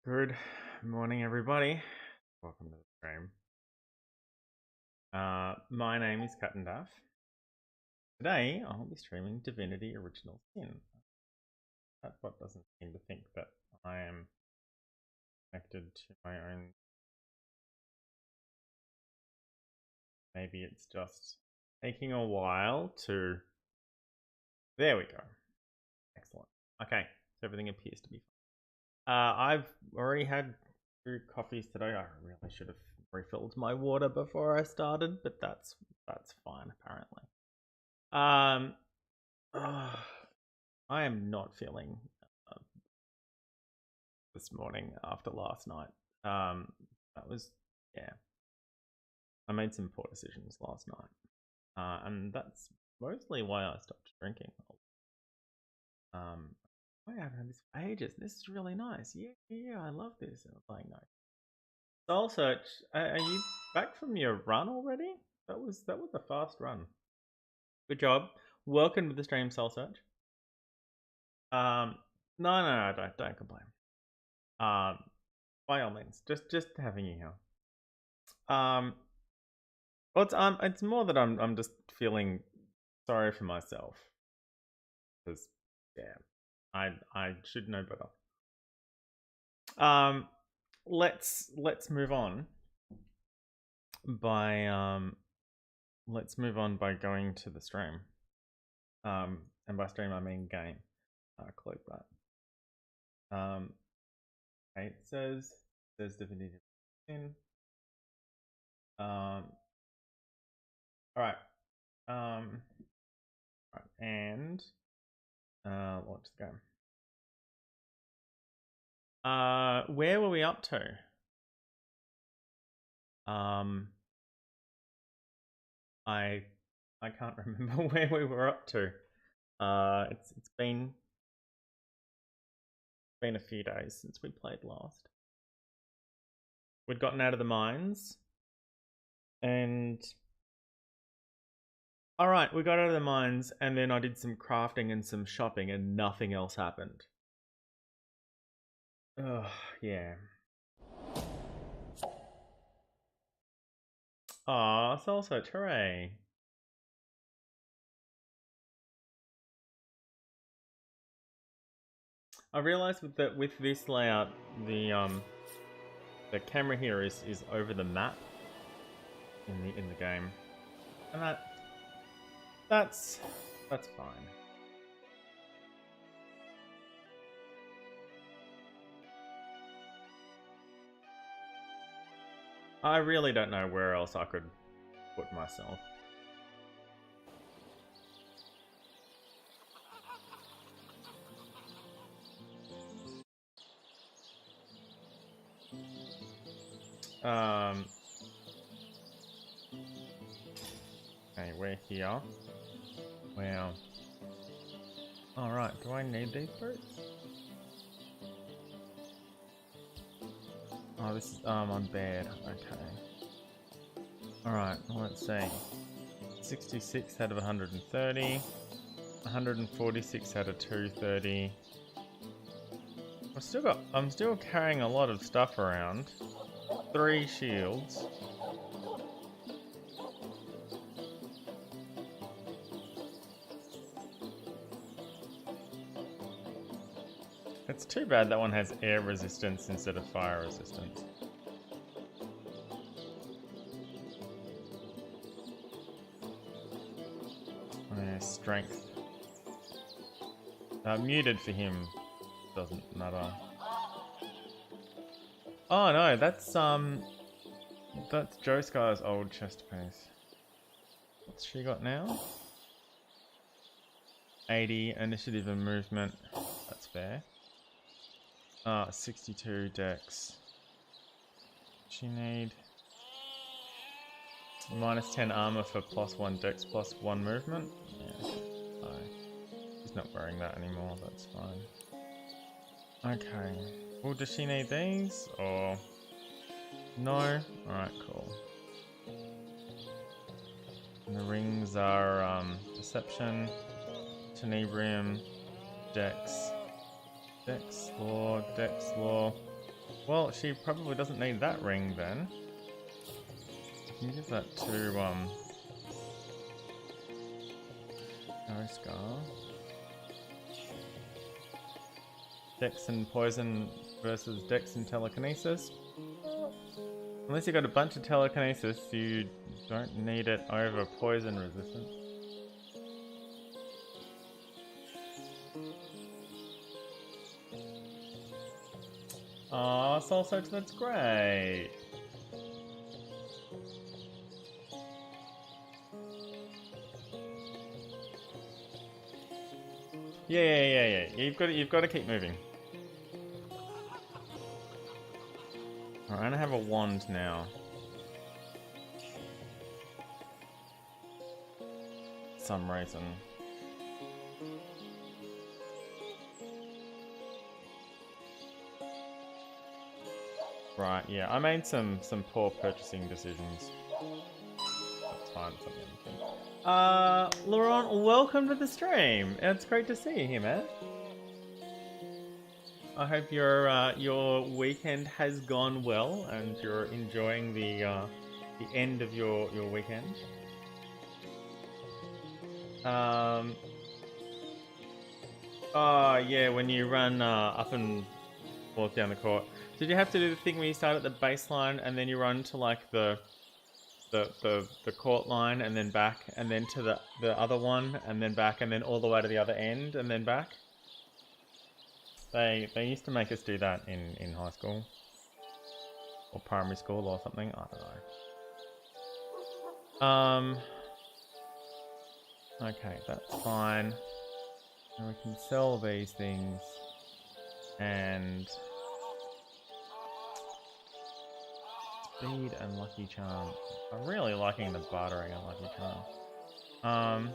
Good morning, everybody. Welcome to the stream. My name is CaptDaf. Today, I'll be streaming Divinity Original Sin. That bot doesn't seem to think that I am connected to my own. Maybe it's just taking a while to. There we go. Excellent. Okay, so everything appears to be fine. I've already had 2 coffees today. I really should have refilled my water before I started, but that's fine apparently. I am not feeling this morning after last night. That was I made some poor decisions last night, and that's mostly why I stopped drinking. I haven't had this for ages. This is really nice. Yeah, I love this. And I'm like, no. Soul Search, are you back from your run already? That was a fast run. Good job. Welcome to the stream, Soul Search. No, don't complain. By all means, just having you here. Well, it's more that I'm just feeling sorry for myself because I should know better. Let's move on by going to the stream. And by stream I mean game. Click that. Okay, it says Divinity in. All right. And launch the game. Where were we up to? I can't remember where we were up to. It's been a few days since we played last. We'd gotten out of the mines, and all right, we got out of the mines, and then I did some crafting and some shopping, and nothing else happened. Ugh, yeah. Aw, Soul Search, hooray. I realized with this layout, the camera here is over the map in the game, and that's fine. I really don't know where else I could put myself. Okay, we're here. Wow. Alright, do I need these boots? Oh, this is, on bed. Okay. Alright, let's see. 66 out of 130. 146 out of 230. I'm still carrying a lot of stuff around. 3 shields. It's too bad that one has air resistance instead of fire resistance. Strength. Muted for him. Doesn't matter. Oh no, that's Joe Scar's old chest piece. What's she got now? 80 initiative and movement. That's fair. 62 dex. She need -10 armor for +1 dex, +1 movement. Yeah, so she's not wearing that anymore. That's fine. Okay. Well, does she need these or no? All right, cool. And the rings are deception, tenebrium, dex, law, Well, she probably doesn't need that ring then. Can you give that to no scar? Dex and poison versus Dex and telekinesis. Unless you got a bunch of telekinesis, you don't need it over poison resistance. Aw, Soul Search, that's great. Yeah. You've got to keep moving. Alright, I don't have a wand now. For some reason. Right, yeah, I made some poor purchasing decisions. That's fine, something. Laurent, welcome to the stream. It's great to see you here, man. I hope your weekend has gone well and you're enjoying the end of your weekend. Oh yeah, when you run up and walk down the court. Did you have to do the thing where you start at the baseline and then you run to like the court line and then back and then to the other one and then back and then all the way to the other end and then back? They used to make us do that in high school or primary school or something. I don't know. Okay, that's fine. And we can sell these things and speed and lucky charm. I'm really liking the bartering and lucky charm.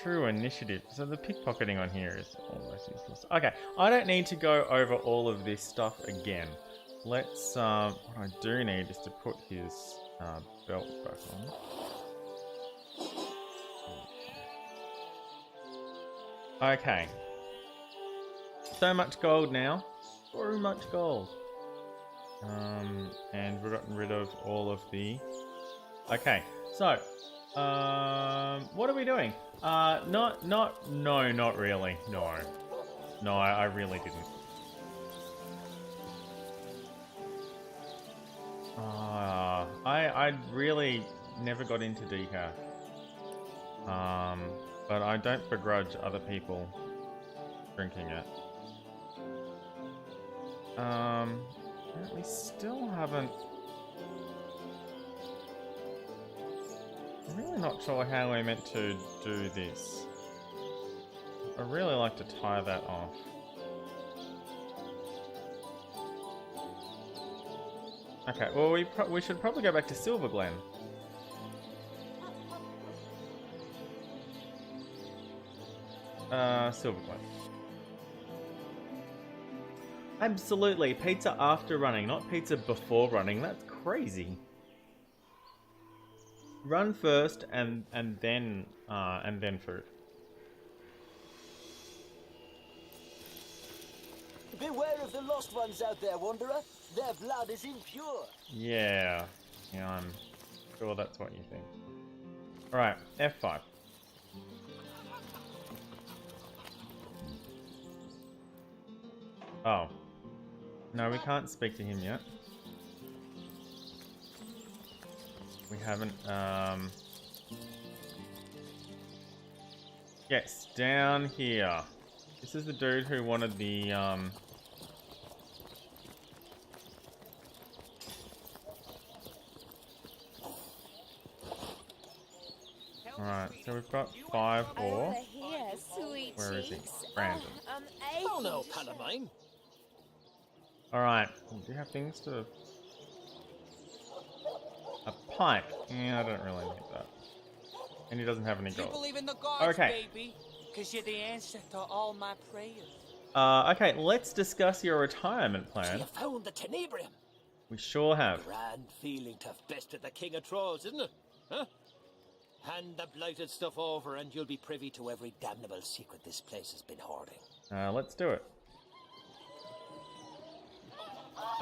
True initiative. So the pickpocketing on here is almost useless. Okay, I don't need to go over all of this stuff again. Let's, what I do need is to put his belt back on. Okay. So much gold now. So much gold. And we've gotten rid of all of the... Okay, so... what are we doing? Not really. No, I really didn't. I really never got into decaf. But I don't begrudge other people drinking it. We still haven't... I'm really not sure how we're meant to do this. I'd really like to tie that off. Okay, well we should probably go back to Silverglen. Silverglen. Absolutely, pizza after running, not pizza before running. That's crazy. Run first and then food. Beware of the lost ones out there, Wanderer. Their blood is impure. Yeah, I'm sure that's what you think. Alright, F5. Oh. No, we can't speak to him yet. We haven't, yes, down here. This is the dude who wanted the, Alright, so we've got 5 ore. Where is he? Brandon. Oh no, pal of mine. Alright, do you have things to... A pipe. Yeah, I don't really need that. And he doesn't have any gold. You believe in the gods, okay. baby, because you're the answer to all my prayers. Okay, let's discuss your retirement plan. So you found the tenebrium. We sure have. Grand feeling to have bested the king of trolls, isn't it? Huh? Hand the blighted stuff over and you'll be privy to every damnable secret this place has been hoarding. Let's do it.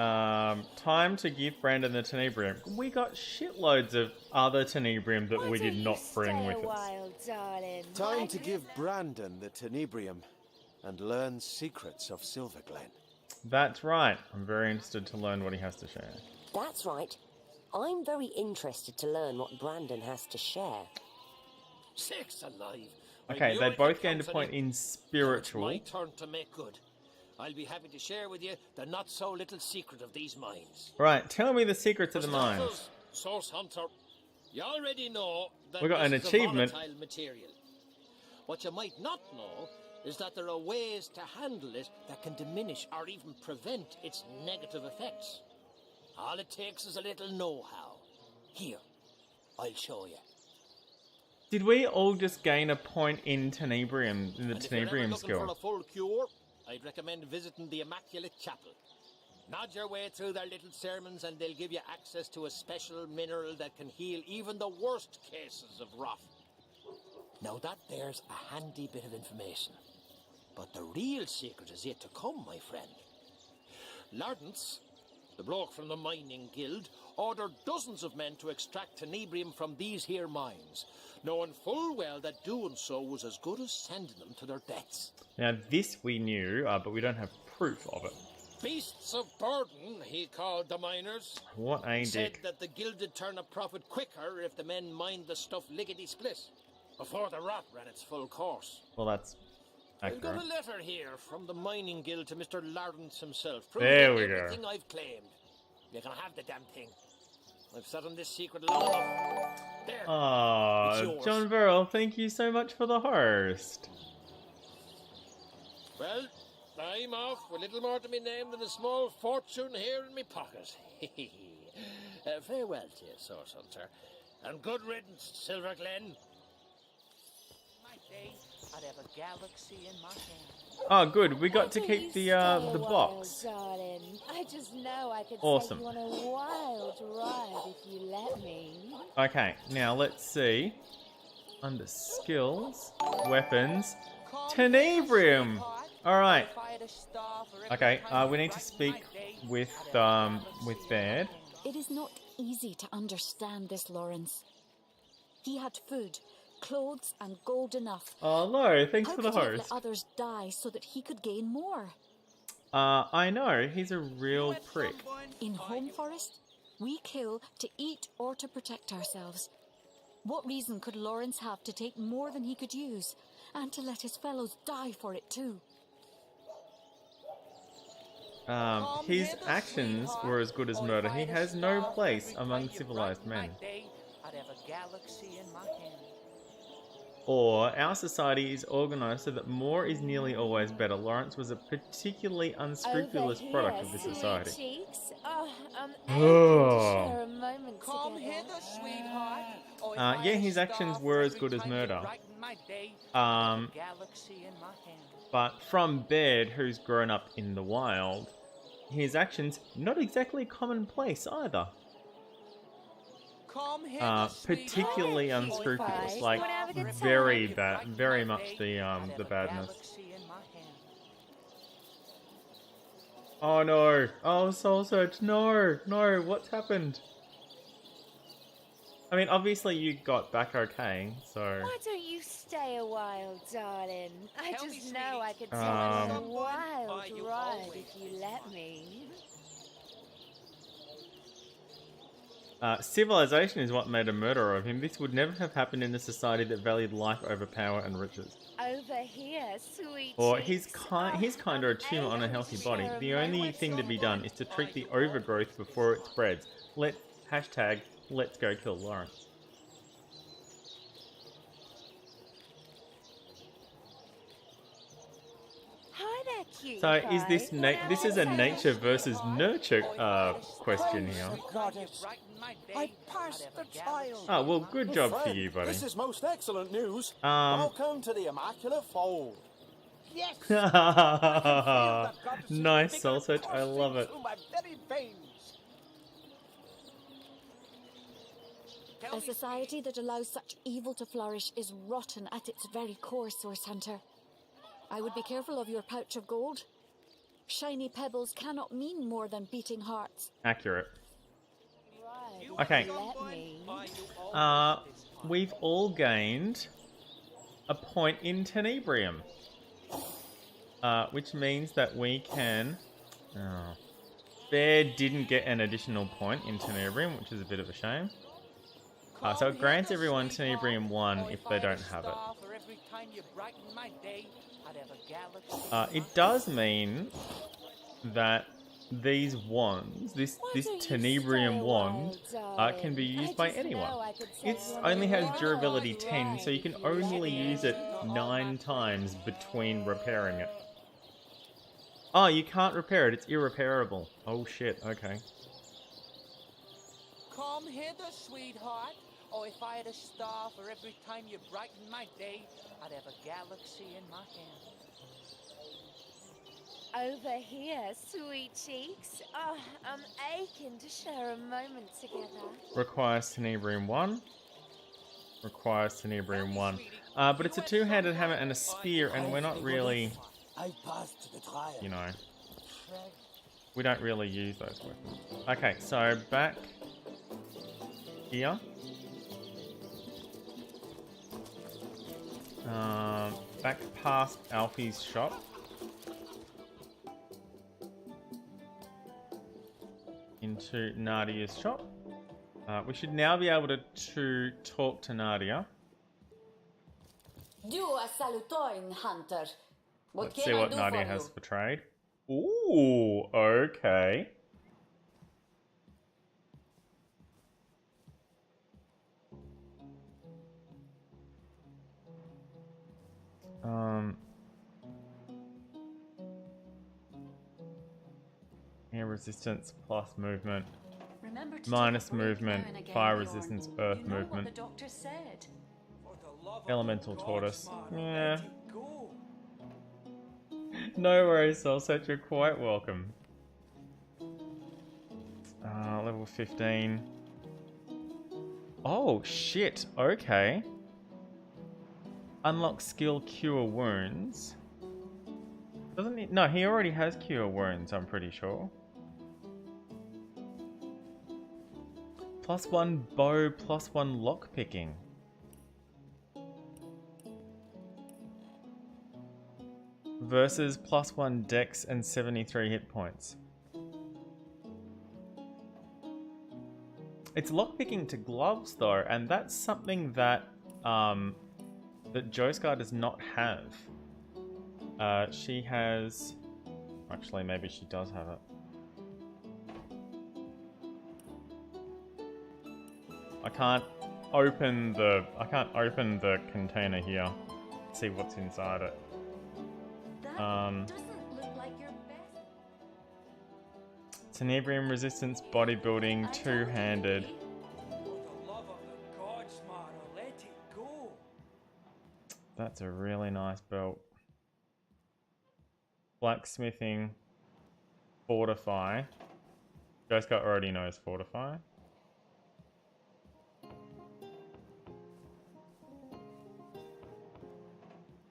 Time to give Brandon the tenebrium. We got shitloads of other tenebrium that we did not bring with us. Time to give Brandon the tenebrium and learn secrets of Silverglen. That's right. I'm very interested to learn what he has to share. That's right. I'm very interested to learn what Brandon has to share. Sakes alive. Okay, they both gained a point in spiritual. Now it's my turn to make good. I'll be happy to share with you the not-so-little secret of these mines. Right, tell me the secrets of the mines. Source Hunter, you already know that We got an this is achievement. a volatile material. What you might not know is that there are ways to handle it that can diminish or even prevent its negative effects. All it takes is a little know-how. Here, I'll show you. Did we all just gain a point in tenebrium, in the And if you're ever tenebrium looking for skill? a full cure, I'd recommend visiting the Immaculate Chapel. Nod your way through their little sermons and they'll give you access to a special mineral that can heal even the worst cases of rot. Now that there's a handy bit of information. But the real secret is yet to come, my friend. Lawrence, the bloke from the mining guild, ordered dozens of men to extract tenebrium from these here mines, knowing full well that doing so was as good as sending them to their deaths. Now this we knew, but we don't have proof of it. Beasts of burden, he called the miners. What a Said dick. that the guild would turn a profit quicker if the men mined the stuff lickety-split, before the rot ran its full course. Well, that's I've got accurate. a letter here from the mining guild to Mr. Lawrence himself, There proving we go. everything I've claimed. You can have the damn thing. I've sat on this secret long enough. There. It's Ah, yours. John Verrill, thank you so much for the host. Well, I'm off with little more to me name than a small fortune here in me pocket. Farewell to you, Source Hunter. And good riddance, Silverglen. My day, I'd have a galaxy in my hand. Oh, good. We got to keep the box. Darling. I just know I could Awesome. take you on a wild ride if you let me. Okay, now let's see. Under skills, weapons, tenebrium. All right. Okay. We need to speak with Baird. It is not easy to understand this, Lawrence. He had food, clothes, and gold enough. Oh no! Thanks How for the could he have host. let others die so that he could gain more? I know he's a real prick. In Home Forest, we kill to eat or to protect ourselves. What reason could Lawrence have to take more than he could use, and to let his fellows die for it too? His actions were as good as murder. He has no place among civilized men. I'd have a galaxy in my hand. Or, our society is organized so that more is nearly always better. Lawrence was a particularly unscrupulous Over product here, of this sweet society. Cheeks. Oh, I'm Oh. aching to share a moment Come together. hither, sweetheart. Oh, if Yeah, I had his a actions star were for as every good as time you murder. brighten my day, I'd have a galaxy in my hand. But from Baird, who's grown up in the wild, his actions not exactly commonplace either. Come hither, Particularly sweetheart. unscrupulous, Fine. like Wanna have a good very You bad, brighten very my much day, the I'd have a badness. galaxy in my hand. Oh no! Oh, Soul Search! No, no! What's happened? I mean, obviously you got back okay, so. Why don't you stay a while, darling? I Tell me, just know I could take you Um, on a Someone wild by you ride always if you let me. Civilization is what made a murderer of him. This would never have happened in a society that valued life over power and riches. Over here, sweet Or cheeks. he's kind of a tumor on a healthy body. The only thing to be done is to treat the overgrowth before it spreads. Let's go kill Lawrence. Hi there, cute So is pie. this this is a nature versus nurture question here? Goddess, I passed the trial. Oh well, good job for you, buddy. This is most excellent news. Um, Welcome to the Immaculate Fold. Yes! Nice Soul Search, I love it. My very veins. Tell A me, society that allows such evil to flourish is rotten at its very core, Source Hunter. I would be careful of your pouch of gold. Shiny pebbles cannot mean more than beating hearts. Accurate. Right, Okay. if you let me. We've all gained a point in tenebrium. Which means that we can... Oh. Bear didn't get an additional point in tenebrium, which is a bit of a shame. So it grants everyone tenebrium 1 if they don't have it. It does mean that these wands, this tenebrium wand, can be used by anyone. It only has durability 10, so you can only use it 9 times between repairing it. Oh, you can't repair it. It's irreparable. Oh shit, okay. Come hither, sweetheart. Oh, if I had a star for every time you brighten my day, I'd have a galaxy in my hand. Over here, sweet cheeks. Oh, I'm aching to share a moment together. Requires tenebrium 1. Requires tenebrium 1. But it's a two-handed hammer and a spear, and we're not really... You know, we don't really use those weapons. Okay, so back here. Back past Alfie's shop. Into Nadia's shop. We should now be able to talk to Nadia. Do a salutoin, hunter. Let's see what Nadia has for trade. Ooh, okay. Air resistance plus movement. Minus movement, fire resistance, earth movement. What the doctor said. Elemental tortoise. Yeah. No worries, Soul Set, you're quite welcome. Level 15. Oh, shit, okay. Unlock skill Cure Wounds. Doesn't he? No, he already has Cure Wounds, I'm pretty sure. +1 bow, +1 lockpicking. Versus +1 dex and 73 hit points. It's lockpicking to gloves though, and that's something that that Joescar does not have. She has... Actually, maybe she does have it. I can't open the container here. See what's inside it. Doesn't look like your best. Tenebrium resistance, bodybuilding, two-handed. For the love of the gods, Mara, let it go. That's a really nice belt. Blacksmithing, fortify. Joescar already knows fortify.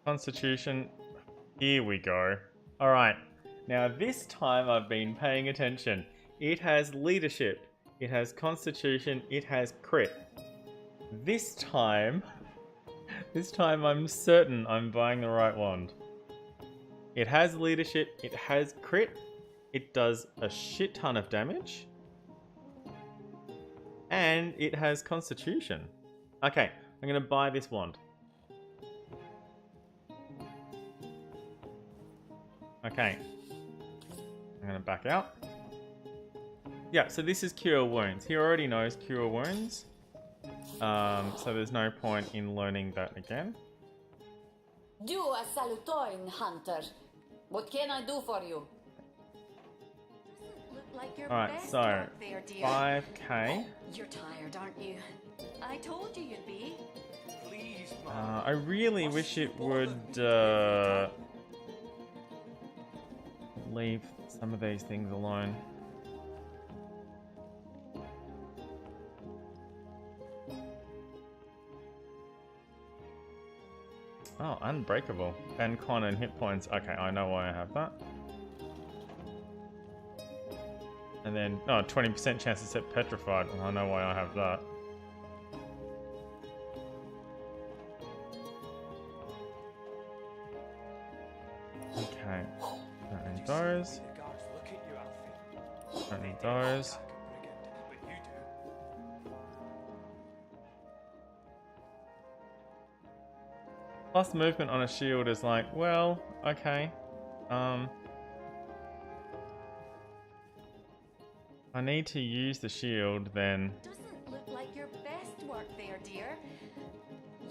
Constitution. Here we go. Alright. Now this time I've been paying attention. It has leadership. It has constitution. It has crit. This time I'm certain I'm buying the right wand. It has leadership. It has crit. It does a shit ton of damage. And it has constitution. Okay, I'm going to buy this wand. Okay. I'm going to back out. Yeah, so this is Cure Wounds. He already knows Cure Wounds. So there's no point in learning that again. Do a salutoin, hunter. What can I do for you? Doesn't look like your Alright, best so work there, dear. 5k. You're tired, aren't you? I told you you'd be. Please, I really wish it would leave some of these things alone. Oh, unbreakable. And con and hit points. Okay, I know why I have that. And then, oh, 20% chance to set petrified. Well, I know why I have that. Okay. Don't need those. Don't need those. Plus movement on a shield is like, well, okay. I need to use the shield then. Doesn't look like your best work there, dear.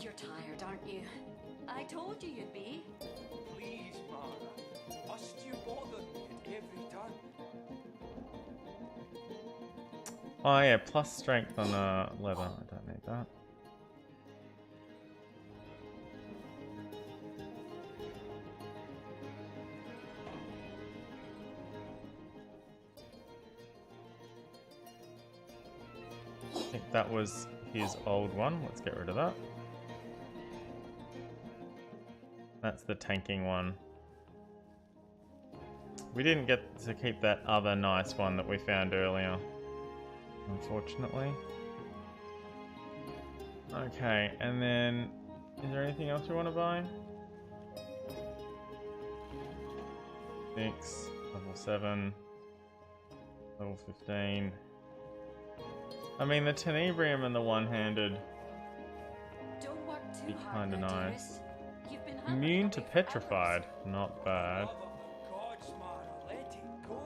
You're tired, aren't you? I told you you'd be. Please, Mara. Must you bother me at every turn? Oh yeah, plus strength on leather. I don't need that. I think that was his old one. Let's get rid of that. That's the tanking one. We didn't get to keep that other nice one that we found earlier, unfortunately. Okay, and then is there anything else you want to buy? 6, level 7, level 15. I mean, the tenebrium and the one-handed Don't work too be hard, kind of now, nice. dearest. You've been hammering Immune away to for petrified, hours. not bad. Love of the gods, Mara, let it go.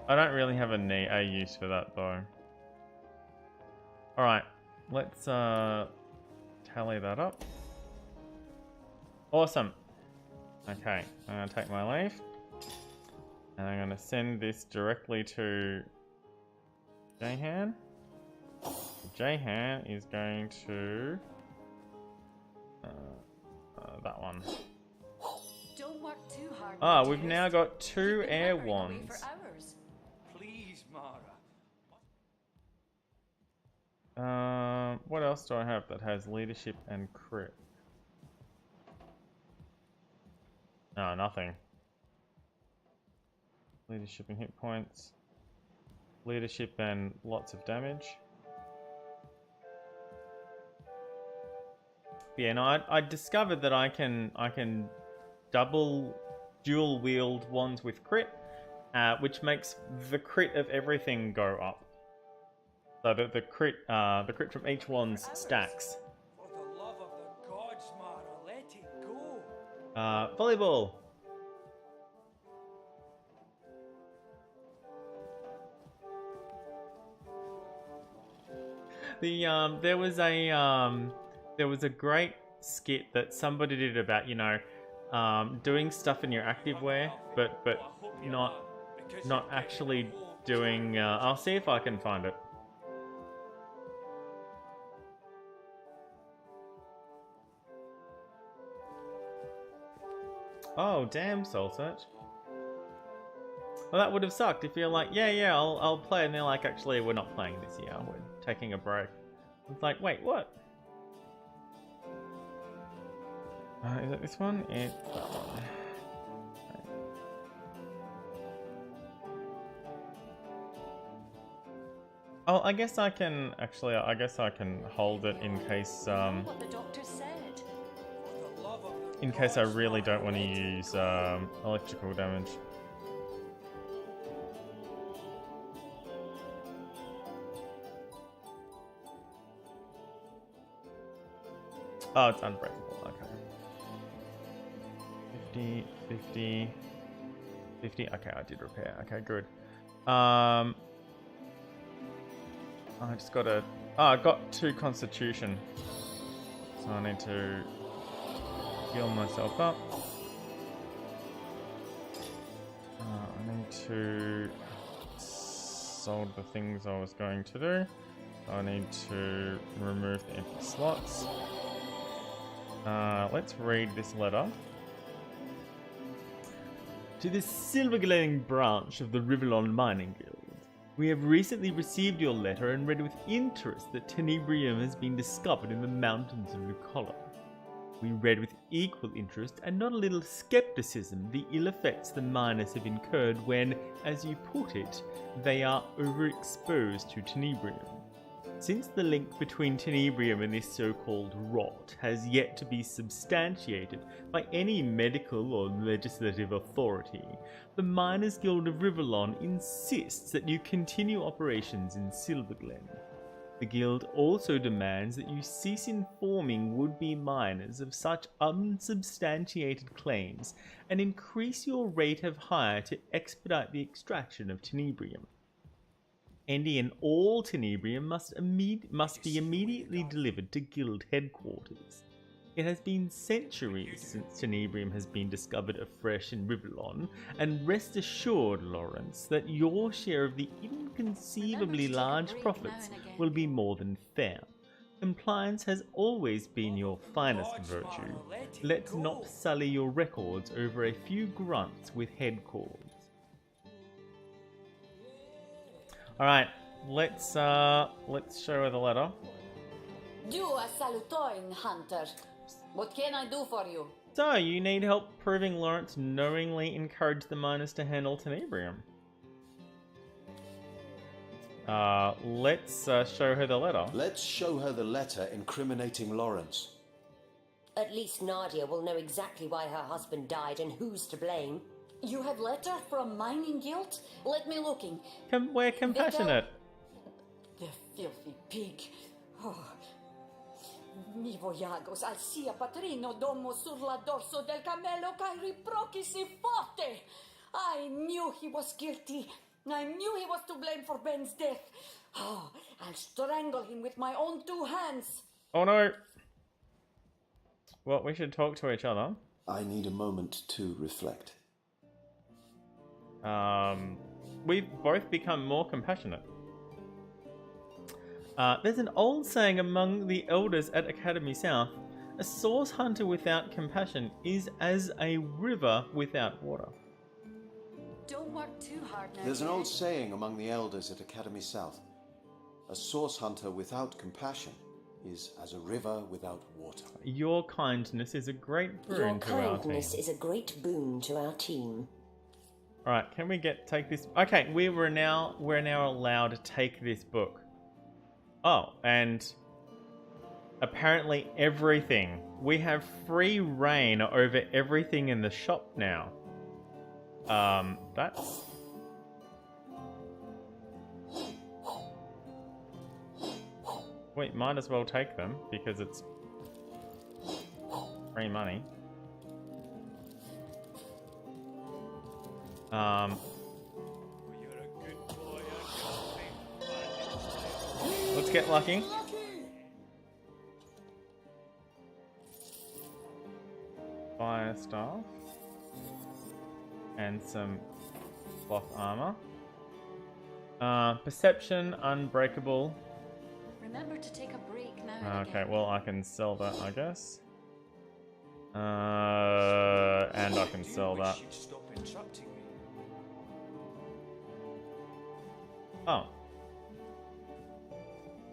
I don't really have a use for that though. Alright, let's tally that up. Awesome. Okay, I'm gonna take my leave. And I'm gonna send this directly to Jahan. Jahan is going to that one. Don't work too hard. Ah, now, we've dearest. now got 2 You've been air hammering away wands. for hours. Please, Mara. What else do I have that has leadership and crit? No, nothing. Leadership and hit points. Leadership and lots of damage. Yeah, no, I discovered that I can dual wield wands with crit, which makes the crit of everything go up. So the crit from each wand stacks. For the love of the gods, Mara, let it go. Volleyball. There was a great skit that somebody did about, you know, doing stuff in your activewear, but not actually doing. I'll see if I can find it. Oh damn, Soul Search. Well, that would have sucked if you're like, yeah, I'll play, and they're like, actually, we're not playing this year. We're taking a break. It's like, wait, what? Is it this one? It's that one. Oh, I guess I can actually. I guess I can hold it in case. What the doctor said. For the love of the In case I gods, really don't Mara, want to let it use go. electrical damage. Oh, it's unbreakable. Okay. 50, 50. Okay, I did repair. Okay, good. I just got a. Oh, I got 2 constitution. So I need to heal myself up. I need to solve the things I was going to do. I need to remove the empty slots. Let's read this letter. To the Silverglen branch of the Rivellon Mining Guild. We have recently received your letter and read with interest that tenebrium has been discovered in the mountains of Nicola. We read with equal interest and not a little skepticism the ill effects the miners have incurred when, as you put it, they are overexposed to tenebrium. Since the link between tenebrium and this so-called rot has yet to be substantiated by any medical or legislative authority, the Miners' Guild of Rivellon insists that you continue operations in Silverglen. The Guild also demands that you cease informing would-be miners of such unsubstantiated claims and increase your rate of hire to expedite the extraction of tenebrium. Any and all tenebrium must be immediately delivered to Guild headquarters. It has been centuries since tenebrium has been discovered afresh in Rivellon, and rest assured, Lawrence, that your share of the inconceivably large profits will be more than fair. Compliance has always been your finest virtue. Let's not sully your records over a few grunts with head calls. Alright, let's show her the letter. Do a salutoin, Hunter. What can I do for you? So, you need help proving Lawrence knowingly encouraged the miners to handle tenebrium. Let's show her the letter. Let's show her the letter incriminating Lawrence. At least Nadia will know exactly why her husband died and who's to blame. You have letter from mining guild? Let me looking. We're compassionate. The filthy pig. Oh. Mi voyagos al sia patrino domo sur la dorso del camelo kai riprochi si forte. I knew he was guilty. I knew he was to blame for Ben's death. Oh, I'll strangle him with my own two hands. Oh no. Well, we should talk to each other. I need a moment to reflect. We've both become more compassionate. There's an old saying among the elders at Academy South: a source hunter without compassion is as a river without water. Don't work too hard now. There's an old saying among the elders at Academy South: a source hunter without compassion is as a river without water. Your kindness is a great boon Your to our team. kindness is a great boon to our team. Alright, can we take this? Okay, we're now allowed to take this book. Oh, and apparently everything. We have free reign over everything in the shop now. That's... We might as well take them because it's free money. Let's get lucky. Fire staff. And some cloth armor. Perception, unbreakable. Remember to take a break now. Okay, well I can sell that, I guess. And I can sell that. Oh.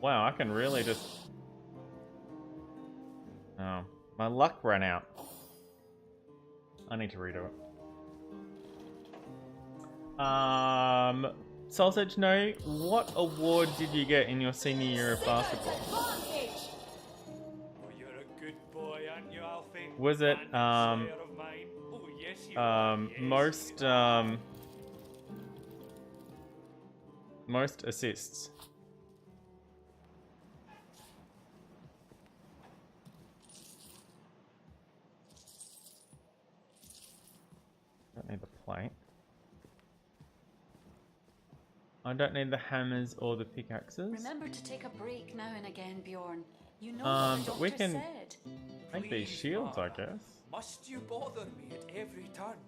Wow, I can really just... Oh, my luck ran out. I need to redo it. Sausage, no. What award did you get in your senior year of basketball? You're a good boy, aren't you, Alfie? Was it most assists? Don't need the plate. I don't need the hammers or the pickaxes. Remember to take a break now and again, Bjorn. You know what the but we doctor can said. make these shields, I guess. Must you bother me at every turn?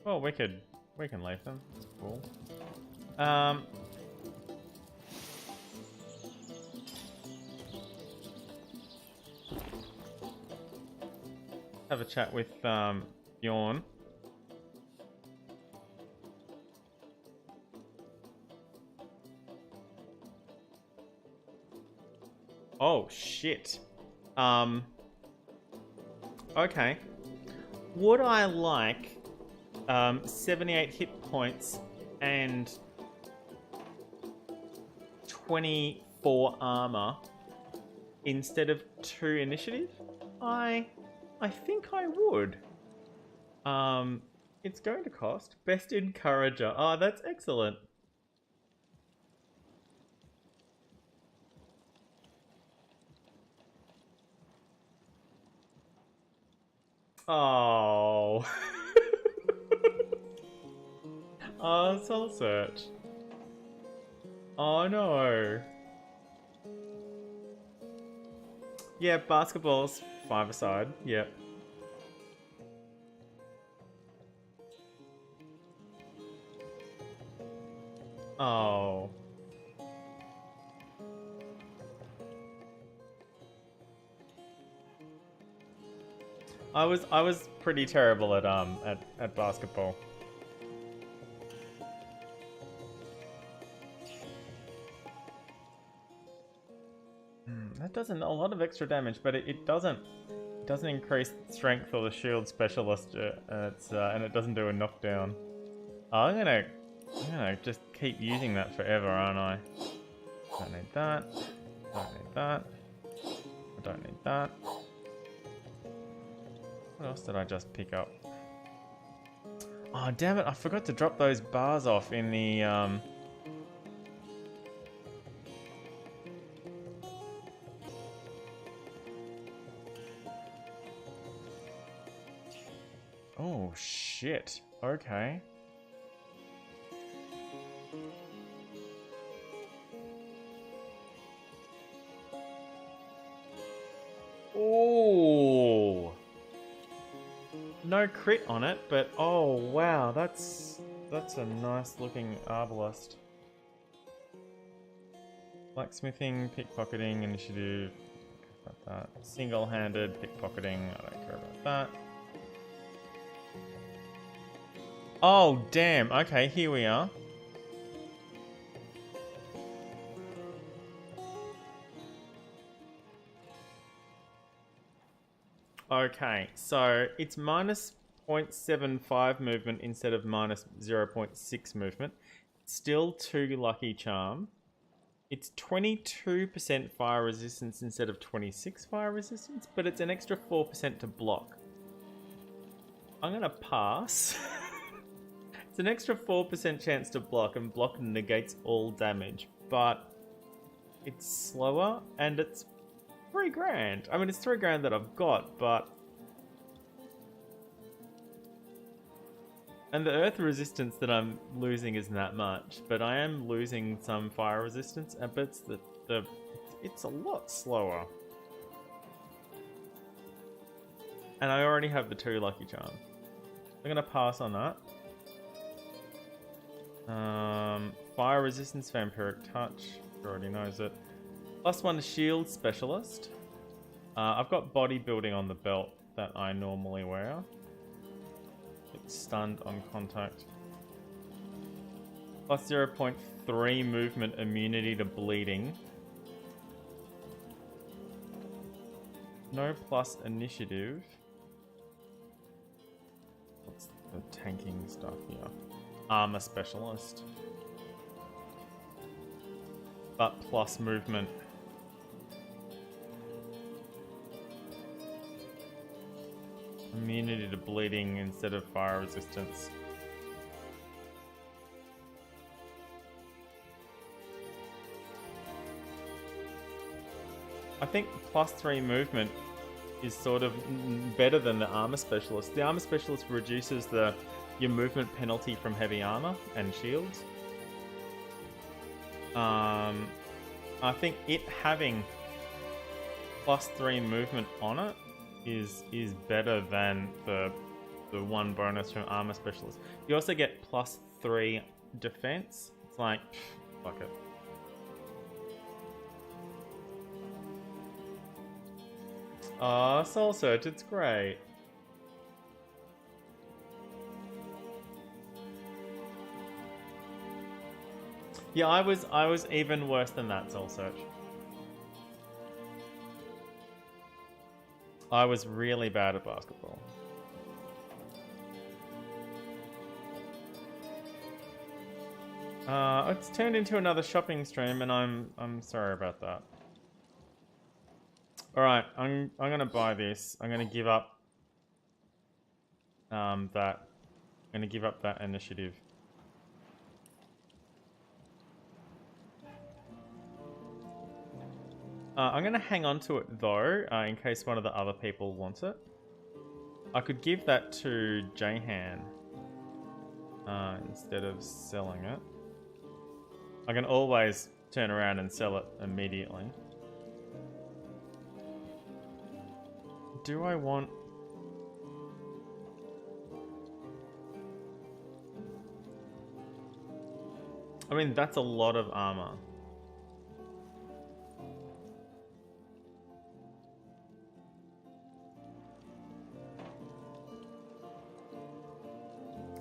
Well, we can leave them. It's cool. Have a chat with Bjorn. Oh shit. Okay. Would I like 78 hit points and 24 armor instead of 2 initiative? I think I would. It's going to cost best encourager. Oh, that's excellent. Oh. Oh, soul search. Oh no. Yeah, basketballs 5-a-side. Yep. Oh. I was pretty terrible at basketball. That doesn't a lot of extra damage, but it doesn't increase strength or the shield specialist. And it doesn't do a knockdown. I'm gonna just keep using that forever, aren't I? Don't need that. Don't need that. I don't need that. What else did I just pick up? Oh damn it! I forgot to drop those bars off in the Oh shit. Okay. Oh. No crit on it, but oh wow, that's a nice looking arbalist. Blacksmithing, pickpocketing, initiative. About that. Single-handed pickpocketing. I don't care about that. Oh damn. Okay, here we are. Okay, so it's minus 0.75 movement instead of minus 0.6 movement. Still 2 lucky charm. It's 22% fire resistance instead of 26 fire resistance, but it's an extra 4% to block. I'm gonna pass. It's an extra 4% chance to block, and block negates all damage, but it's slower and it's $3,000. I mean, it's $3,000 that I've got, but... And the earth resistance that I'm losing isn't that much, but I am losing some fire resistance, but it's a lot slower. And I already have the 2 lucky charms. I'm gonna pass on that. Fire resistance, vampiric touch, already knows it. +1 shield specialist. I've got bodybuilding on the belt that I normally wear. It's stunned on contact. Plus 0.3 movement immunity to bleeding. No plus initiative. What's the tanking stuff here? Armor specialist. But plus movement. Immunity to bleeding instead of fire resistance. I think +3 movement is sort of better than the armor specialist. The armor specialist reduces your movement penalty from heavy armor and shields. I think it having +3 movement on it is better than the 1 bonus from armor specialist. You also get +3 defense. It's like, fuck it. Ah, Soul Search, it's great. Yeah, I was even worse than that, Soul Search. I was really bad at basketball. It's turned into another shopping stream, and I'm sorry about that. All right, I'm gonna buy this. I'm gonna give up that. I'm gonna give up that initiative. I'm gonna hang on to it though, in case one of the other people wants it. I could give that to Jahan instead of selling it. I can always turn around and sell it immediately. Do I want... I mean, that's a lot of armor.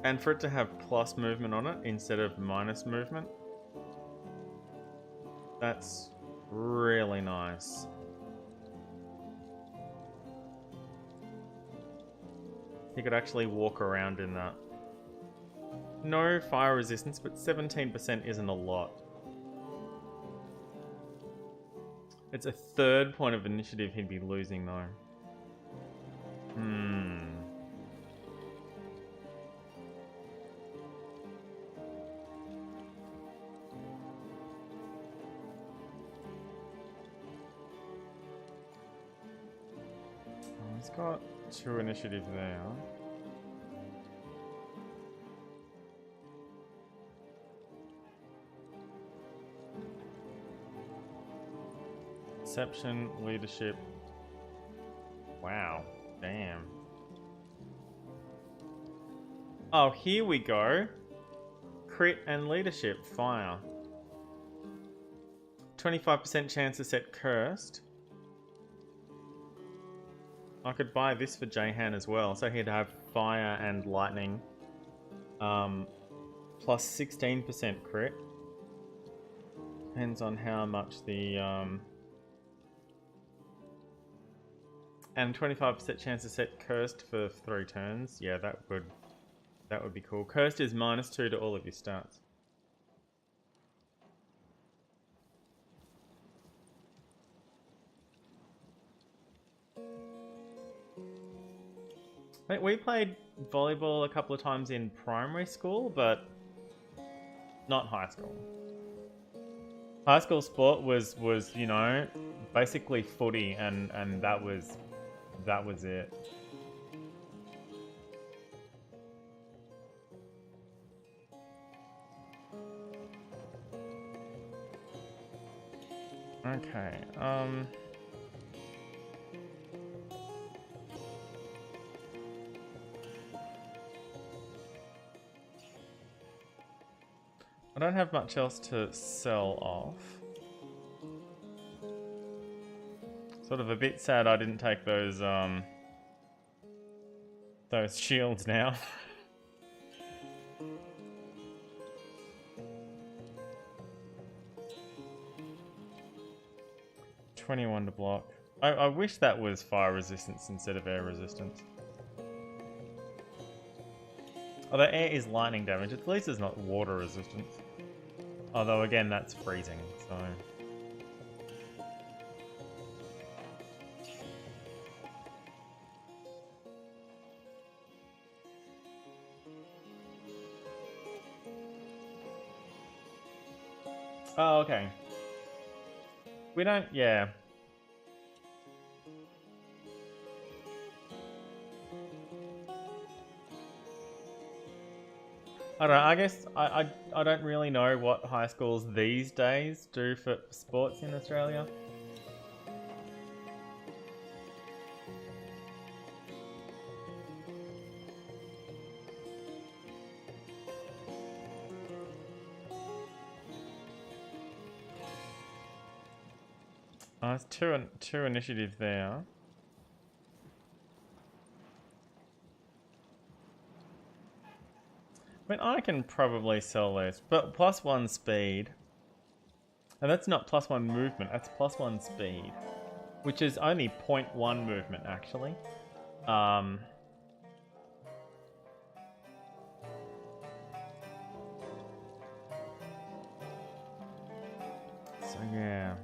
And for it to have plus movement on it instead of minus movement. That's really nice. He could actually walk around in that. No fire resistance, but 17% isn't a lot. It's a third point of initiative he'd be losing though. He's got 2 initiative there. Perception, leadership. Wow, damn. Oh, here we go. Crit and leadership, fire. 25% chance to set cursed. I could buy this for Jahan as well, so he'd have fire and lightning. Plus 16% crit. Depends on how much the... And 25% chance to set cursed for 3 turns. Yeah, that would be cool. Cursed is -2 to all of your stats. We played volleyball a couple of times in primary school, but not high school. High school sport was you know, basically footy, and that was it. Okay. I don't have much else to sell off. Sort of a bit sad I didn't take those shields now. $21 to block. I wish that was fire resistance instead of air resistance. Although air is lightning damage, at least it's not water resistance. Although again, that's freezing, so... Oh, okay. We don't... yeah. I don't know, I guess I don't really know what high schools these days do for sports in Australia. It's two initiative there. I mean, I can probably sell this, but +1 speed. And that's not +1 movement, that's +1 speed. which is only 0.1 movement actually. So yeah.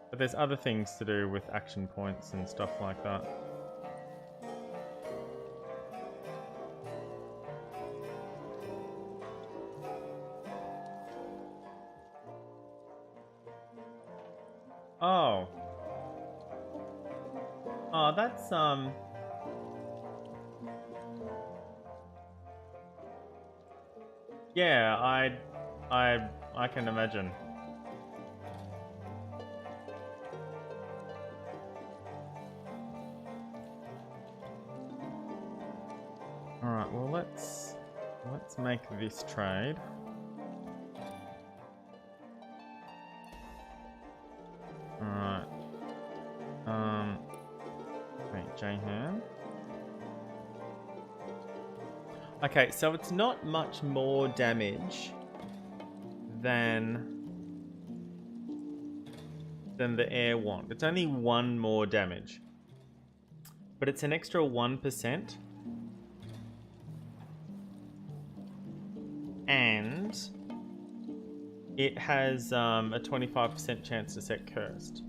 But there's other things to do with action points and stuff like that. Oh. Oh, that's yeah, I can imagine. Alright, well let's make this trade. Alright. Wait, Jahan. Okay, so it's not much more damage than the air wand. It's only 1 more damage. But it's an extra 1%. And it has a 25% chance to set cursed.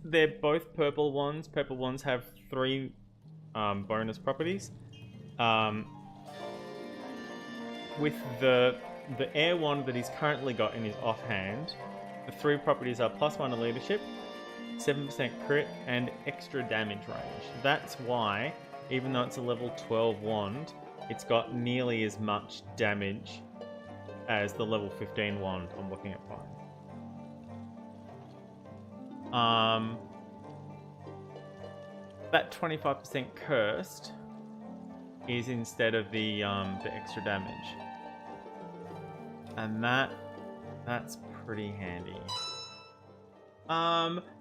They're both purple wands. Purple wands have 3 bonus properties. With the air wand that he's currently got in his offhand, the 3 properties are +1 to leadership, 7% crit, and extra damage range. That's why, even though it's a level 12 wand, it's got nearly as much damage as the level 15 wand I'm looking at buying. That 25% cursed is instead of the extra damage, and that's pretty handy.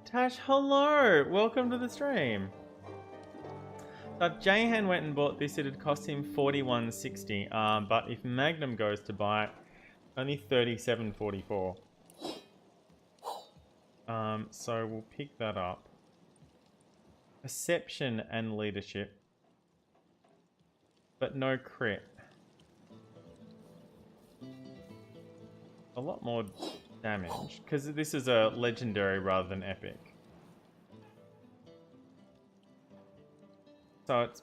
Tash, hello, welcome to the stream. So if Jahan went and bought this, it'd cost him 41.60. But if Magnum goes to buy it, only 37.44. So we'll pick that up. Perception and leadership, but no crit. A lot more damage because this is a legendary rather than epic. So it's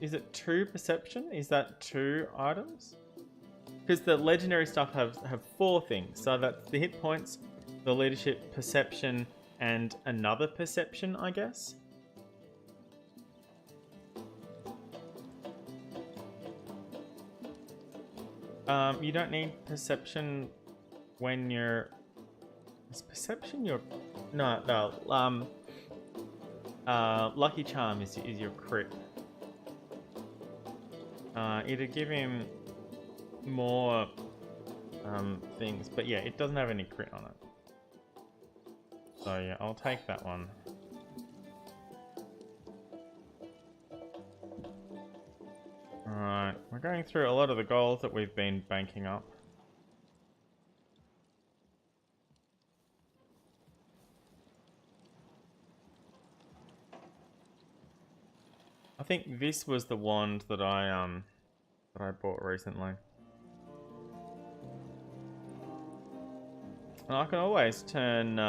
is it 2 perception? Is that 2 items? Because the legendary stuff have 4 things. So that's the hit points, the leadership, perception, and another perception, I guess. You don't need perception when you're... Is perception your... No. Lucky Charm is your crit. It'd give him more things, but yeah, it doesn't have any crit on it. So yeah, I'll take that one. Alright, we're going through a lot of the goals that we've been banking up. I think this was the wand that I bought recently. And I can always turn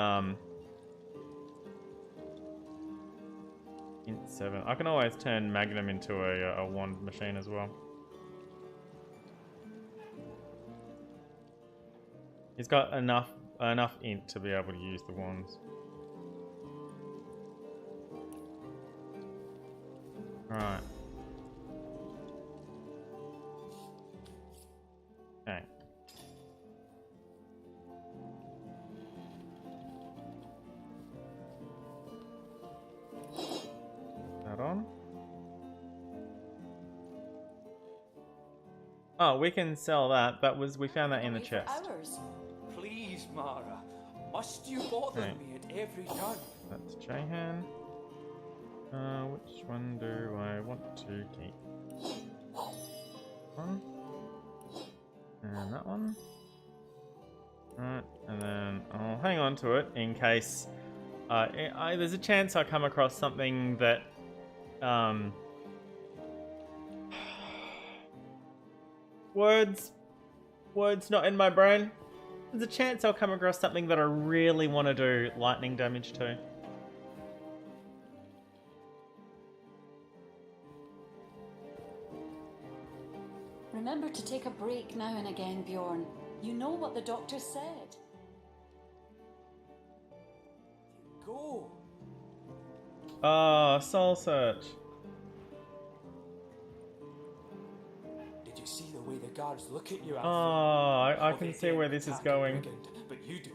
int 7. I can always turn Magnum into a wand machine as well. He's got enough int to be able to use the wands. Right. Okay. That on. Oh, we can sell that. We found that in the chest. Please, Mara. Must you bother me at every turn? That's Jahan. Which one do I want to keep? One. And that one. Alright, and then I'll hang on to it in case there's a chance I come across something that words not in my brain. There's a chance I'll come across something that I really want to do lightning damage to. Remember to take a break now and again, Bjorn. You know what the doctor said. Go. Ah, soul search. Did you see the way the guards look at you, Alfie? Oh, I Well, can they see didn't where this is attack a going. brigand, but you do.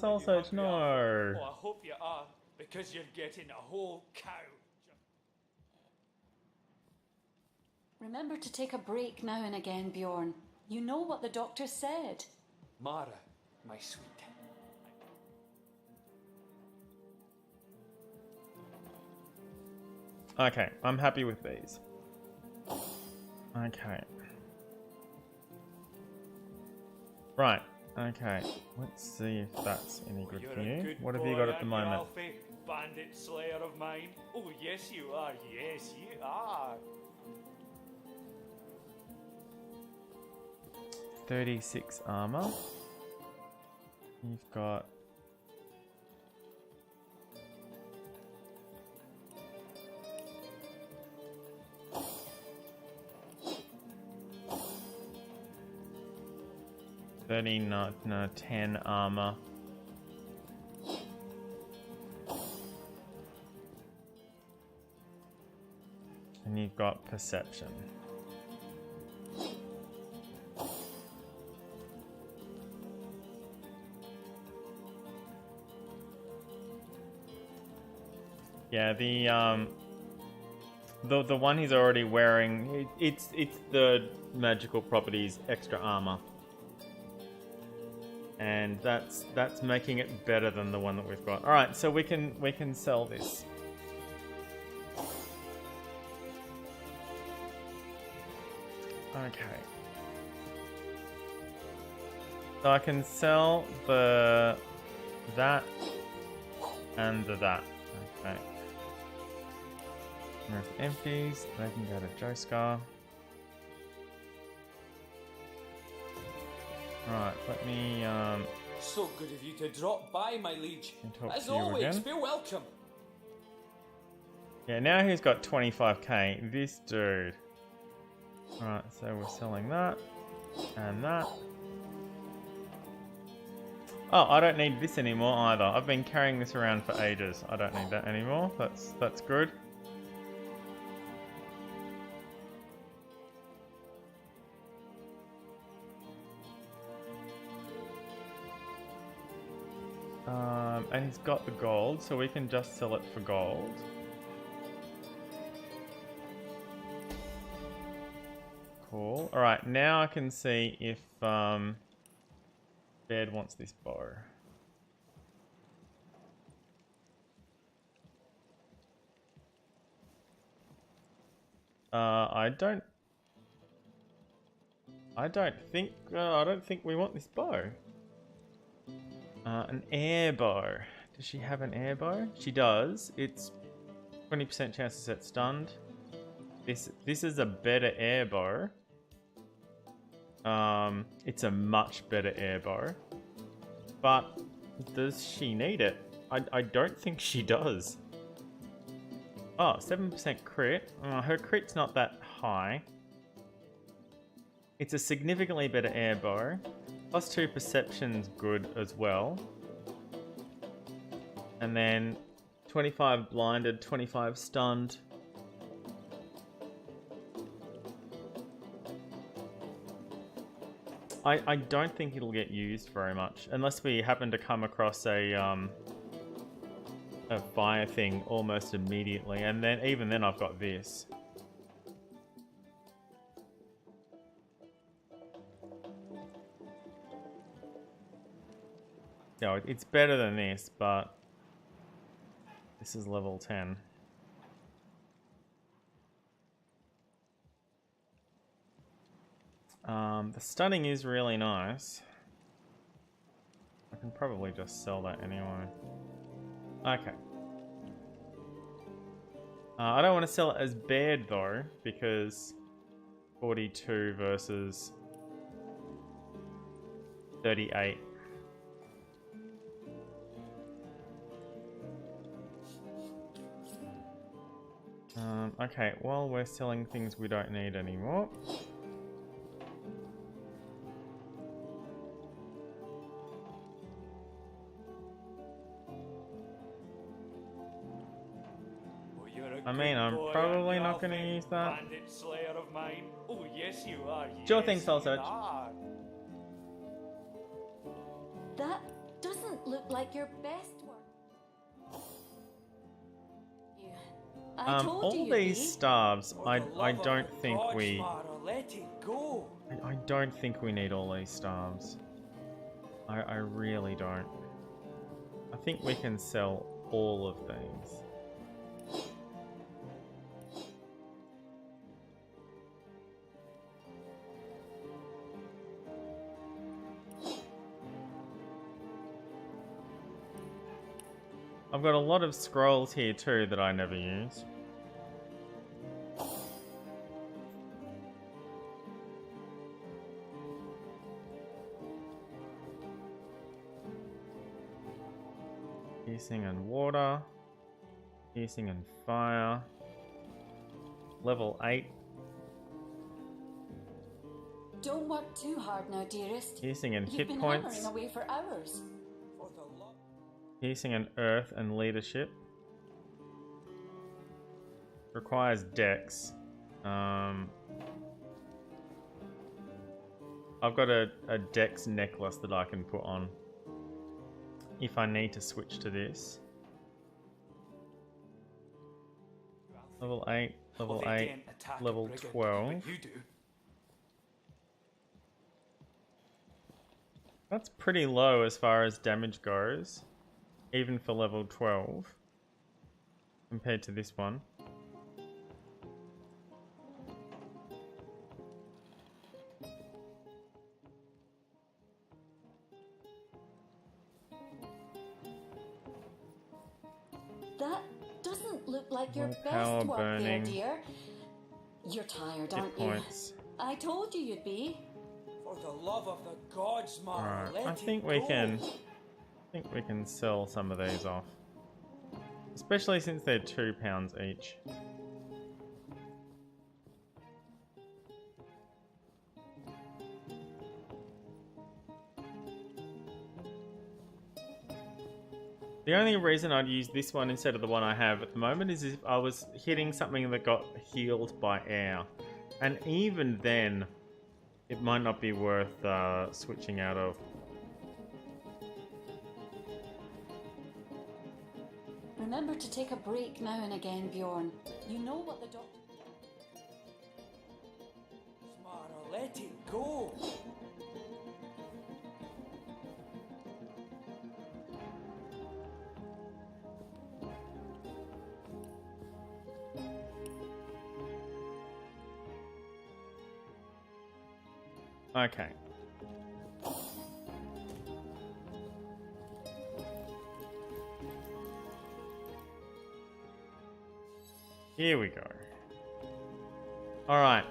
Soul search, no. Oh, I hope you are, because you're getting a whole cow. Remember to take a break now and again, Bjorn. You know what the doctor said. Mara, my sweet. Okay, I'm happy with these. Okay. Right. Okay. Let's see if that's any good You're for a you. good What have boy, you got at the aren't you, moment? Alfie? Bandit slayer of mine. Oh, yes you are. Yes, you are. 36 armor. You've got 10 armor. And you've got perception. Yeah, the one he's already wearing, it's the magical properties extra armor. And that's making it better than the one that we've got. All right, so we can sell this. Okay. So I can sell that and that. Okay. And if it empties, they can go to Joescar. Right, let me So good of you to drop by, my liege. talk As to you always, again. feel welcome. Yeah, now he's got 25k. This dude. Alright, so we're selling that and that. Oh, I don't need this anymore either. I've been carrying this around for ages. I don't need that anymore. That's good. And he's got the gold, so we can just sell it for gold. Cool. Alright, now I can see if Baird wants this bow. I don't think we want this bow. An air bow. Does she have an air bow? She does. It's 20% chance to set stunned. This is a better air bow. It's a much better air bow. But does she need it? I don't think she does. Oh, 7% crit. Her crit's not that high. It's a significantly better air bow. Plus 2 perception's good as well. And then 25 blinded, 25 stunned. I don't think it'll get used very much unless we happen to come across a fire thing almost immediately, and then even then I've got this. No, it's better than this, but this is level 10. The stunning is really nice. I can probably just sell that anyway. Okay. I don't want to sell it as bad though, because 42 versus 38. Okay, well, we're selling things we don't need anymore. I mean, I'm probably not going to use that. Bandit slayer of mine. Oh, yes, you are. Sure yes, thing, Soul you Search. are. That doesn't look like your best work. I told you all you'd these be. starves, For I the love don't of think God, we... Mara, let it go. I don't think we need all these starves. I really don't. I think we can sell all of these. I've got a lot of scrolls here too that I never use. Piercing and water. Piercing and fire. Level 8. Don't work too hard now, dearest. Piercing and You've hit been points. hammering away for hours. For the love... Piercing and earth and leadership. Requires dex. I've got a dex necklace that I can put on if I need to switch to this. Level 8, level Well, they 8, didn't attack a level brigand, 12. but you do. That's pretty low as far as damage goes, even for level 12, compared to this one. That doesn't look like your More best power work burning. there, dear. You're tired, Hit aren't you? points. I told you you'd be. For the love of the gods, Mara, Alright, let I it think go. we can. I think we can sell some of these off, especially since they're £2 each. The only reason I'd use this one instead of the one I have at the moment is if I was hitting something that got healed by air. And even then, it might not be worth switching out of. Remember to take a break now and again, Bjorn. You know what the doctor... Mara, let it go. Okay. Here we go. All right.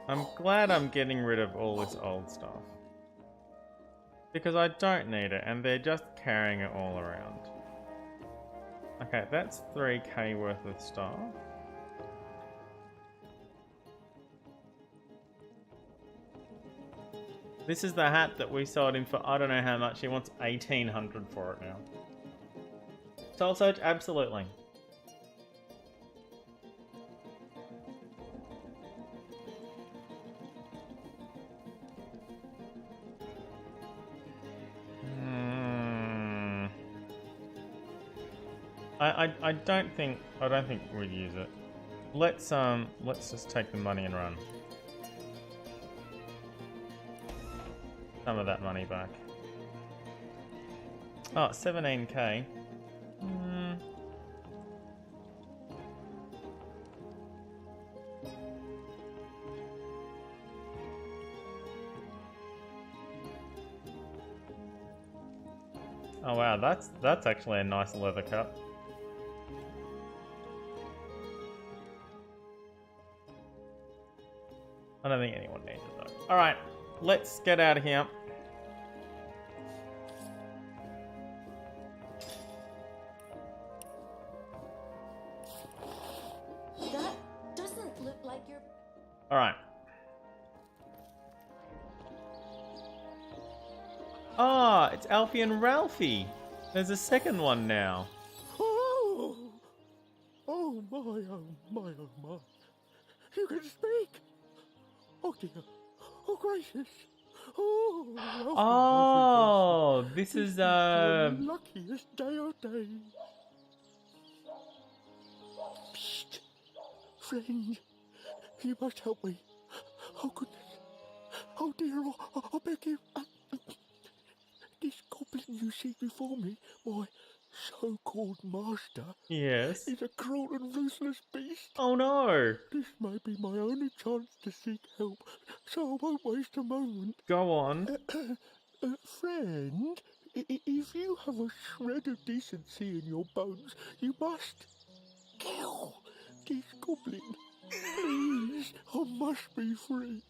I'm glad I'm getting rid of all this old stuff. Because I don't need it, and they're just carrying it all around. Okay, that's 3k worth of stuff. This is the hat that we sold him for I don't know how much. He wants 1800 for it now. Soul Search, absolutely. I don't think we'd use it. let's just take the money and run. Some of that money back. Oh, 17k. Oh wow, that's actually a nice leather cup. I don't think anyone needs it though. Alright, let's get out of here. That doesn't look like you're... Alright. Ah, it's Alfie and Ralphie. There's a second one now. Oh, oh my, oh my, oh my. You can speak. Oh dear. Oh gracious. Oh, Oh, this is the luckiest day of days. Psst. Friend, you must help me. Oh goodness. Oh dear, I beg you. This goblin you see before me, my so-called master, Yes. is a cruel and ruthless beast. Oh no. This may be my only chance to seek help, so I won't waste a moment. Go on. Friend, if you have a shred of decency in your bones, you must kill this goblin. Please, I must be free.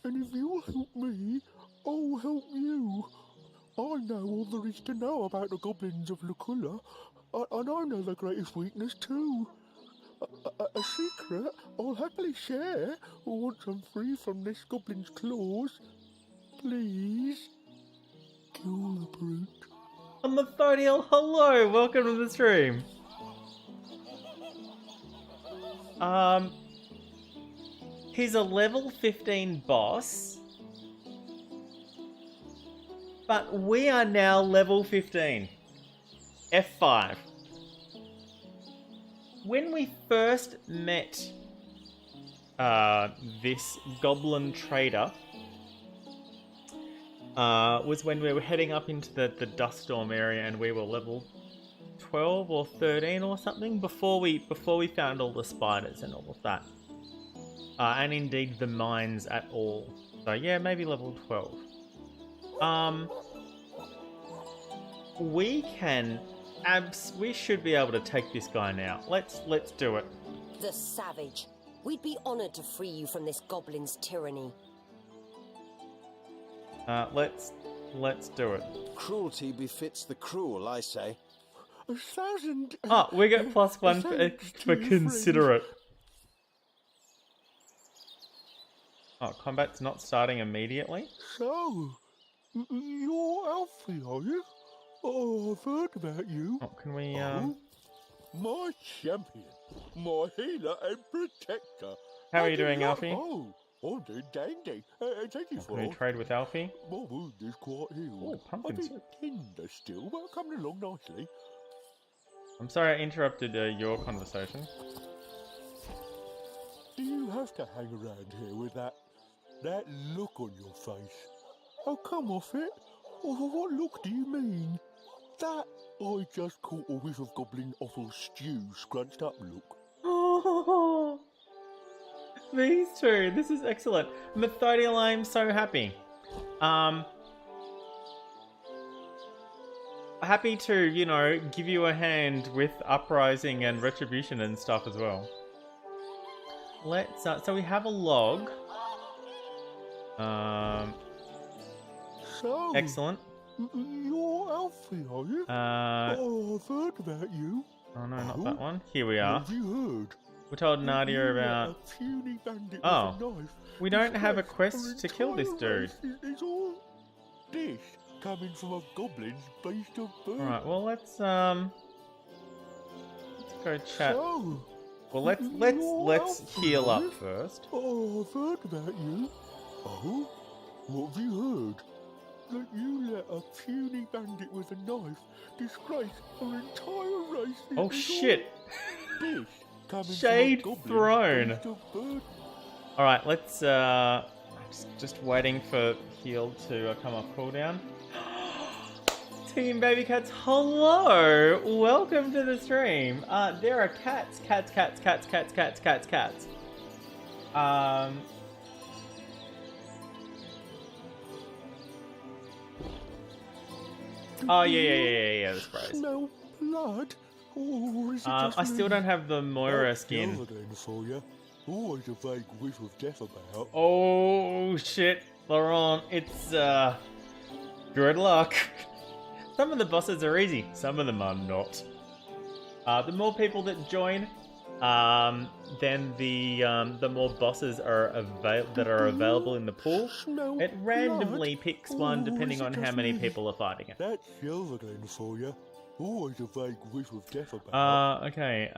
And if you help me, I'll help you. I know all there is to know about the goblins of Luculla, and I know their greatest weakness too. A secret I'll happily share once I'm free from this goblin's claws. Please, kill the brute. Methodiel, hello! Welcome to the stream. He's a level 15 boss. But we are now level 15. F5. When we first met this goblin trader was when we were heading up into the dust storm area, and we were level 12 or 13 or something before we found all the spiders and all of that. And indeed the mines at all. So yeah, maybe level 12. We should be able to take this guy now. Let's do it. The savage. We'd be honoured to free you from this goblin's tyranny. Let's do it. Cruelty befits the cruel, I say. 1,000. Oh, we get +1 for considerate. Oh, combat's not starting immediately? So, you're Alfie, are you? Oh, I've heard about you. Oh, can we, Oh, my champion, my healer and protector. How are you doing, Alfie? Oh, I'm doing dandy. Thank you for Can we trade with Alfie? My wound is quite healed. Oh, pumpkin a bit soup. tender still, but coming along nicely. I'm sorry I interrupted your conversation. Do you have to hang around here with that look on your face? Oh, come off it. Oh, what look do you mean? That I just caught a whiff of goblin offal stew scrunched up look. Oh, these two. This is excellent. Methodiel, I'm so happy. Happy to, give you a hand with Uprising and Retribution and stuff as well. Let's, so we have a log. So, Excellent. You're Alfie, are you? Oh, I've heard about you. Oh no, not that one. Here we are. What have you heard? We told Nadia You about... a puny bandit Oh, with a knife. we don't have a Disgraced quest our to kill this entire dude. race is all this coming from a goblin's beast of burden. Alright, well let's go chat. So, Well, let's you're Alfie, heal are up you? first. Oh, I've heard about you. Oh, what have you heard? That you let a puny bandit with a knife disgrace our entire race. Oh is shit! all this coming from a Shade goblin's Throne. beast of burden. Alright, let's just waiting for heal to come off cooldown. Team Baby Cats, hello! Welcome to the stream. There are cats. Oh yeah, the sprays. Smell blood? Or is it just I still me? don't have the Moira That's skin. Silverglen for you. Always a vague whiff of death about. Oh shit, Laurent, it's good luck. Some of the bosses are easy, some of them are not. The more people that join, then the more bosses are that are available in the pool. Smell It randomly blood? picks one Or depending is it on how just many me? people are fighting it. That's Silverglen for you. Always a vague whiff of death about. Okay,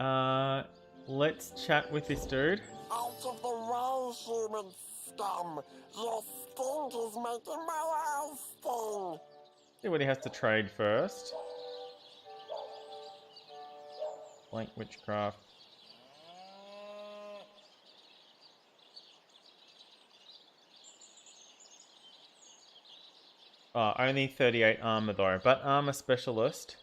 let's chat with this dude. Out of the way, human scum! Your stink is making my eyes sting! See what he has to trade first. Blank witchcraft. Oh, only 38 armor though, but armor specialist.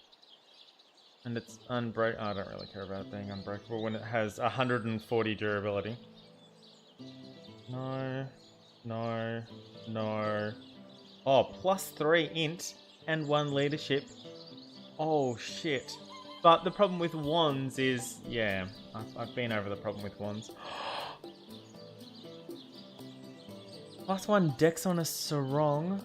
And it's unbreakable. I don't really care about it being unbreakable when it has 140 durability. No. Oh, +3 int and 1 leadership. Oh shit. But the problem with wands is, yeah, I've been over the problem with wands. +1 dex on a sarong.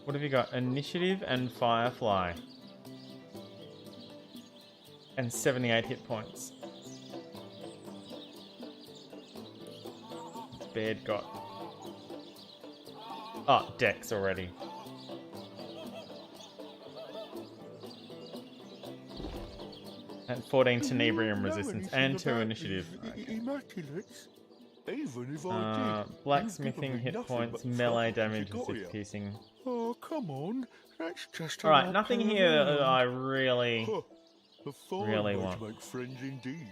What have you got? Initiative and Firefly. And 78 hit points. Baird got. Oh, dex already. And 14 tenebrium resistance and 2 initiative. Okay. Immaculates? Even if I did. Blacksmithing you've given me hit nothing points, but melee trouble damage, since you and got 6 here. piercing. Oh, come on. That's just how Alright, I nothing play here that around. I really, Huh. A fine really way want. to make friends indeed.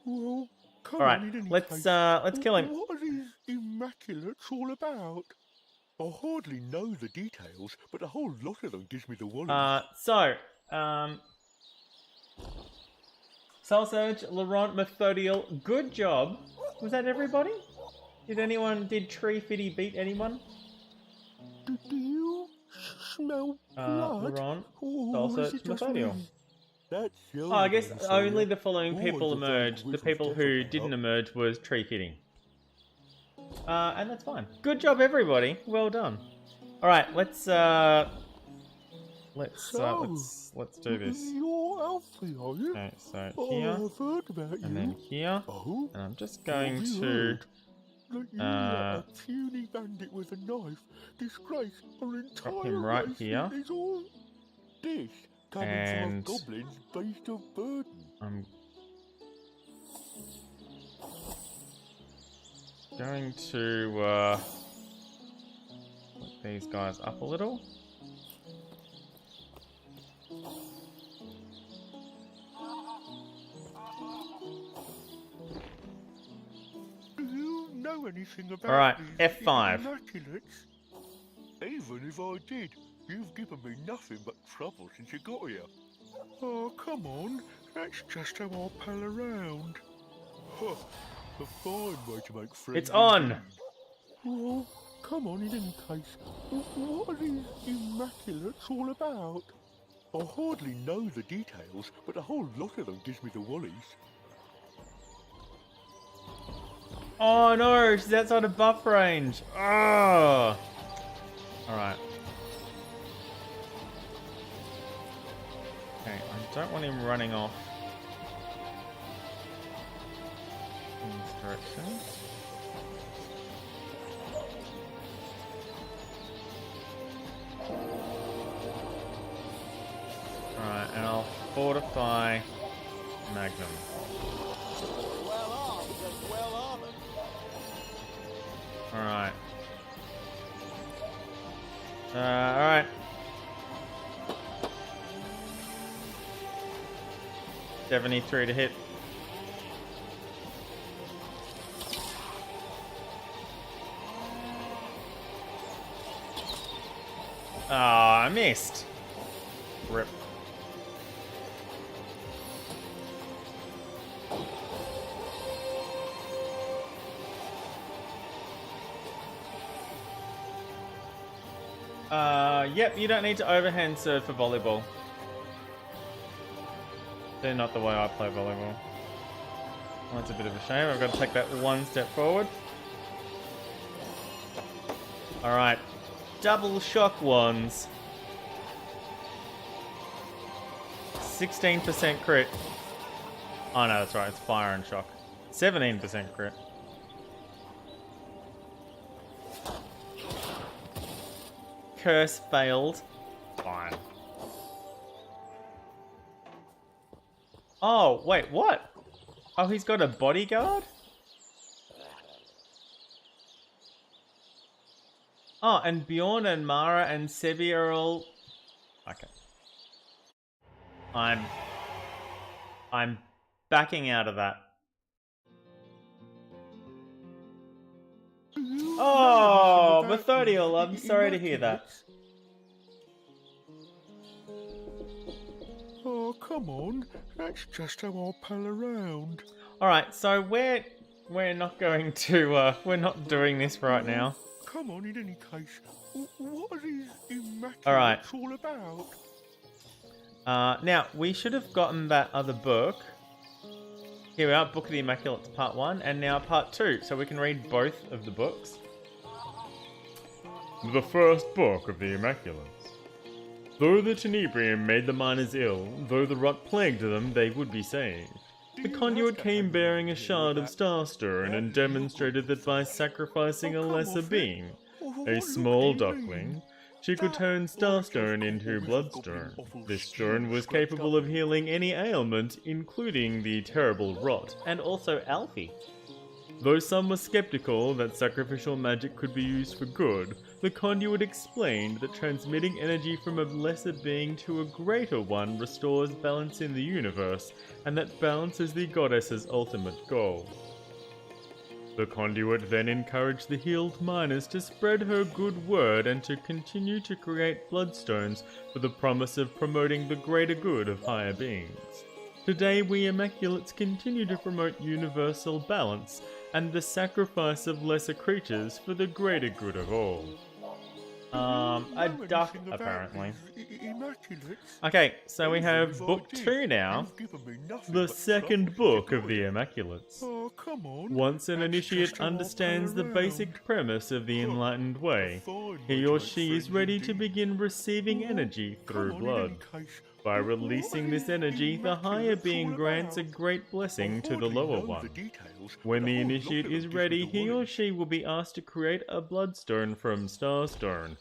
Well, come Alright, on, in any let's case. kill him. What are these immaculates all about? I hardly know the details, but a whole lot of them gives me the worries. Soul Surge, Laurent, Methodiel, good job. Was that everybody? Did Tree Fitty beat anyone? Do you smell blood? Laurent, Or Soul is Search, it just Methodiel. me? That's Oh, I guess Silverglen for only you. the following Always people a vague emerged. The whiff of people death who about. didn't emerge was Tree Fitting. And that's fine. Good job, everybody. Well done. All right, let's do this. You're Alfie, are you? Okay, so Oh, here I've heard about and you. then here, Oh, and I'm just going have you to. heard that you let a puny bandit with a knife disgrace our entire him right race here. with his own dish coming And from a goblin's beast of burden. I'm going to put these guys up a little. Do you know anything about Alright, these F5. immaculates? Even if I did, you've given me nothing but trouble since you got here. Oh, come on. That's just how I pal around. Huh. A fine way to make friends. It's on! indeed. Well, come on in any case. What are these immaculates all about? I hardly know the details, but a whole lot of them gives me the wallies. Oh no, she's outside of buff range. Oh. Alright. Okay, I don't want him running off in this direction. Alright, and I'll fortify Magnum. Well armed and well armored. Alright. Alright. 73 to hit. Ah, I missed. Rip. Yep, you don't need to overhand serve for volleyball. They're not the way I play volleyball. Oh, that's a bit of a shame. I've got to take that one step forward. Alright. Double shock wands. 16% crit. Oh no, that's right. It's fire and shock. 17% crit. Curse failed. Fine. Oh, wait, what? Oh, he's got a bodyguard? Oh, and Bjorn and Mara and Sebi are all... Okay. I'm backing out of that. Oh, Methodiel, I'm sorry to hear that. Oh, come on. That's just how I'll pal around. Alright, so we're not going to, we're not doing this right now. Come on, in any case. What are these immaculates Alright. all about? Now, we should have gotten that other book. Here we are, Book of the Immaculates Part 1, and now Part 2, so we can read both of the books. The first book of the Immaculates. Though the tenebrium made the miners ill, though the rot plagued them, they would be saved. The conduit came bearing a shard of starstone and demonstrated that by sacrificing a lesser being, a small duckling, she could turn starstone into bloodstone. This stone was capable of healing any ailment, including the terrible rot, and also Alfie. Though some were skeptical that sacrificial magic could be used for good, the conduit explained that transmitting energy from a lesser being to a greater one restores balance in the universe, and that balance is the goddess's ultimate goal. The conduit then encouraged the healed miners to spread her good word and to continue to create bloodstones for the promise of promoting the greater good of higher beings. Today we Immaculates continue to promote universal balance and the sacrifice of lesser creatures for the greater good of all. A duck, apparently. Okay, so we have book 2 now. The second book of the Immaculates. Once an initiate understands the basic premise of the enlightened way, he or she is ready to begin receiving energy through blood. By releasing this energy, the higher being grants a great blessing to the lower one. When the initiate is ready, he or she will be asked to create a bloodstone from starstone.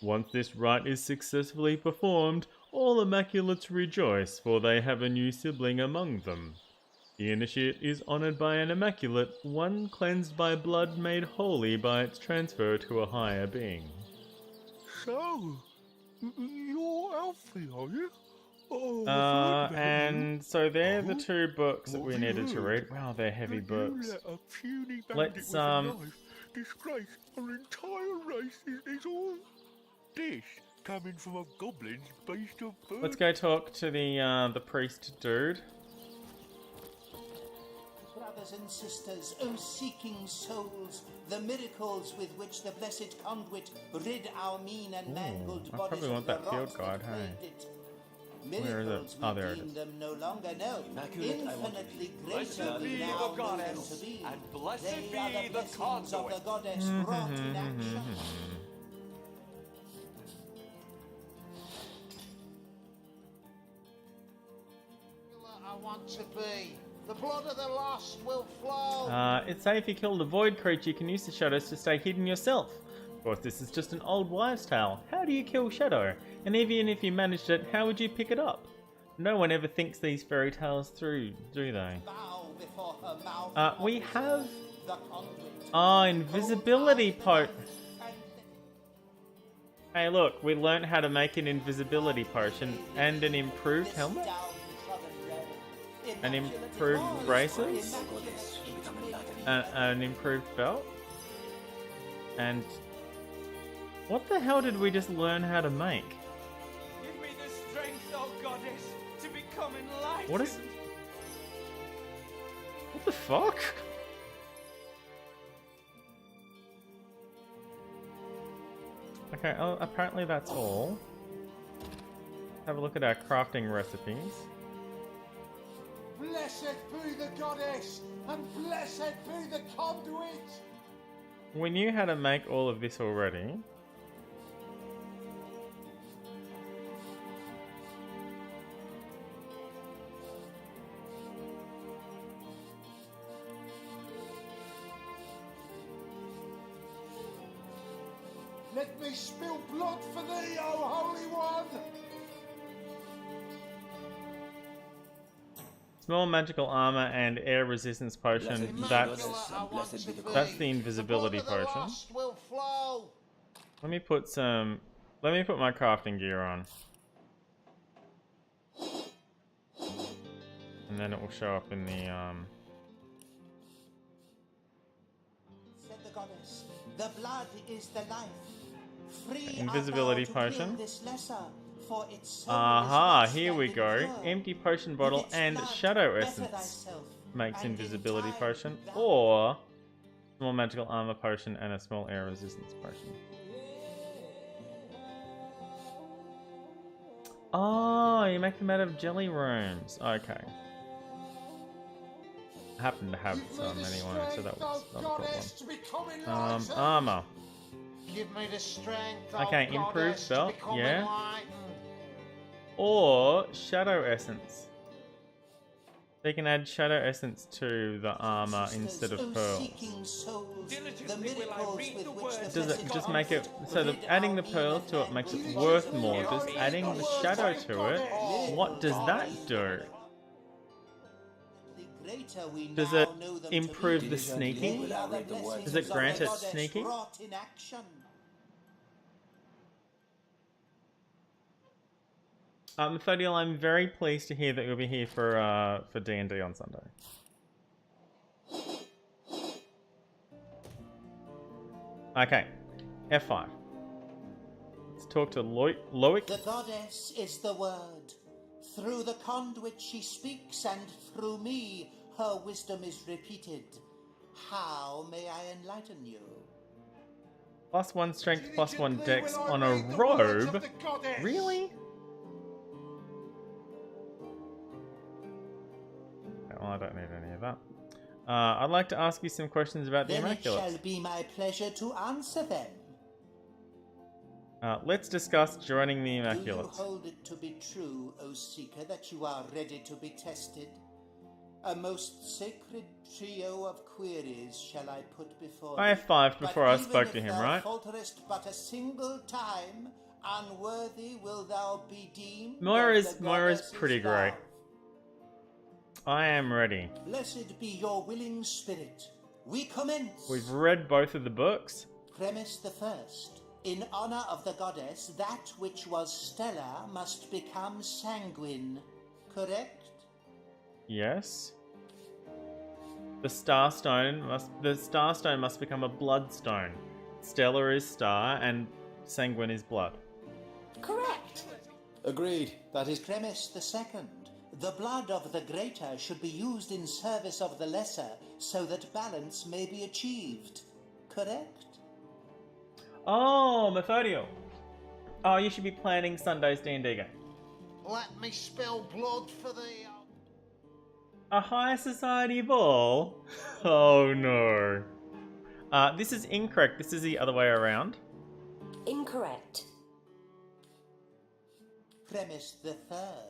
Once this rite is successfully performed, all Immaculates rejoice, for they have a new sibling among them. The initiate is honoured by an Immaculate, one cleansed by blood made holy by its transfer to a higher being. So, you're Alfie, are you? And so they're the two books that we needed to read. Wow, they're heavy books. Let's, disgrace our entire race is all this coming from a goblin's beast of burden. Let's go talk to the priest dude. Brothers and sisters, O seeking souls, the miracles with which the blessed conduit rid our mean and mangled I bodies probably want of the that field rot guide, that hey. plagued it. Where is it? Miracles Oh, we there it deem is. them no longer know. Infinitely Blessed greater we be now the know them goddess, to be. and blessed They are be the the blessings of the conduit. goddess brought in action. I want to be. The blood of the lost will flow. It's safe if you kill the void creature, you can use the shadows to stay hidden yourself. Of course, this is just an old wives' tale. How do you kill Shadow? And even if you managed it, how would you pick it up? No one ever thinks these fairy tales through, do they? We have... invisibility pot. Hey look, we learned how to make an invisibility potion and an improved helmet. An improved braces, an improved belt, and what the hell did we just learn how to make? Give me the strength, oh goddess, to become enlightened. What the fuck? Okay, oh, apparently that's all. Have a look at our crafting recipes. Blessed be the goddess, and blessed be the conduit! We knew how to make all of this already. Let me spill blood for thee, O Holy One! Small magical armor and air resistance potion. That's the invisibility potion. Let me put my crafting gear on. And then it will show up in the Said the goddess, the blood is the life. Free invisibility art thou to potion. wield this lesser, for its soul Aha, is not here we standing go. firm. Empty potion bottle With its and blood, shadow better essence thyself, makes and in invisibility time potion, thou- or small magical armor potion and a small air resistance potion. Oh, you make them out of jelly worms. Okay. I happen to have some anyway, so that was not a problem. Armor. Give me the strength, Okay, O improved goddess, to belt, become yeah. enlightened. Or shadow essence. They can add shadow essence to the armor instead of pearls. Does it just make it so that adding the pearls to it makes it worth more? Does adding the shadow to it, what does that do? Does it improve the sneaking? Does it grant it sneaking? Methodiel, I'm very pleased to hear that you'll be here for D&D on Sunday. Okay, F5. Let's talk to Loic. The goddess is the word. Through the conduit she speaks, and through me her wisdom is repeated. How may I enlighten you? +1 strength, +1 dex on a robe? Really? Well, I don't need any of that. I'd like to ask you some questions about the Then it Immaculate. shall be my pleasure to answer them. Let's discuss joining the Do you Immaculate. hold it to be true, O Seeker, that you are ready to be tested? A most sacred trio of queries shall I put before I F5'd thee. before But I even spoke if to him, thou right? falterest but a single time, unworthy will thou be deemed. Moira's of the goddess's pretty great. love. I am ready. Blessed be your willing spirit. We commence. We've read both of the books. Premise the first. In honor of the goddess, that which was stellar must become sanguine. Correct? Yes. The Starstone must become a Bloodstone. Stellar is star and sanguine is blood. Correct. Agreed. That is Premise the second. The blood of the greater should be used in service of the lesser, so that balance may be achieved. Correct? Oh, Methodiel. Oh, you should be planning Sunday's D&D game. Let me spill blood for thee. A high society ball? Oh no. This is incorrect. This is the other way around. Incorrect. Premise the third.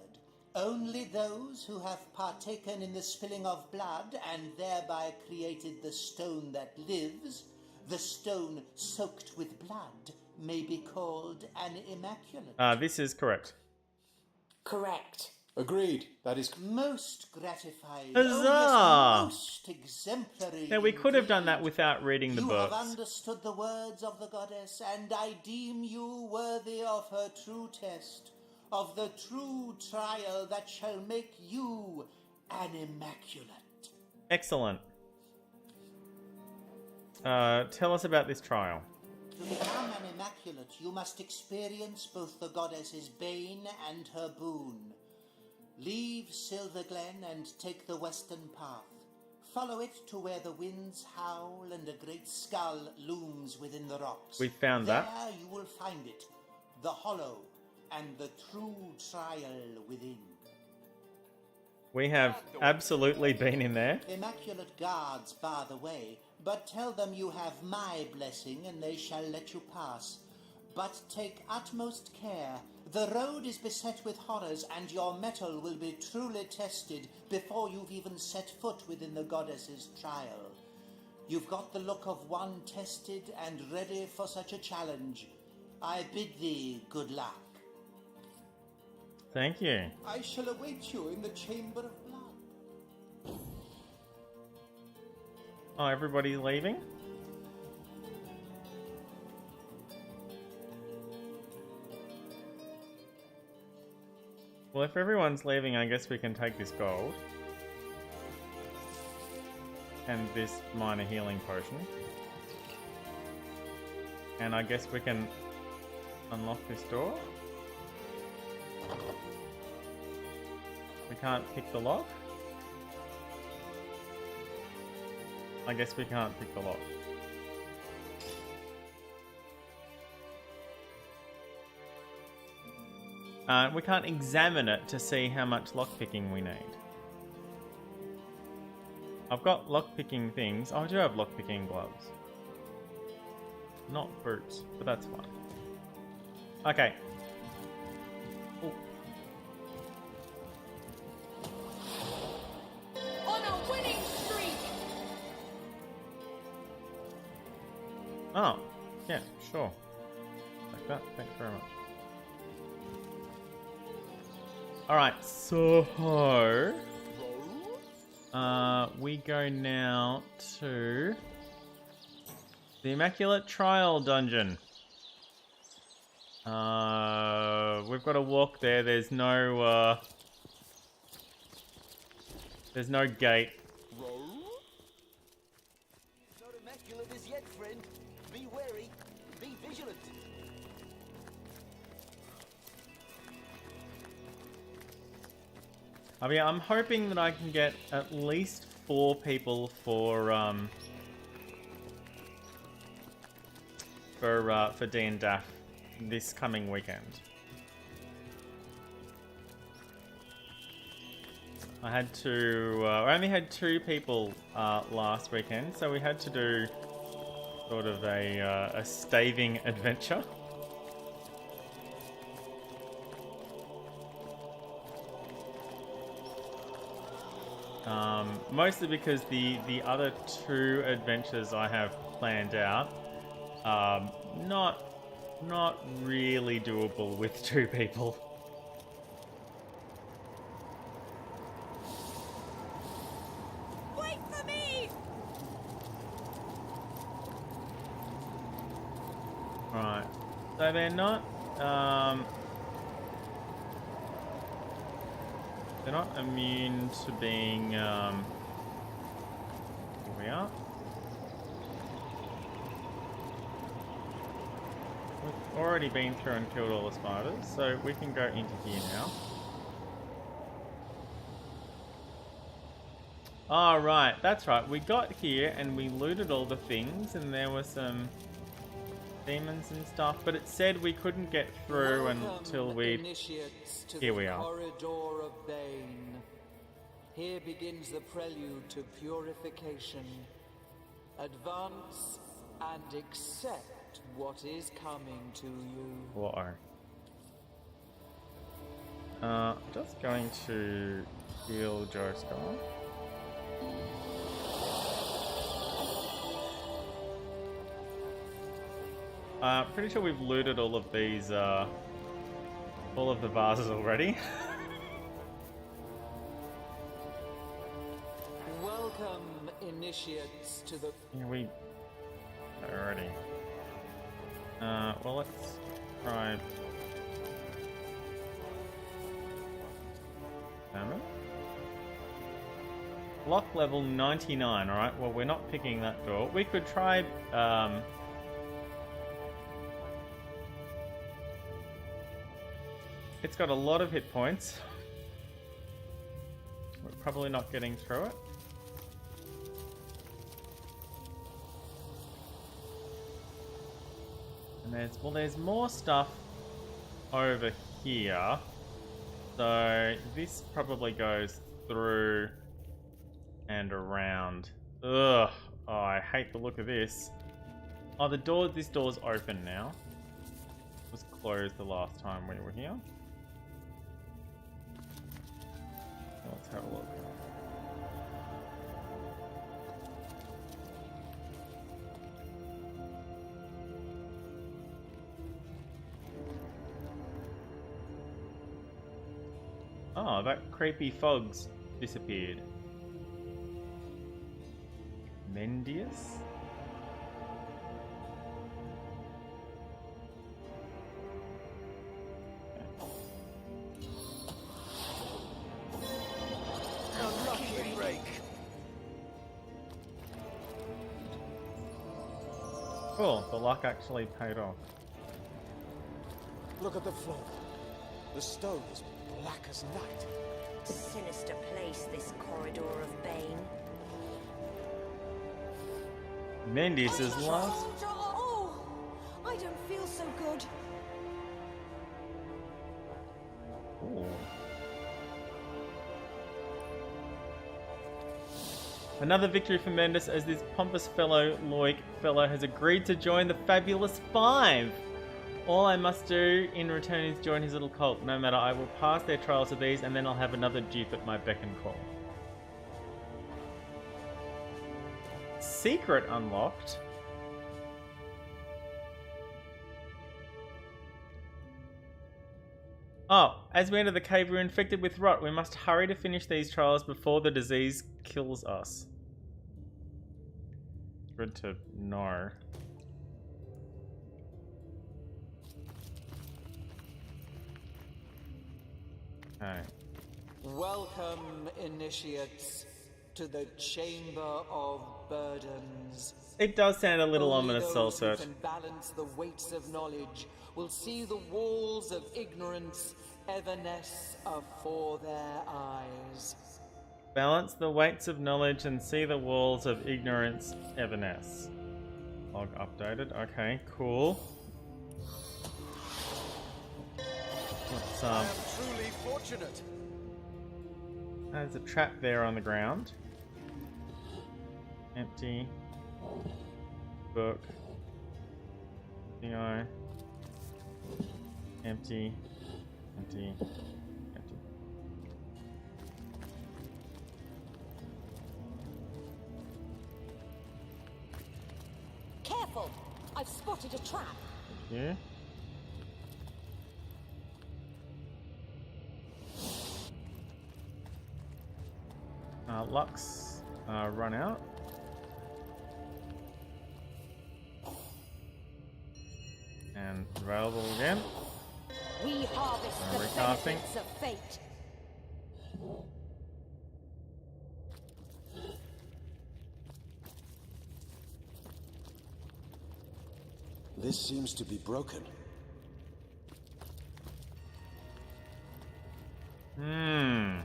Only those who have partaken in the spilling of blood and thereby created the stone that lives, the stone soaked with blood, may be called an immaculate. This is correct. Correct. agreed. That is Most gratifying. Huzzah! Oh, yes, most exemplary. Now, we could have done indeed. that without reading the You books. have understood the words of the goddess, and I deem you worthy of her true test, of the true trial that shall make you an immaculate. Excellent. Tell us about this trial. To become an immaculate, you must experience both the goddess's bane and her boon. Leave Silverglen and take the western path. Follow it to where the winds howl and a great skull looms within the rocks. We found that. There you will find it, the hollow and the true trial within. We have absolutely been in there. Immaculate guards bar the way, but tell them you have my blessing and they shall let you pass. But take utmost care. The road is beset with horrors, and your mettle will be truly tested before you've even set foot within the goddess's trial. You've got the look of one tested and ready for such a challenge. I bid thee good luck. Thank you. I shall await you in the Chamber of Blood. Oh, everybody's leaving? Well, if everyone's leaving, I guess we can take this gold. And this minor healing potion. And I guess we can unlock this door. We can't pick the lock. I guess we can't pick the lock. We can't examine it to see how much lockpicking we need. I've got lockpicking things. Oh, I do have lockpicking gloves. Not boots, but that's fine. Okay. Ooh. On a winning streak! Oh, yeah, sure. Like that. Thanks very much. Alright, so we go now to the Immaculate Trial Dungeon. We've got to walk there. There's no gate. Not immaculate as yet, friend. Be wary. Be vigilant. I mean, I'm hoping that I can get at least 4 people for DFF this coming weekend. I only had 2 people last weekend, so we had to do sort of a staving adventure. Mostly because the other 2 adventures I have planned out, not really doable with 2 people. Wait for me! Right, so they're not immune to being, here we are. We've already been through and killed all the spiders, so we can go into here now. Oh, right, that's right. We got here and we looted all the things, and there were some demons and stuff, but it said we couldn't get through until we... Here we are. Corridor of Bane. Here begins the prelude to purification. Advance and accept what is coming to you. What are? Just going to heal Joe Skull. Pretty sure we've looted all of these, all of the vases already. Welcome, initiates, to the... Yeah, we... already. Well, let's try... Salmon? Lock level 99, alright. Well, we're not picking that door. We could try, it's got a lot of hit points. We're probably not getting through it. And there's more stuff over here. So this probably goes through and around. Ugh. Oh, I hate the look of this. Oh, this door's open now. It was closed the last time we were here. Let's have a look. Oh, that creepy fog's disappeared. Mendius? Unlucky break. Cool, the luck actually paid off. Look at the floor. The stone is black as night. Sinister place, this corridor of bane. Mendius is lost. Oh, I don't feel so good. Ooh. Another victory for Mendes as this pompous fellow, Loic fellow, has agreed to join the Fabulous Five. All I must do in return is join his little cult. No matter, I will pass their trials of these and then I'll have another dupe at my beck and call. Secret unlocked. Oh, as we enter the cave, we're infected with rot. We must hurry to finish these trials before the disease kills us. Good to know. Okay. Welcome, initiates, to the Chamber of Burdens. It does sound a little Only ominous, those who also. can balance the weights of knowledge will see the walls of ignorance evanesce afore their eyes. Balance the weights of knowledge and see the walls of ignorance evanesce. Log updated. Okay, cool. Let's, I am truly fortunate. There's a trap there on the ground. Empty. Book. Theo. Empty. Empty. Empty. Careful! I've spotted a trap. Yeah. Lux, run out. And available again. We harvest the Recasting. benefits of fate. This seems to be broken. Hmm.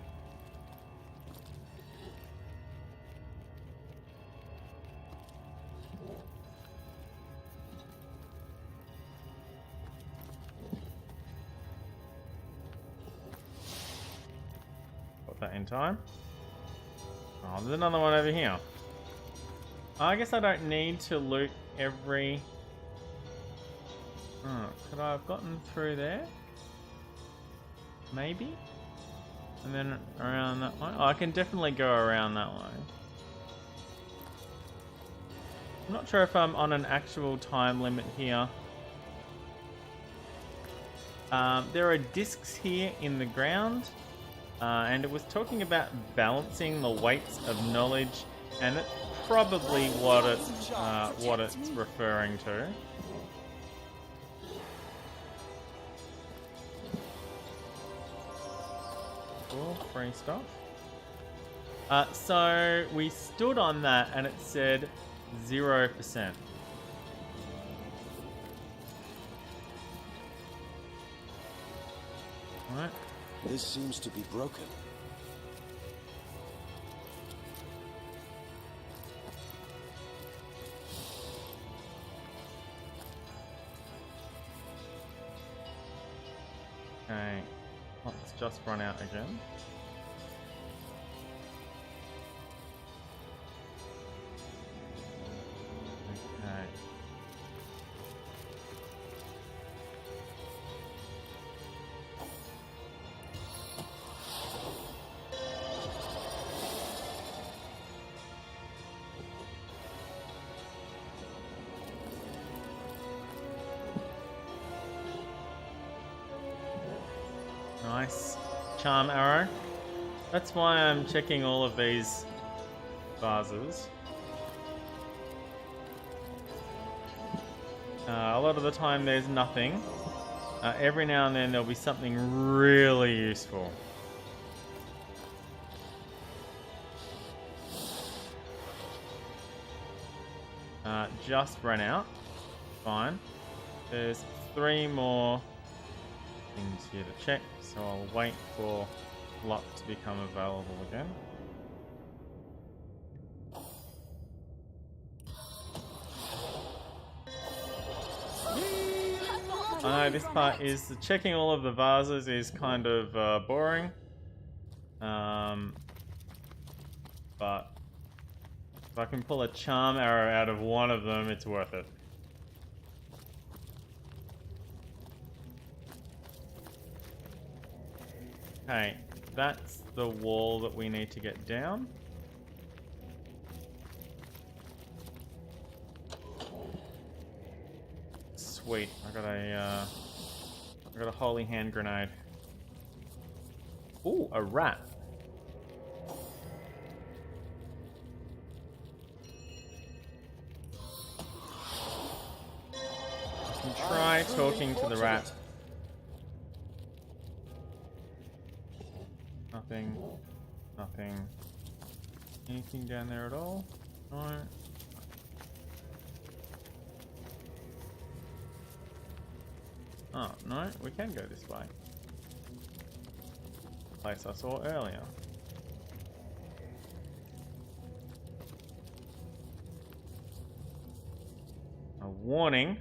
Got that in time. Oh, there's another one over here. I guess I don't need to loot every... Oh, could I have gotten through there? Maybe? And then around that way? Oh, I can definitely go around that way. I'm not sure if I'm on an actual time limit here. There are discs here in the ground. And it was talking about balancing the weights of knowledge, and that's probably what it's referring to. Cool, free stuff. So we stood on that and it said 0%. Alright. This seems to be broken. Okay. Let's just run out again. Okay. Nice. Charm arrow. That's why I'm checking all of these vases. A lot of the time there's nothing. Every now and then there'll be something really useful. Just ran out. Fine. There's 3 more things here to check, so I'll wait for luck to become available again. I know this part is checking all of the vases is kind of boring, but if I can pull a charm arrow out of one of them, it's worth it. Okay, that's the wall that we need to get down. Sweet, I got a holy hand grenade. Ooh, a rat. I can try talking to the rat. Nothing. Nothing. Anything down there at all? No. Oh, no, we can go this way. Place I saw earlier. A warning.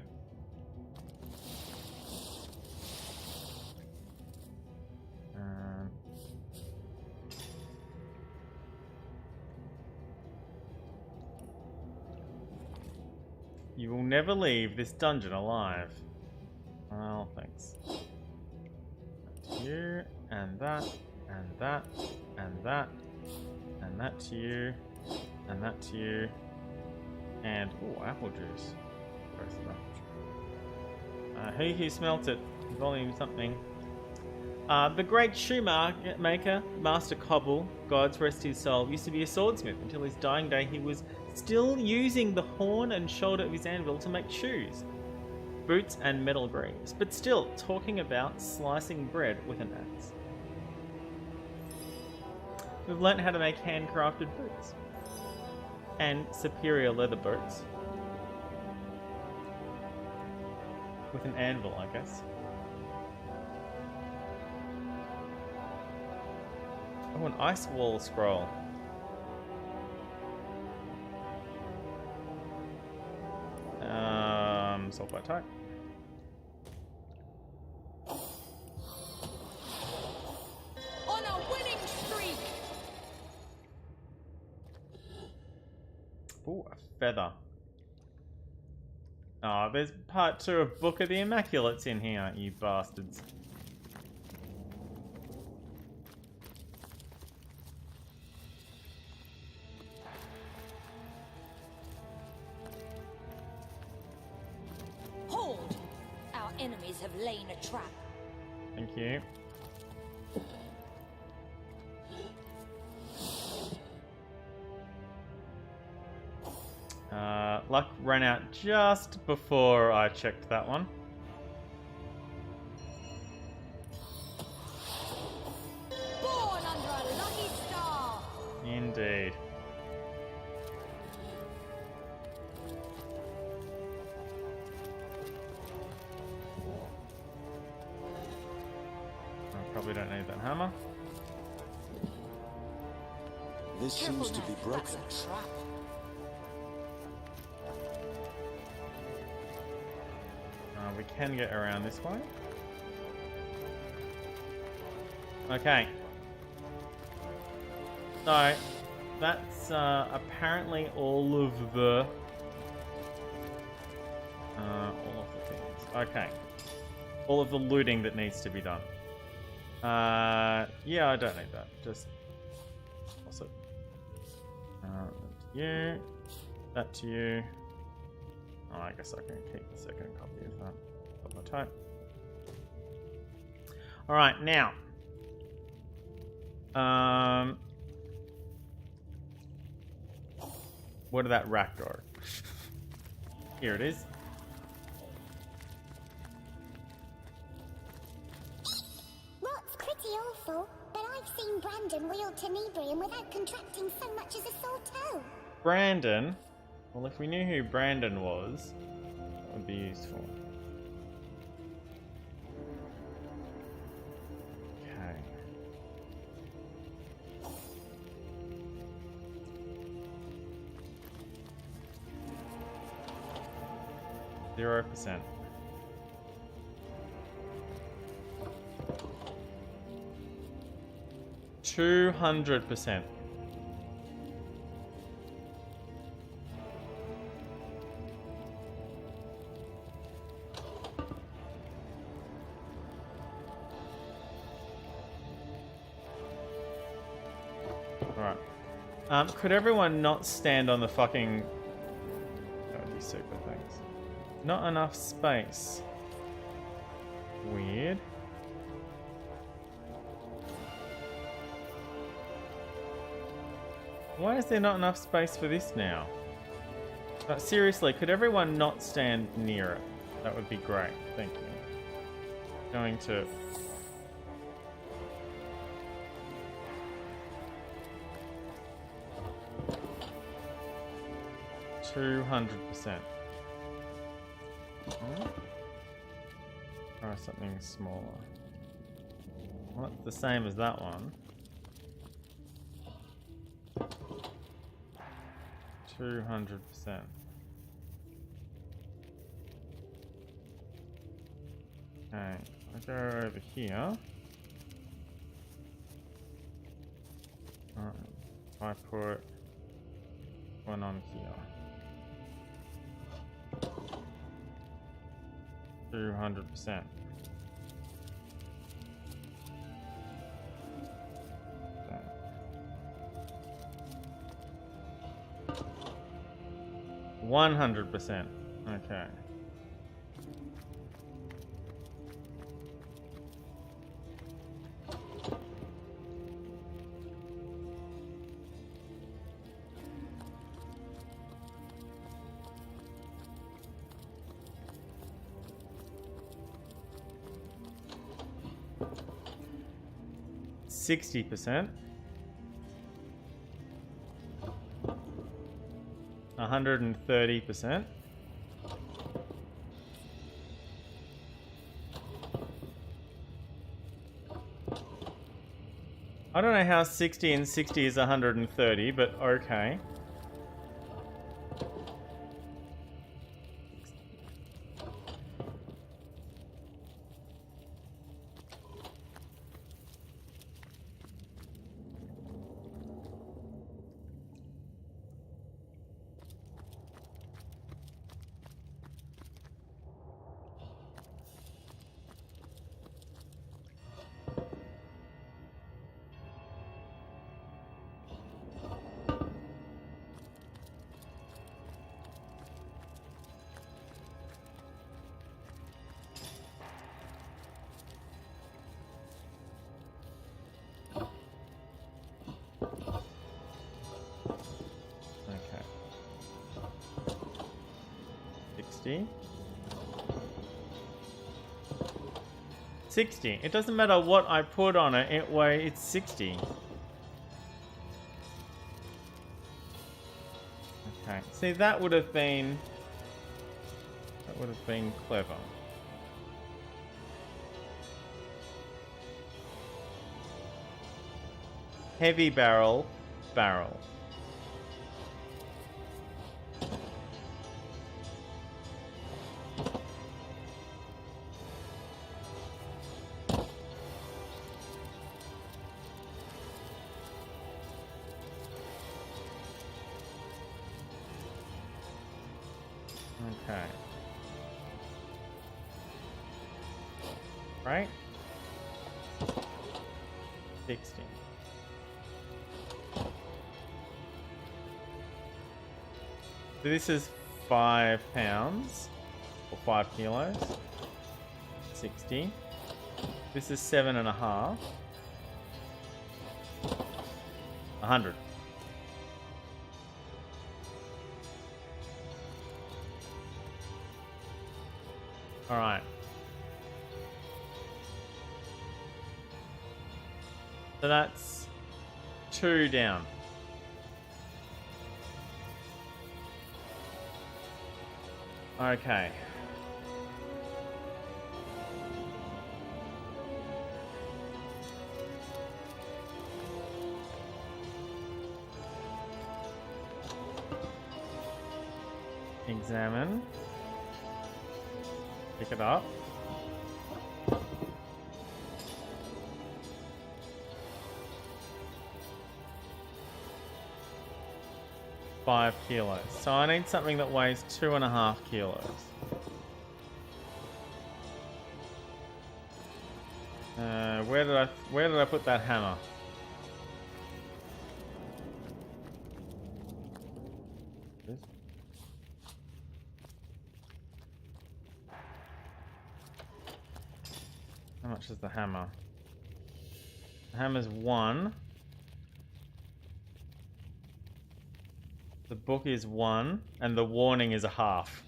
You will never leave this dungeon alive. Well, thanks. That to you, and that, and that, and that, and that to you, and that to you, and ooh, apple juice. Where's that? He who smelt it, volume something. The great shoemaker, Master Cobble, God's rest his soul, used to be a swordsmith. Until his dying day, he was still using the horn and shoulder of his anvil to make shoes, boots, and metal greaves, but still talking about slicing bread with an axe. We've learnt how to make handcrafted boots and superior leather boots with an anvil, I guess. Oh, an ice wall scroll. Sulfite type. On a winning streak. Ooh, a feather. Oh, there's part 2 of Book of the Immaculates in here, you bastards. Hold! Our enemies have laid a trap. Thank you. Luck ran out just before I checked that one. Born under a lucky star. indeed. I probably don't need that hammer. This seems to be broken. That's a trap. We can get around this way. Okay. So, that's apparently all of the things. Okay. All of the looting that needs to be done. Yeah, I don't need that. Just also you, that to you. Oh, I guess I can keep the second copy of that. Type. All right, now. Where did that rack go? Here it is. What's pretty awful, but I've seen Brandon wield tenebrium without contracting so much as a sore toe. Brandon? Well, if we knew who Brandon was, that would be useful. Okay. 0%. $200%. Alright. Could everyone not stand on the fucking... That would be super, thanks. Not enough space. Weird. Why is there not enough space for this now? Seriously, could everyone not stand near it? That would be great. Thank you. Going to... $200%. Try something smaller. Well, that's the same as that one. 200%. Okay, I go over here. I put one on here. 200%. Okay. 100%. Okay. $60%. 130%. I don't know how 60 and 60 is 130, but okay. Okay. 60. 60. It doesn't matter what I put on it, it's 60. Okay. See, that would have been clever. Heavy barrel. Okay. Right? 60. So this is 5 pounds or 5 kilos. 60. This is 7.5. 100. All right. So that's 2 down. Okay. Examine. Pick it up. $5 kilos. So I need something that weighs 2.5 kilos. Where did I put that hammer? How much is the hammer? The hammer's 1. The book is 1, and the warning is a half.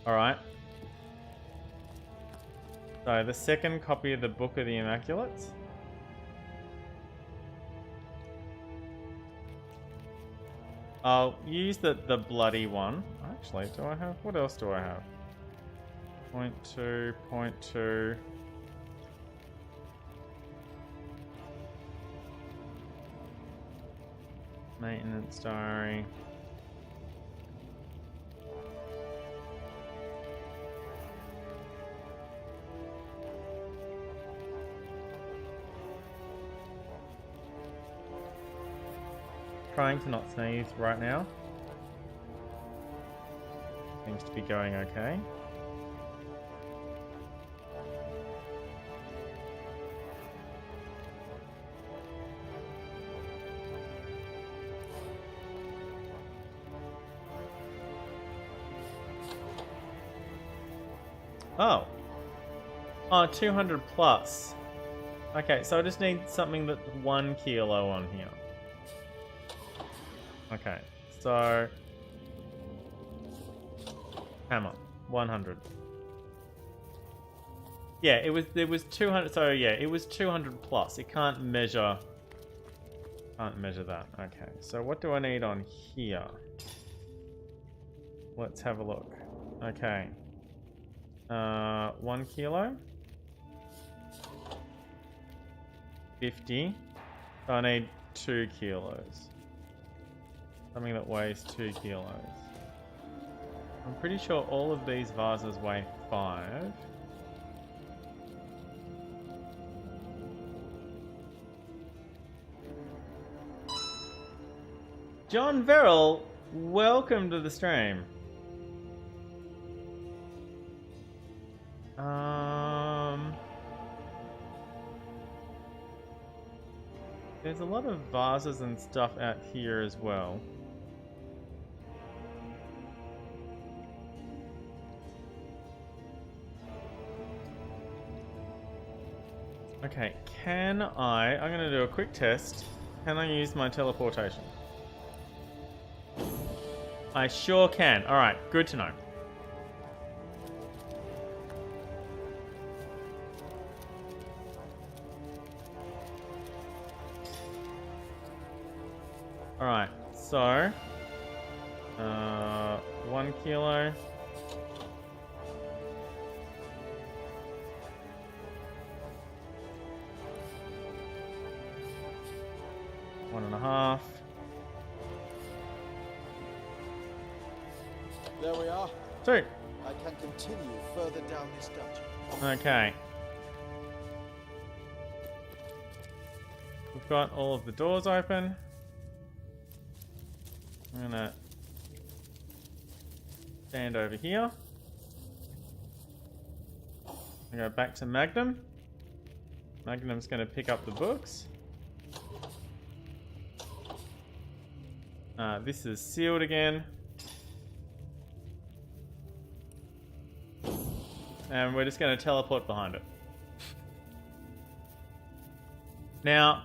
Alright. So, the second copy of the Book of the Immaculates. I'll use the bloody one. Actually, do I have... What else do I have? 0.2, 0.2... Maintenance diary. Trying to not sneeze right now. Seems to be going okay. Oh. Oh, 200 plus. Okay, so I just need something that's 1 kilo on here. Okay, so... Hammer. 100. Yeah, it was 200, so yeah, it was 200 plus. It can't measure that. Okay, so what do I need on here? Let's have a look. Okay. 1 kilo. 50. So I need 2 kilos. Something that weighs 2 kilos. I'm pretty sure all of these vases weigh 5. John Verrill, welcome to the stream. There's a lot of vases and stuff out here as well. Okay, I'm gonna do a quick test. Can I use my teleportation? I sure can. Alright, good to know. Alright, so 1 kilo. One and a half. There we are. 2. I can continue further down this dungeon. Okay. We've got all of the doors open. I'm gonna stand over here. I go back to Magnum. Magnum's gonna pick up the books. This is sealed again. And we're just going to teleport behind it. Now,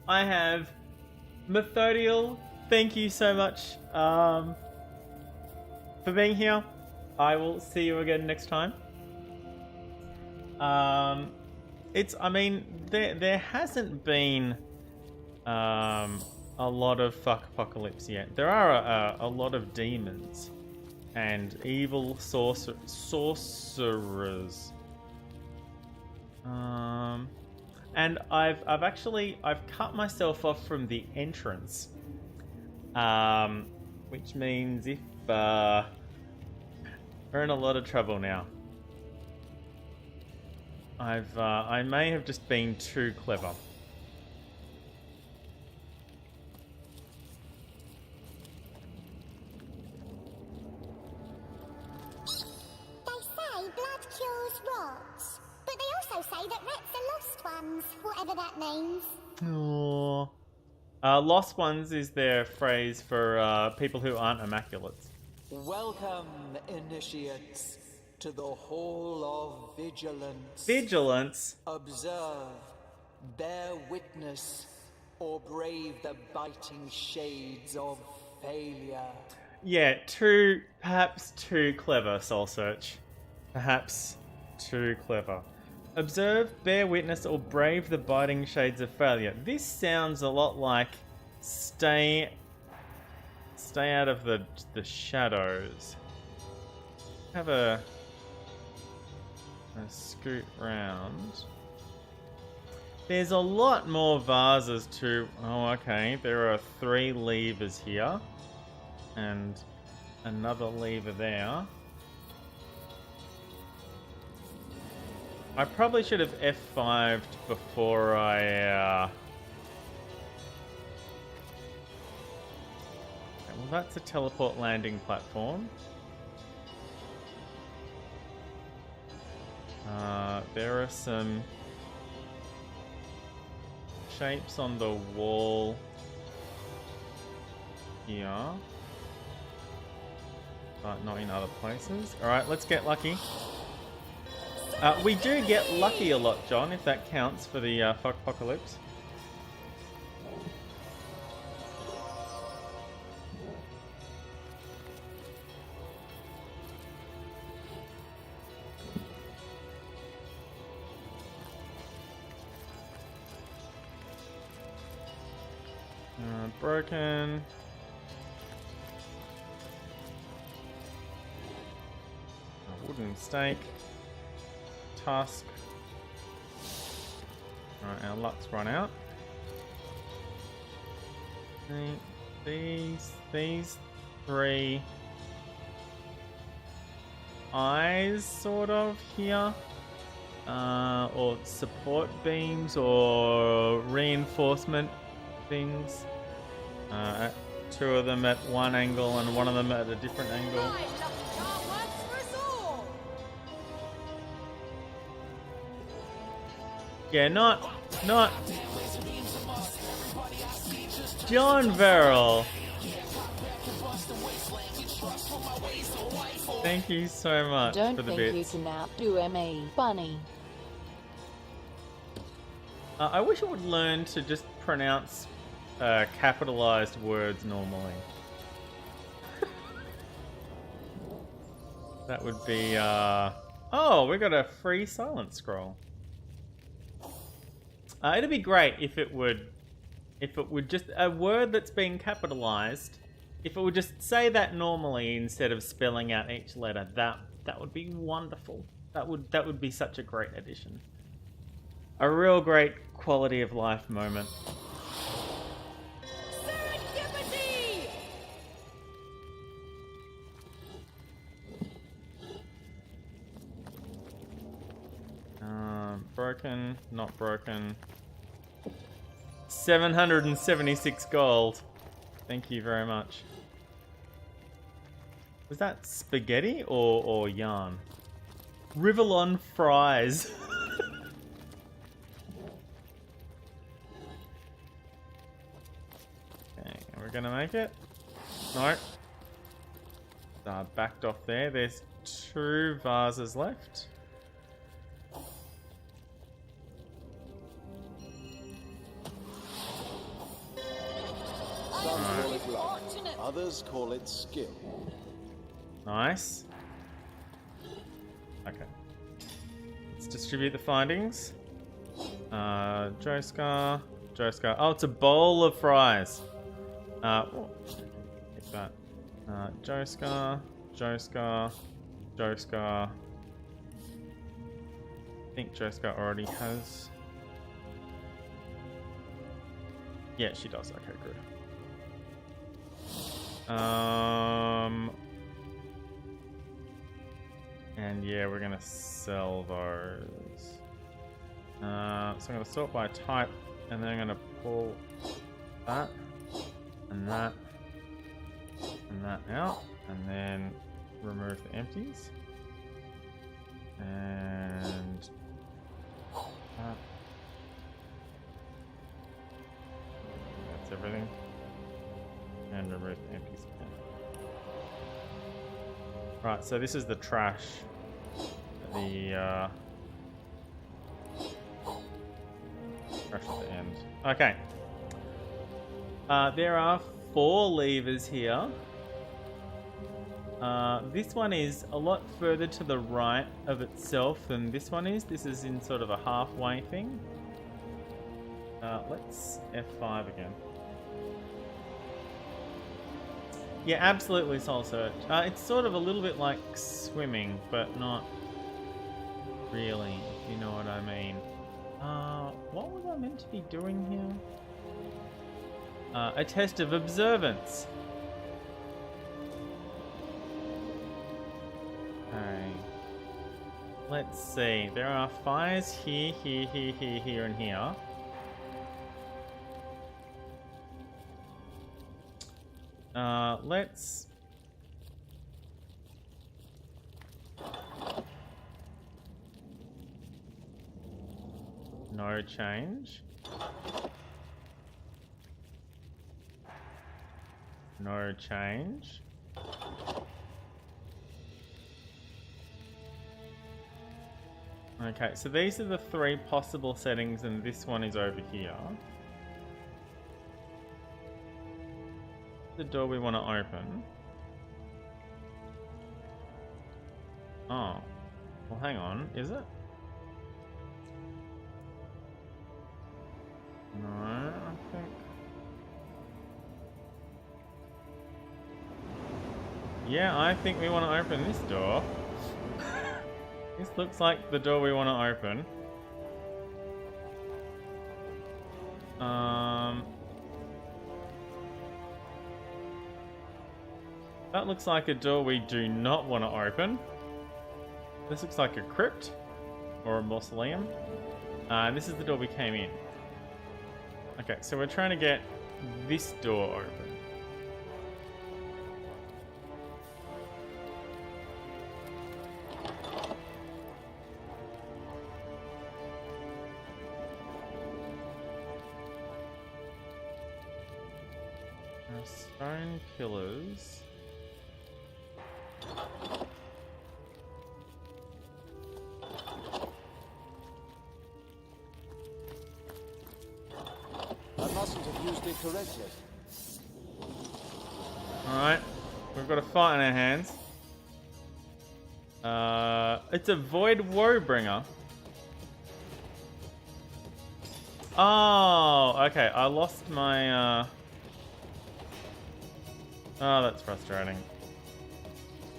I have Methodiel. Thank you so much for being here. I will see you again next time. I mean, there hasn't been a lot of fuck apocalypse yet. There are a lot of demons and evil sorcerers. And I've cut myself off from the entrance, which means if we're in a lot of trouble now. I may have just been too clever. Whatever that means. Aww. Lost ones is their phrase for people who aren't immaculates. Welcome, initiates, to the Hall of Vigilance. Vigilance? Observe, bear witness, or brave the biting shades of failure. Yeah, perhaps too clever, Soul Search. Perhaps too clever. Observe, bear witness, or brave the biting shades of failure. This sounds a lot like stay out of the shadows. Have a scoot round. There's a lot more vases to... Oh, okay. There are 3 levers here. And another lever there. I probably should have F5'd before I... Well, that's a teleport landing platform. There are some shapes on the wall here. But not in other places. Alright, let's get lucky. We do get lucky a lot, John, if that counts for the fuckpocalypse. Broken. A wooden stake. Tusk. Alright, our luck's run out. These 3 eyes sort of here. Or support beams or reinforcement things. 2 of them at one angle and 1 of them at a different angle. Yeah, not John Verrill. Thank you so much Don't for the think bits. you can outdo me, Bunny. I wish I would learn to just pronounce capitalized words normally. That would be oh, we got a free silence scroll. It'd be great if it would just a word that's being capitalized. If it would just say that normally instead of spelling out each letter, that would be wonderful. That would be such a great addition. A real great quality of life moment. Serendipity! Broken, not broken. 776 gold. Thank you very much. Was that spaghetti or yarn? Rivellon fries. Okay, we're gonna make it. No. Backed off there. There's 2 vases left. Some call it luck, others call it skill. Nice. Okay. Let's distribute the findings. Joescar. Oh, it's a bowl of fries. Oh, take that. Joescar. I think Joescar already has. Yeah, she does. Okay, good. And yeah, we're gonna sell those. So I'm gonna sort by type, and then I'm gonna pull that and that and that out, and then remove the empties. And that. That's everything. And remove the empties again. Right, so this is the trash. The trash at the end. Okay. There are 4 levers here. This one is a lot further to the right of itself than this one is. This is in sort of a halfway thing. Let's F5 again. Yeah, absolutely soul search. It's sort of a little bit like swimming, but not really, if you know what I mean. What was I meant to be doing here? A test of observance. Okay. Let's see. There are fires here, here, and here. Let's... No change. No change. Okay, so these are the 3 possible settings, and this one is over here. The door we want to open. Oh. Well, hang on. Is it? No, I think... Yeah, I think we want to open this door. This looks like the door we want to open. That looks like a door we do not want to open. This looks like a crypt or a mausoleum. This is the door we came in. Okay, so we're trying to get this door open. There are stone pillars. I mustn't have used it correctly. Alright, we've got a fight in our hands. It's a void woebringer. Oh, okay. I lost my Oh, that's frustrating.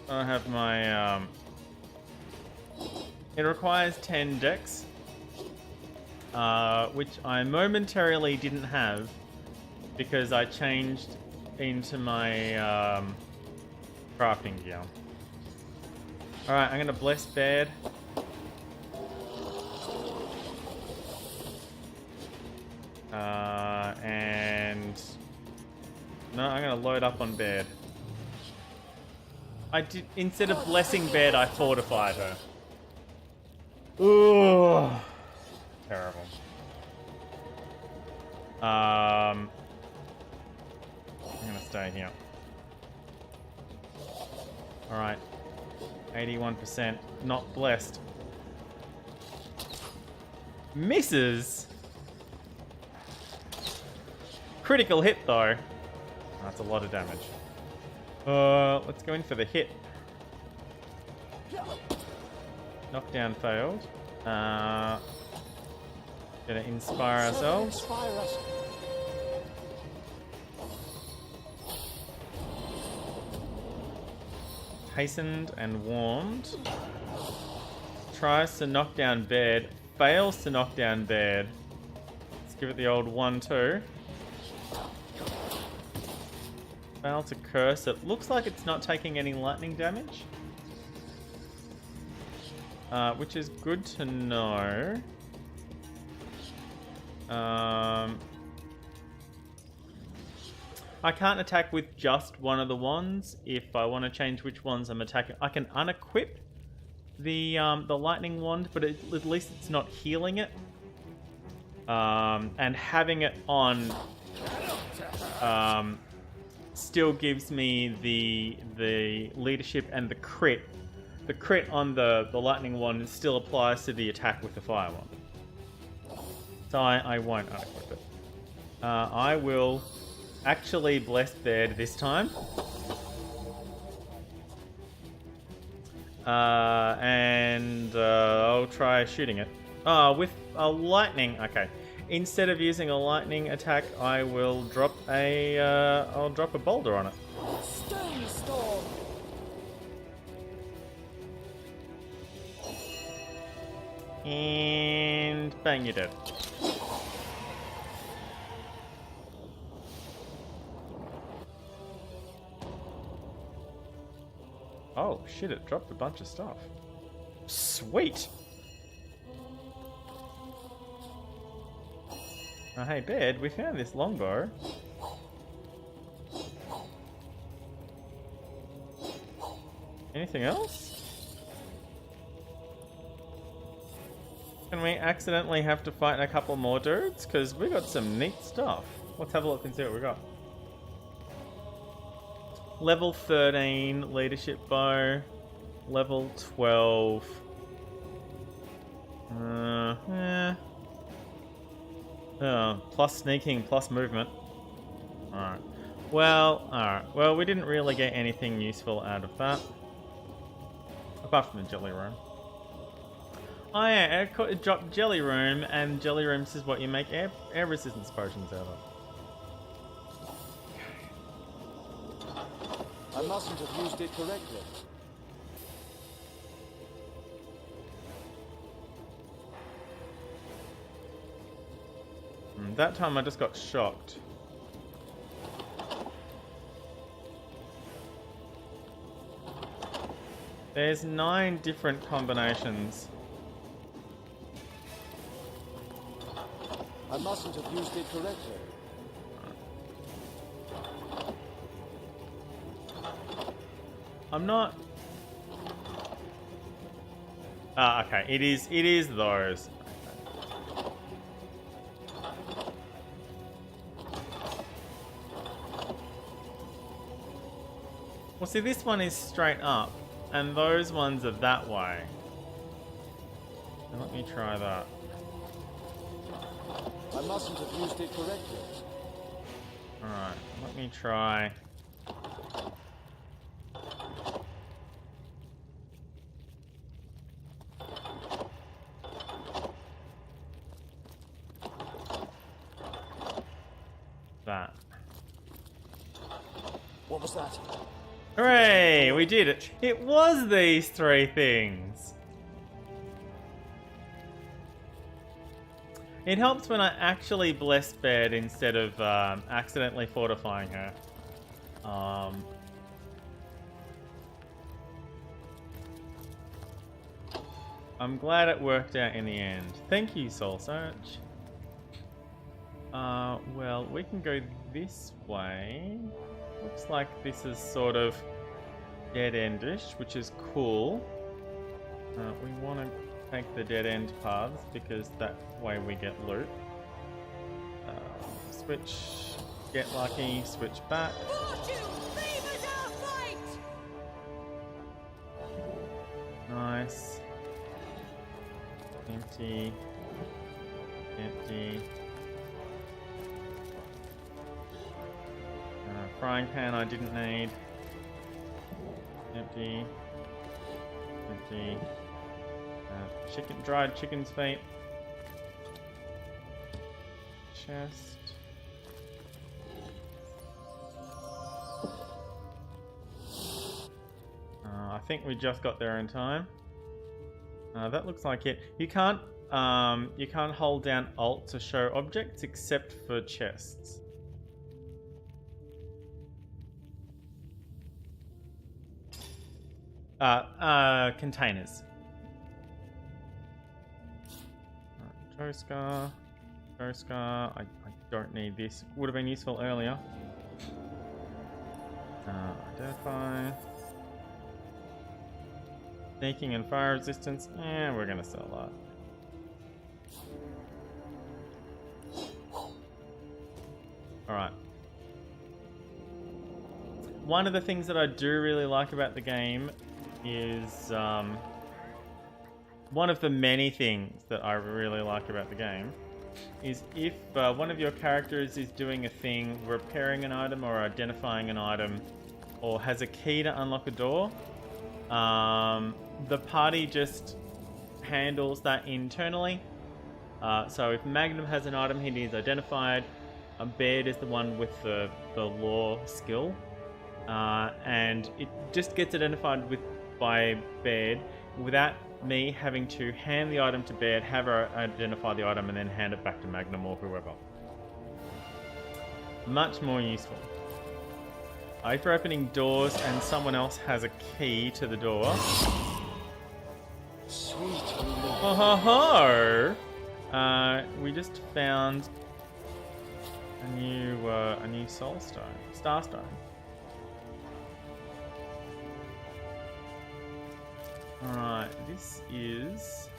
I have my, It requires 10 dex, which I momentarily didn't have because I changed into my, crafting gear. Alright, I'm gonna bless bed. And... No, I'm gonna load up on bed. I did, instead of blessing bed, I fortified her. Ooh, terrible. I'm gonna stay here. Alright. 81%. Not blessed. Misses? Critical hit though. That's a lot of damage. Let's go in for the hit. Knockdown failed. Gonna inspire ourselves. Hastened and warmed. Tries to knock down bed. Fails to knock down bed. Let's give it the old 1-2. Fail to curse. It looks like it's not taking any lightning damage. Which is good to know. I can't attack with just one of the wands. If I want to change which ones I'm attacking, I can unequip the lightning wand, but at least it's not healing it. And having it on still gives me the leadership and the crit. The crit on the lightning wand still applies to the attack with the fire wand. So I won't unequip it. I will actually bless bed this time. And I'll try shooting it. With a lightning. Okay. Instead of using a lightning attack, I will drop a I'll drop a boulder on it. Stone storm. And bang, you're dead. Oh shit, it dropped a bunch of stuff. Sweet! Oh, hey, bed, we found this longbow. Anything else? Can we accidentally have to fight a couple more dudes? Because we got some neat stuff. Let's have a look and see what we got. Level 13 leadership bow. Level 12. Plus sneaking, plus movement. Alright. Well, we didn't really get anything useful out of that. Apart from the jelly room. Oh yeah, it dropped jelly room, and jelly rooms is what you make air resistance potions out of. I mustn't have used it correctly. That time I just got shocked. There's 9 different combinations. I mustn't have used it correctly. I'm not... okay. It is those. Well, see, this one is straight up, and those ones are that way. Now, let me try that. I mustn't have used it correctly. Alright, let me try... What What's that? Hooray! We did it. It was these 3 things. It helps when I actually bless Baird instead of accidentally fortifying her. I'm glad it worked out in the end. Thank you, Soul Search. Well, we can go this way. Looks like this is sort of dead-endish, which is cool. We want to take the dead-end paths because that way we get loot. Switch, get lucky, switch back. Nice. Empty. Empty. Frying pan I didn't need. Empty. Empty. Dried chicken's feet. Chest. I think we just got there in time. That looks like it. You can't hold down Alt to show objects except for chests. Containers. Joescar. I don't need this. Would have been useful earlier. Identify. Sneaking and fire resistance. We're gonna sell that. Alright. One of the things that I do really like about the game is one of the many things that I really like about the game is if one of your characters is doing a thing, repairing an item or identifying an item, or has a key to unlock a door, the party just handles that internally. So if Magnum has an item he needs identified, Baird is the one with the lore skill, and it just gets identified by Baird without me having to hand the item to Baird, have her identify the item, and then hand it back to Magnum or whoever. Much more useful. If you're opening doors and someone else has a key to the door. Sweet. We just found a new soul stone, starstone. Alright, this is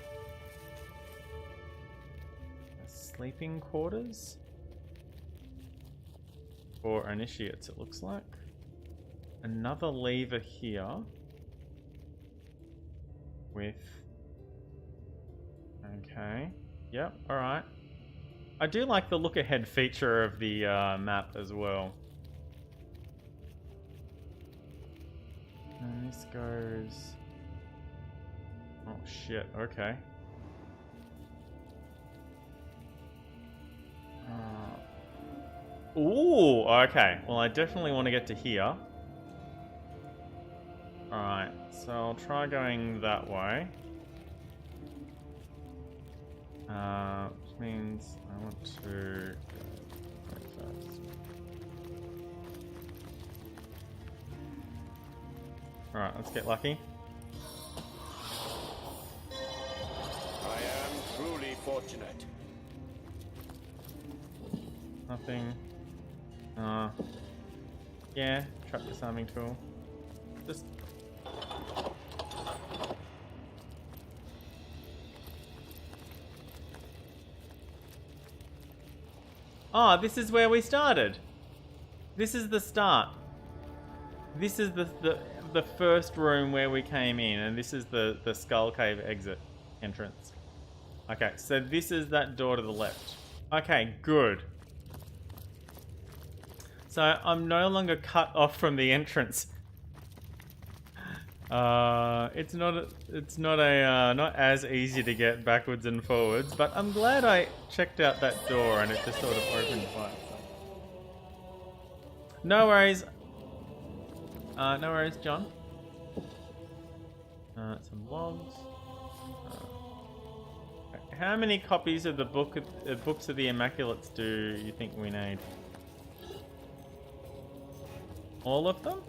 sleeping quarters for initiates, it looks like. Another lever here with... Okay. Yep, alright. I do like the look ahead feature of the map as well. And this goes... Oh shit, okay. Ooh, okay. Well, I definitely want to get to here. Alright, so I'll try going that way. Which means I want to go first. Alright, let's get lucky. I am truly fortunate. Nothing. Yeah, trap disarming tool. Just... Oh, this is where we started. This is the start. This is the first room where we came in, and this is the Skull Cave exit entrance. Okay, so this is that door to the left. Okay, good. So I'm no longer cut off from the entrance. It's not as easy to get backwards and forwards, but I'm glad I checked out that door and it just sort of opened by itself. No worries. No worries, John. Some logs. How many copies of the books of the Immaculates do you think we need? All of them?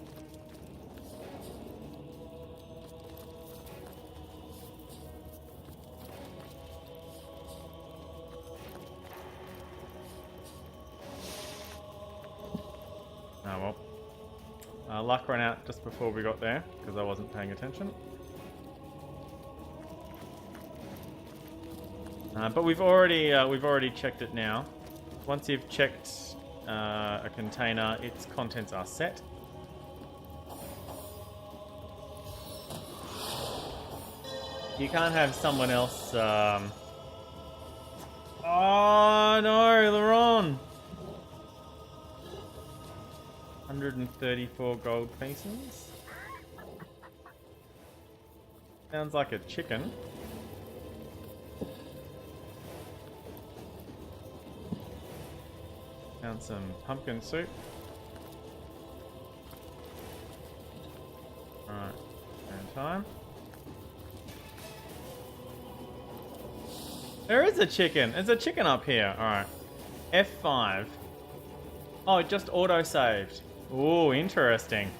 Oh well. Luck ran out just before we got there because I wasn't paying attention. But we've already checked it now. Once you've checked a container, its contents are set. You can't have someone else. Oh no, Laron! 134 gold pieces. Sounds like a chicken. Found some pumpkin soup. Alright, and time. There is a chicken. There's a chicken up here. Alright. F5. Oh, it just auto-saved. Ooh, interesting.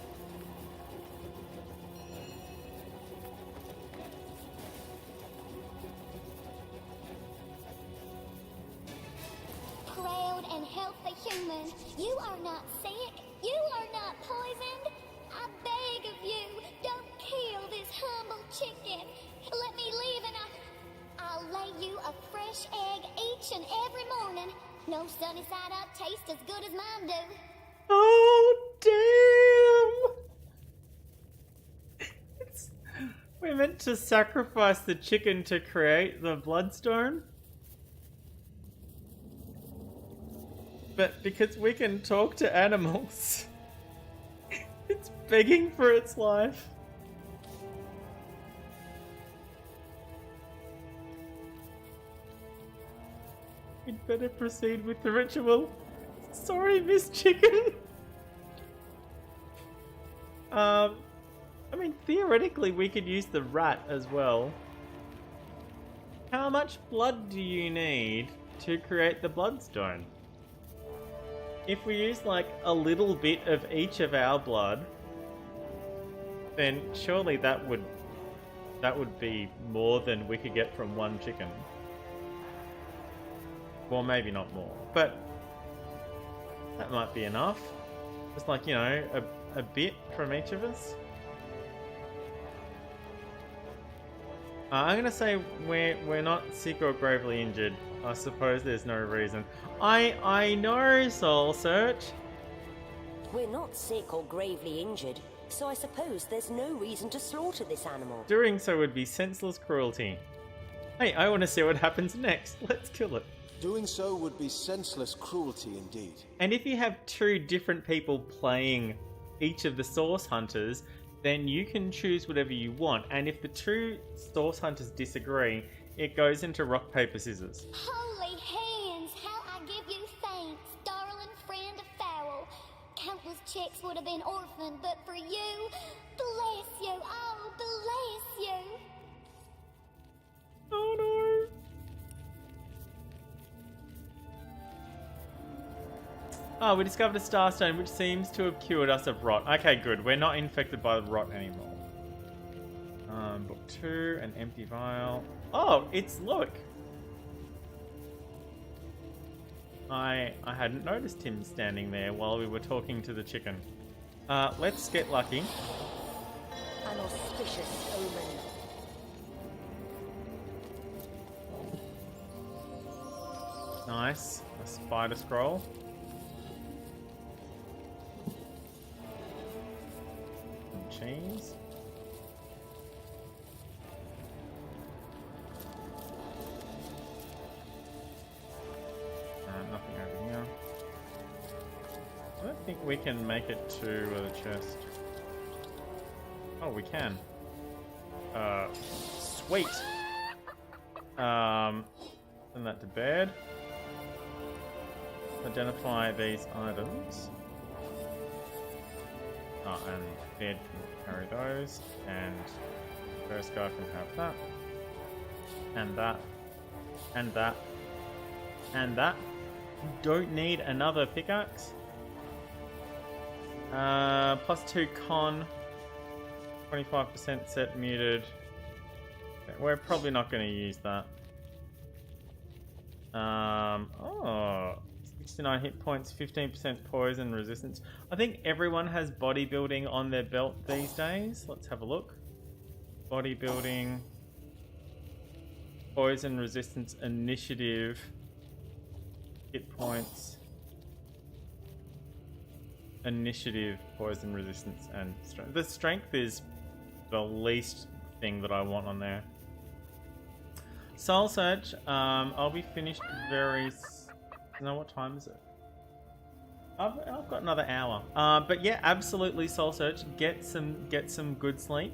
Proud and healthy human, you are not sick, you are not poisoned. I beg of you, don't kill this humble chicken. Let me live and I'll lay you a fresh egg each and every morning. No sunny side up taste as good as mine do. Oh, damn! We're meant to sacrifice the chicken to create the bloodstone? But because we can talk to animals, it's begging for its life. We'd better proceed with the ritual. Sorry, Miss Chicken. I mean, theoretically, we could use the rat as well. How much blood do you need to create the bloodstone? If we use like a little bit of each of our blood, then surely that would be more than we could get from one chicken. Well, maybe not more, but that might be enough. Just like, you know, a bit from each of us. I'm gonna say we're not sick or gravely injured. I suppose there's no reason. I know, Soul Search. We're not sick or gravely injured, so I suppose there's no reason to slaughter this animal. Doing so would be senseless cruelty. Hey, I want to see what happens next. Let's kill it. Doing so would be senseless cruelty indeed. And if you have two different people playing each of the source hunters, then you can choose whatever you want. And if the two source hunters disagree, it goes into rock, paper, scissors. Holy hands, how I give you thanks, darling friend of Fowl. Countless chicks would have been orphaned, but for you, bless you, oh, bless you. Oh no. Oh, we discovered a starstone which seems to have cured us of rot. Okay, good. We're not infected by the rot anymore. Book 2, an empty vial. Oh, it's Loic. I hadn't noticed him standing there while we were talking to the chicken. Let's get lucky. An auspicious omen. Nice. A spider scroll. Some cheese. Nothing over here. I don't think we can make it to the chest. Oh, we can. Sweet. Send that to bed. Identify these items. And Ned can carry those, and first guy can have that, and that, and that, and that. Don't need another pickaxe. +2 con, 25% set muted. We're probably not going to use that. Oh, 69 hit points, 15% poison resistance. I think everyone has bodybuilding on their belt these days. Let's have a look. Bodybuilding, poison resistance, initiative, hit points, initiative, poison resistance, and strength. The strength is the least thing that I want on there. Soul Search, I'll be finished very... No, what time is it? I've got another hour. But yeah, absolutely Soul Search. Get some good sleep.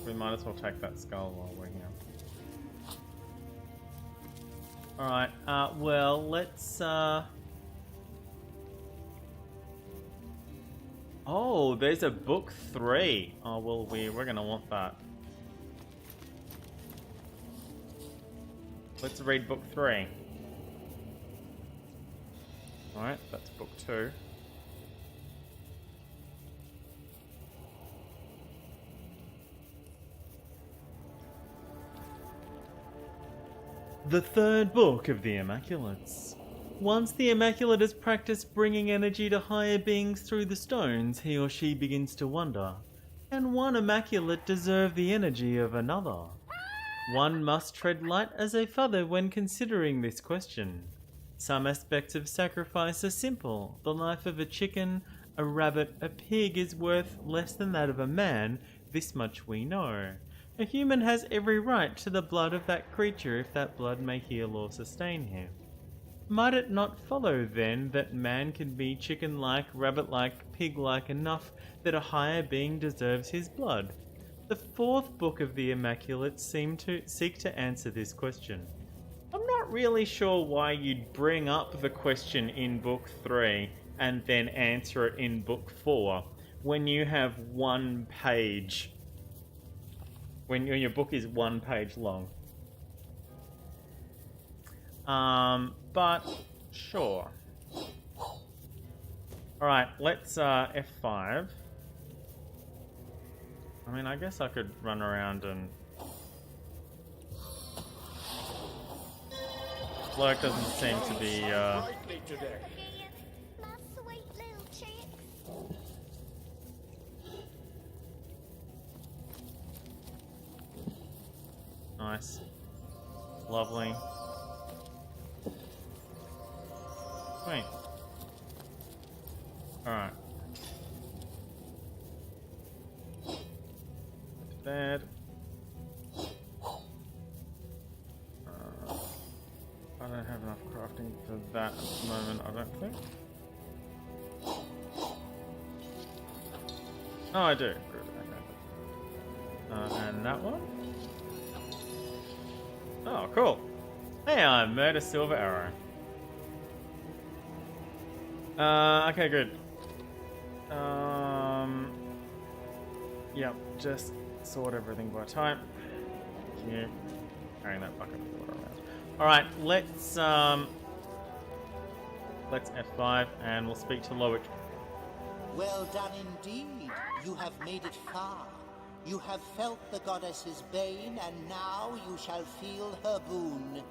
We might as well take that skull while we're here. Alright, well, let's... Oh, there's a book 3. Oh, well, we're gonna want that. Let's read book 3. Alright, that's book 2. The third book of the Immaculates. Once the Immaculate has practiced bringing energy to higher beings through the stones, he or she begins to wonder, can one Immaculate deserve the energy of another? One must tread light as a feather when considering this question. Some aspects of sacrifice are simple. The life of a chicken, a rabbit, a pig is worth less than that of a man, this much we know. A human has every right to the blood of that creature if that blood may heal or sustain him. Might it not follow, then, that man can be chicken-like, rabbit-like, pig-like enough that a higher being deserves his blood? The fourth book of the Immaculate seem to seek to answer this question. I'm not really sure why you'd bring up the question in book 3 and then answer it in book 4 when you have 1 page. When your book is 1 page long. But sure. Alright, let's F5. I mean, I guess I could run around and... Loic doesn't seem to be, Nice. Lovely. Sweet. Alright. To bed. I don't have enough crafting for that at the moment, I don't think. Oh, I do. Good. Okay. And that one? Oh, cool. Hey, I murder silver arrow. Okay, good. Yep, just sort everything by type. Thank you. Carrying that bucket of water around. Alright, let's F5 and we'll speak to Loic. Well done indeed. You have made it far. You have felt the goddess's bane, and now you shall feel her boon.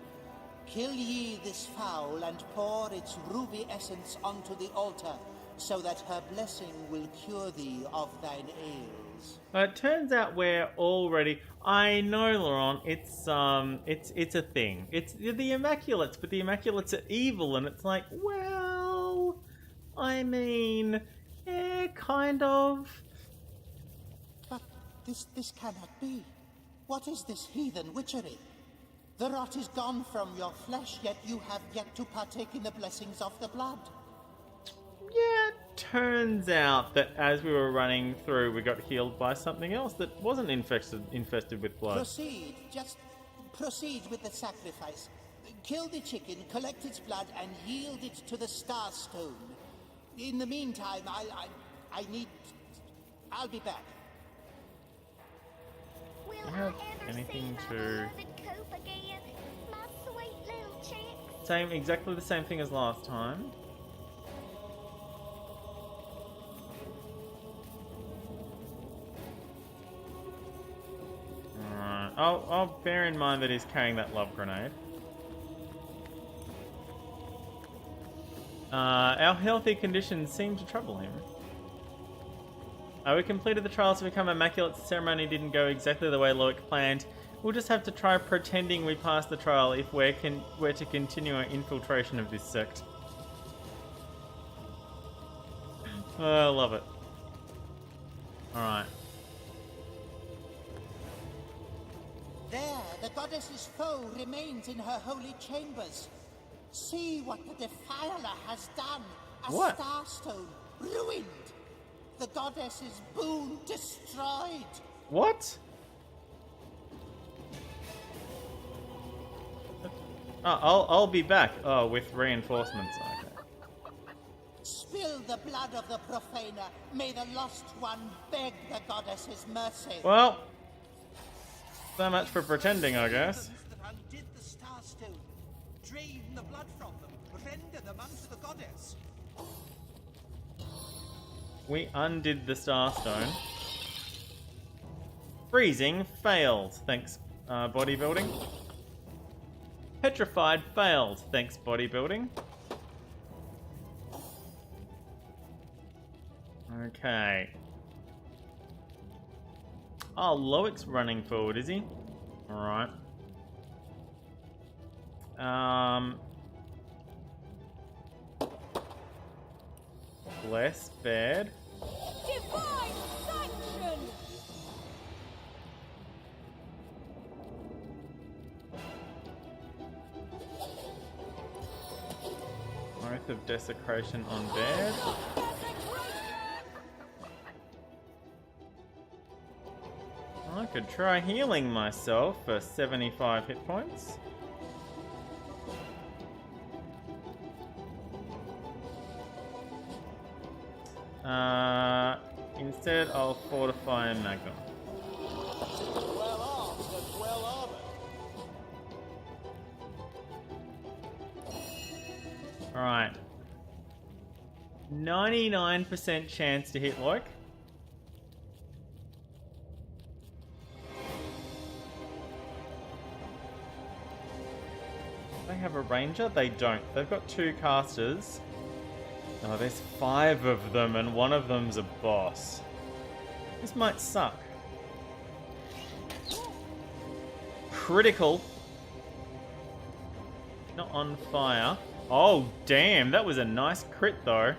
Kill ye this fowl and pour its ruby essence onto the altar, so that her blessing will cure thee of thine ails. It turns out we're already... I know, Laurent, it's a thing. It's the Immaculates, but the Immaculates are evil, and it's like, well... I mean... yeah, kind of... But this cannot be. What is this heathen witchery? The rot is gone from your flesh, yet you have yet to partake in the blessings of the blood. Yeah, turns out that as we were running through, we got healed by something else that wasn't infested with blood. Proceed. Just proceed with the sacrifice. Kill the chicken, collect its blood, and yield it to the Starstone. In the meantime, I'll be back. Do you have anything to... Same, exactly the same thing as last time. Alright, I'll bear in mind that he's carrying that love grenade. Our healthy conditions seem to trouble him. We completed the trials to become immaculate. The ceremony didn't go exactly the way Loic planned. We'll just have to try pretending we passed the trial if we're to continue our infiltration of this sect. I love it. Alright. There, the goddess's foe remains in her holy chambers. See what the Defiler has done. A What? Starstone ruined. The goddess's boon destroyed. What? Oh, I'll be back. Oh, with reinforcements. Okay. Spill the blood of the profaner. May the lost one beg the goddess's mercy. Well, so much for pretending, I guess. That undid the Starstone. Drain the blood from them. Render them unto the goddess. We undid the Starstone. Freezing failed. Thanks, bodybuilding. Petrified failed. Thanks, bodybuilding. Okay. Oh, Loic's running forward, is he? Alright. Less bad. Divine sanction! Oath of Desecration on bed. I could try healing myself for 75 hit points. Instead, I'll fortify a magnum. Well armed and well armored. Alright. 99% chance to hit Loic. They have a ranger? They don't. They've got 2 casters. Oh, there's 5 of them and one of them's a boss. This might suck. Critical. Not on fire. Oh, damn. That was a nice crit, though.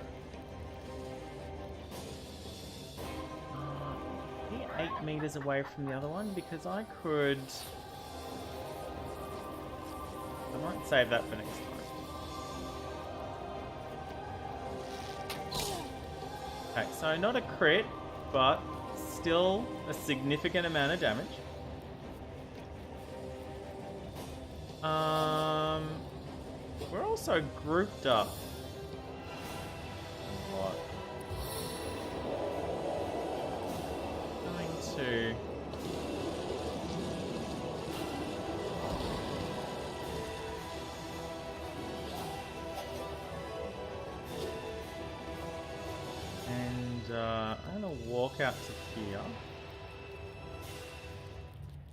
Be 8 meters away from the other one because I could... I might save that for next time. Okay, so not a crit, but still a significant amount of damage. We're also grouped up. What? Going to... I'm gonna walk out to here.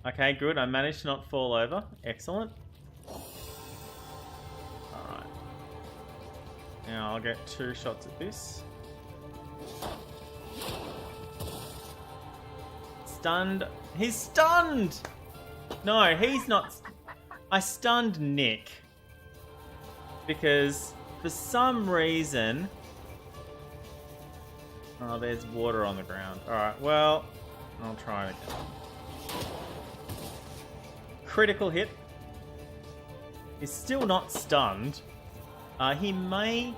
Okay, good. I managed to not fall over. Excellent. Alright. Now I'll get 2 shots at this. Stunned. He's stunned! No, he's not. I stunned Nick. Because for some reason... Oh, there's water on the ground. Alright, well, I'll try it again. Critical hit. He's still not stunned. He may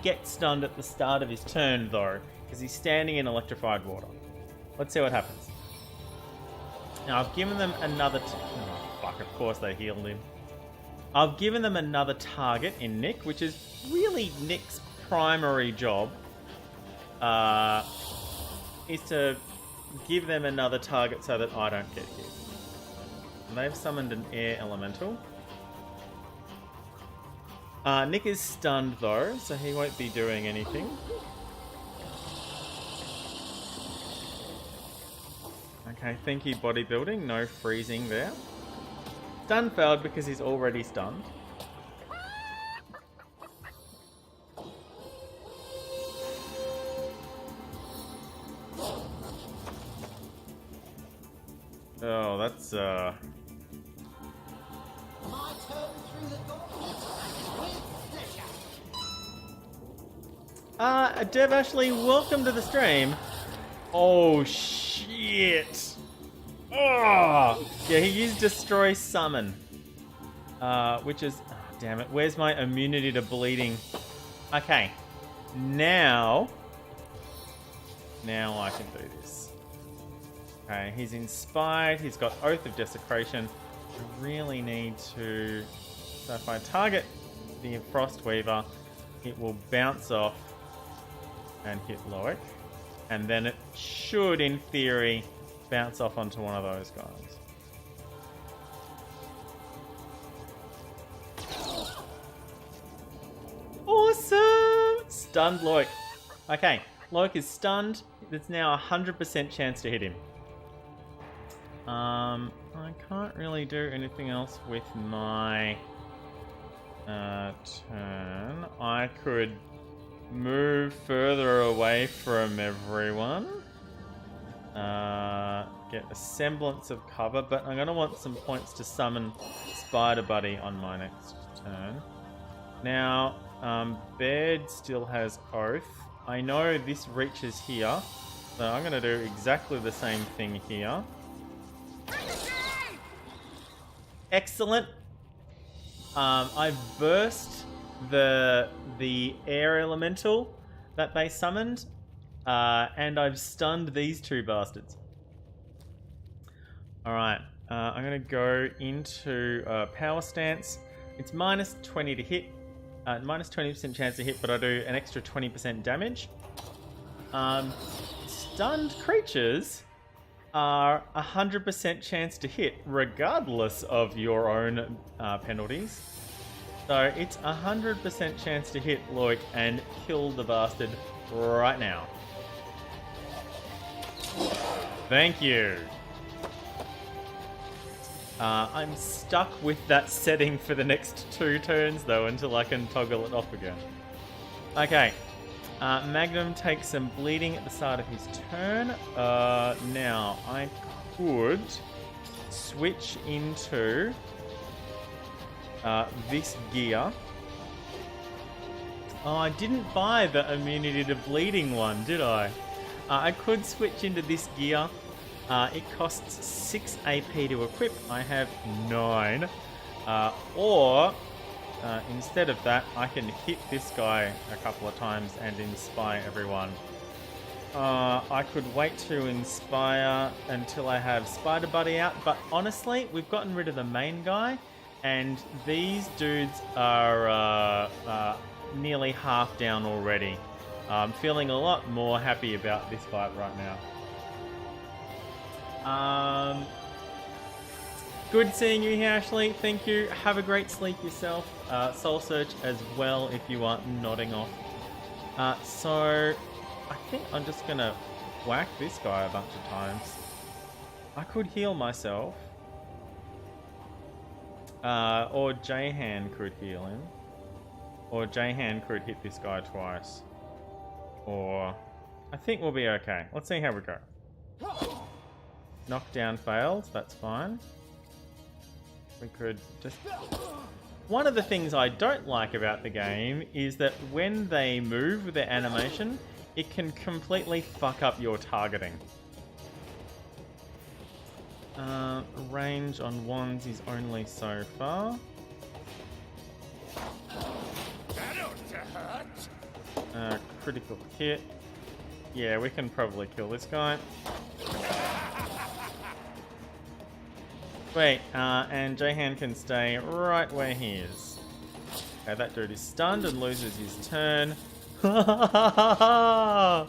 get stunned at the start of his turn, though, because he's standing in electrified water. Let's see what happens. Now, I've given them another... Oh, fuck, of course they healed him. I've given them another target in Nick, which is really Nick's primary job. Is to give them another target so that I don't get hit. And they've summoned an air elemental. Nick is stunned though, so he won't be doing anything. Okay, thank you bodybuilding, no freezing there. Stun failed because he's already stunned. Oh, that's Dev Ashley, welcome to the stream. Oh shit. Oh yeah, he used Destroy Summon. Which is damn it, where's my immunity to bleeding? Okay. Now I can do this. Okay, he's inspired, he's got Oath of Desecration. I really need to... So if I target the Frost Weaver, it will bounce off and hit Loic. And then it should, in theory, bounce off onto one of those guys. Awesome! Stunned Loic. Okay, Loic is stunned. There's now a 100% chance to hit him. I can't really do anything else with my turn. I could move further away from everyone. Get a semblance of cover, but I'm going to want some points to summon Spider Buddy on my next turn. Now, Baird still has Oath. I know this reaches here, so I'm going to do exactly the same thing here. Excellent. I've burst the air elemental that they summoned, and I've stunned these two bastards. Alright, I'm going to go into Power Stance. It's minus 20 to hit, minus 20% chance to hit, but I do an extra 20% damage. Stunned creatures are 100% chance to hit, regardless of your own penalties. So it's 100% chance to hit Loic and kill the bastard right now. Thank you. I'm stuck with that setting for the next 2 turns though, until I can toggle it off again. Okay. Magnum takes some bleeding at the start of his turn. Now, I could switch into this gear. Oh, I didn't buy the immunity to bleeding one, did I? I could switch into this gear. It costs 6 AP to equip. I have 9. Or... instead of that, I can hit this guy a couple of times and inspire everyone. I could wait to inspire until I have Spider Buddy out, but honestly, we've gotten rid of the main guy, and these dudes are nearly half down already. I'm feeling a lot more happy about this fight right now. Good seeing you here, Ashley. Thank you. Have a great sleep yourself. Soul Search as well if you are nodding off. So, I think I'm just going to whack this guy a bunch of times. I could heal myself. Or Jahan could heal him. Or Jahan could hit this guy twice. Or... I think we'll be okay. Let's see how we go. Knockdown fails. That's fine. We could just... One of the things I don't like about the game is that when they move with their animation, it can completely fuck up your targeting. Range on wands is only so far. Critical hit. Yeah, we can probably kill this guy. Wait, and Jahan can stay right where he is. Okay, that dude is stunned and loses his turn. Somehow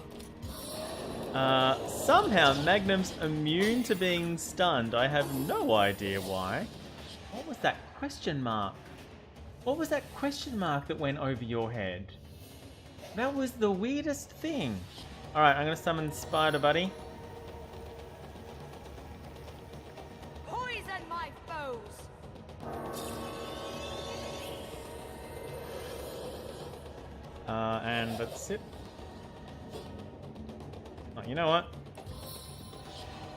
Magnum's immune to being stunned. I have no idea why. What was that question mark? What was that question mark that went over your head? That was the weirdest thing. Alright, I'm gonna summon Spider Buddy. Poison my foes! And that's it. Oh, you know what?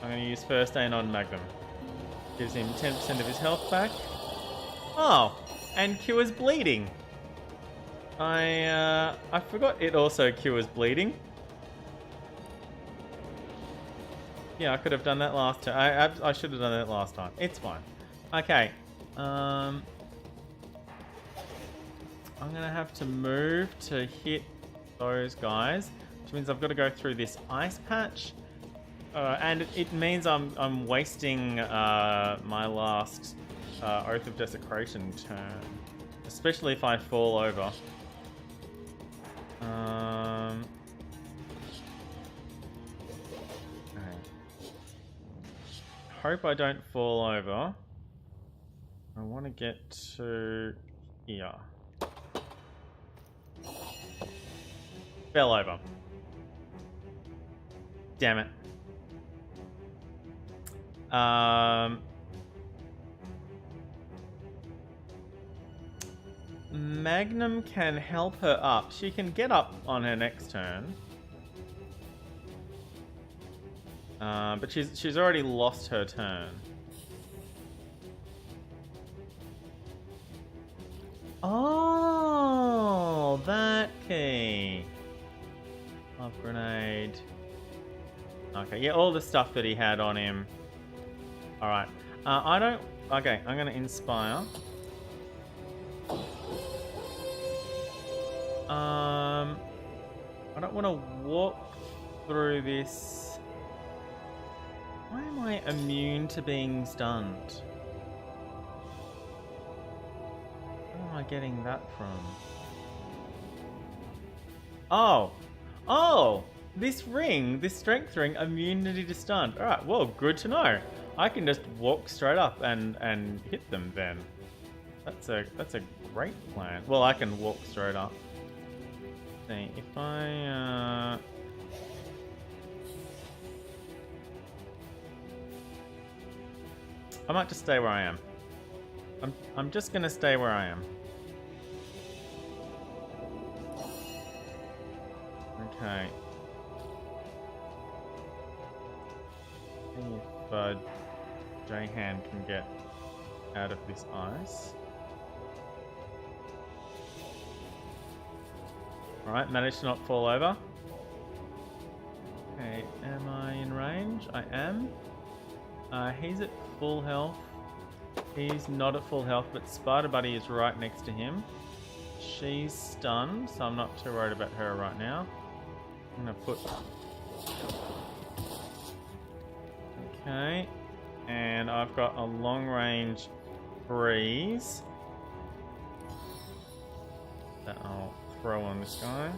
I'm gonna use First Aid on Magnum. Gives him 10% of his health back. Oh, and cures bleeding. I forgot it also cures bleeding. Yeah, I could have done that last time. I should have done that last time. It's fine. Okay. I'm gonna have to move to hit those guys, which means I've got to go through this ice patch, and it means I'm wasting my last Oath of Desecration turn, especially if I fall over. Okay. Hope I don't fall over. I want to get to here. Fell over. Damn it. Magnum can help her up. She can get up on her next turn. But she's already lost her turn. Oh, that key. Love grenade. Okay, yeah, all the stuff that he had on him. Alright. I don't... Okay, I'm going to inspire. I don't want to walk through this. Why am I immune to being stunned? Where am I getting that from? Oh! Oh! This ring, this strength ring, immunity to stun. Alright, well, good to know. I can just walk straight up and hit them then. That's a great plan. Well, I can walk straight up. See, if I might just stay where I am. I'm just gonna stay where I am. Okay. See if Jahan can get out of this ice. Alright, managed to not fall over. Okay, am I in range? I am. He's at full health. He's not at full health, but Spider Buddy is right next to him. She's stunned, so I'm not too worried about her right now. I'm gonna put... Okay. And I've got a long range freeze that I'll throw on this guy.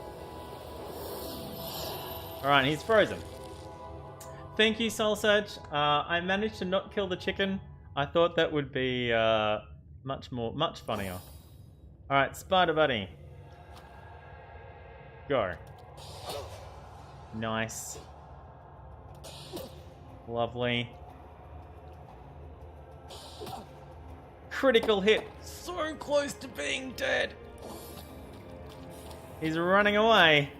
Alright, he's frozen. Thank you, Soul Surge. I managed to not kill the chicken. I thought that would be much funnier. Alright, Spider Buddy. Go. Nice. Lovely. Critical hit. So close to being dead. He's running away.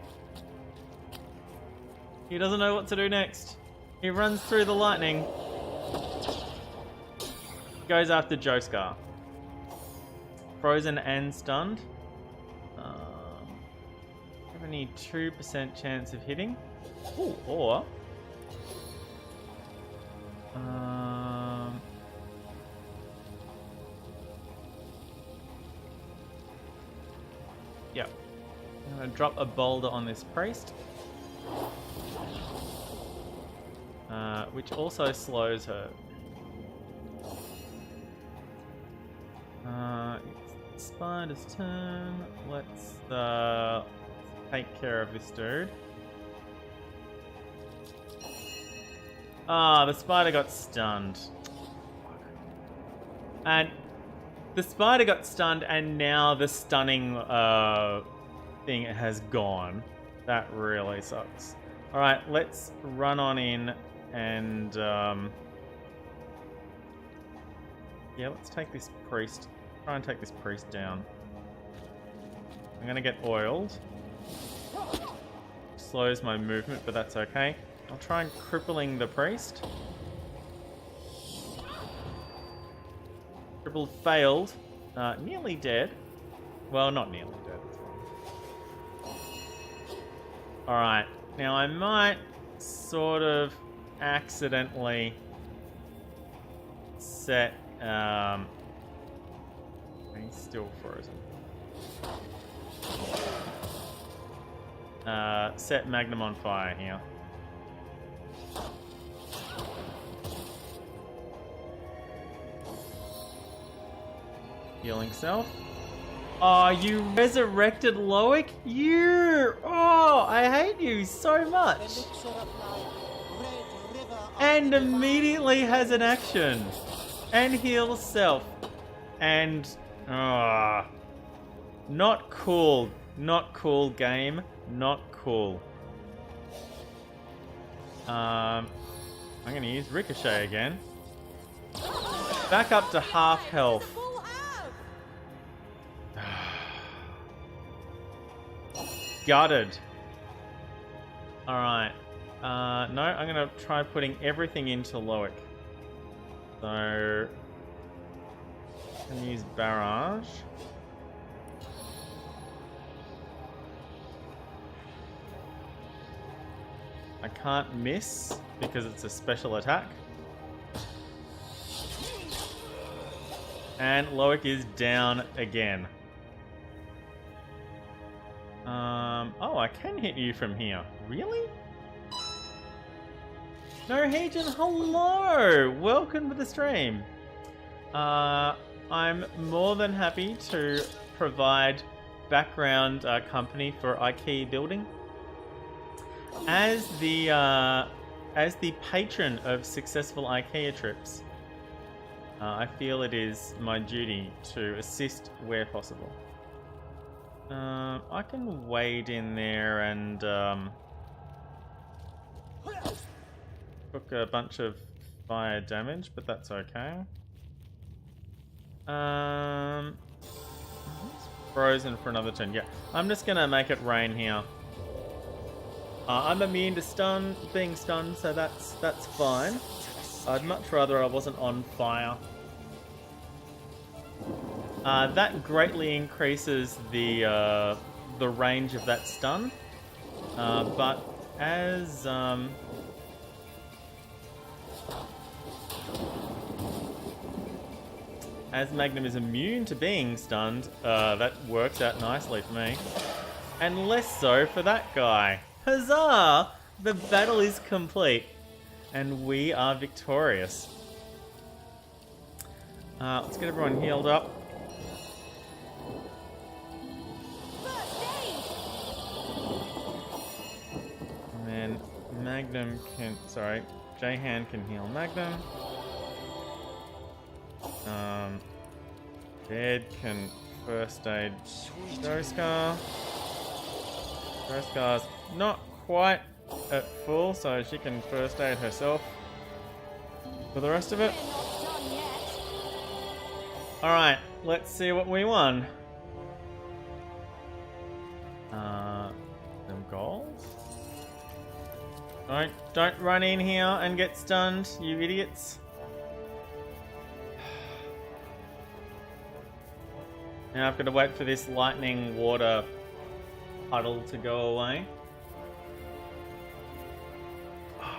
He doesn't know what to do next. He runs through the lightning. Goes after Joescar. Frozen and stunned. Have any 2% chance of hitting. Ooh, or... Yep. I'm going to drop a boulder on this priest. Which also slows her. It's the spider's turn. Let's take care of this dude. Ah, the spider got stunned. And the spider got stunned, and now the stunning thing has gone. That really sucks. Alright, let's run on in and yeah, let's take this priest. Try and take this priest down. I'm gonna get oiled. Slows my movement, but that's okay. I'll try and crippling the priest. Crippled failed. Nearly dead. Well, not nearly dead. Alright. Now I might sort of accidentally set... he's still frozen. Set Magnum on fire here. Healing self. Oh, you resurrected Loic? You! Oh, I hate you so much. And immediately has an action. And heals self. And... not cool. Not cool, game. Not cool. I'm gonna use Ricochet again. Back up to half health. Gutted. Alright. No, I'm gonna try putting everything into Loic. So... I can use Barrage. I can't miss because it's a special attack. And Loic is down again. Oh, I can hit you from here. Really? No, Heejin, hello! Welcome to the stream. I'm more than happy to provide background company for IKEA building. As the patron of successful IKEA trips, I feel it is my duty to assist where possible. I can wade in there and took a bunch of fire damage, but that's okay. It's frozen for another turn. Yeah, I'm just gonna make it rain here. I'm immune to being stunned, so that's fine. I'd much rather I wasn't on fire. That greatly increases the range of that stun, but as Magnum is immune to being stunned, that works out nicely for me, and less so for that guy. Huzzah! The battle is complete, and we are victorious. Let's get everyone healed up. And then Magnum can... Sorry, J-Hand can heal Magnum. Dead can first aid Joescar. Joescar's not quite at full, so she can first aid herself for the rest of it. Alright, let's see what we won. Some goals? Don't run in here and get stunned, you idiots. Now I've got to wait for this lightning water puddle to go away.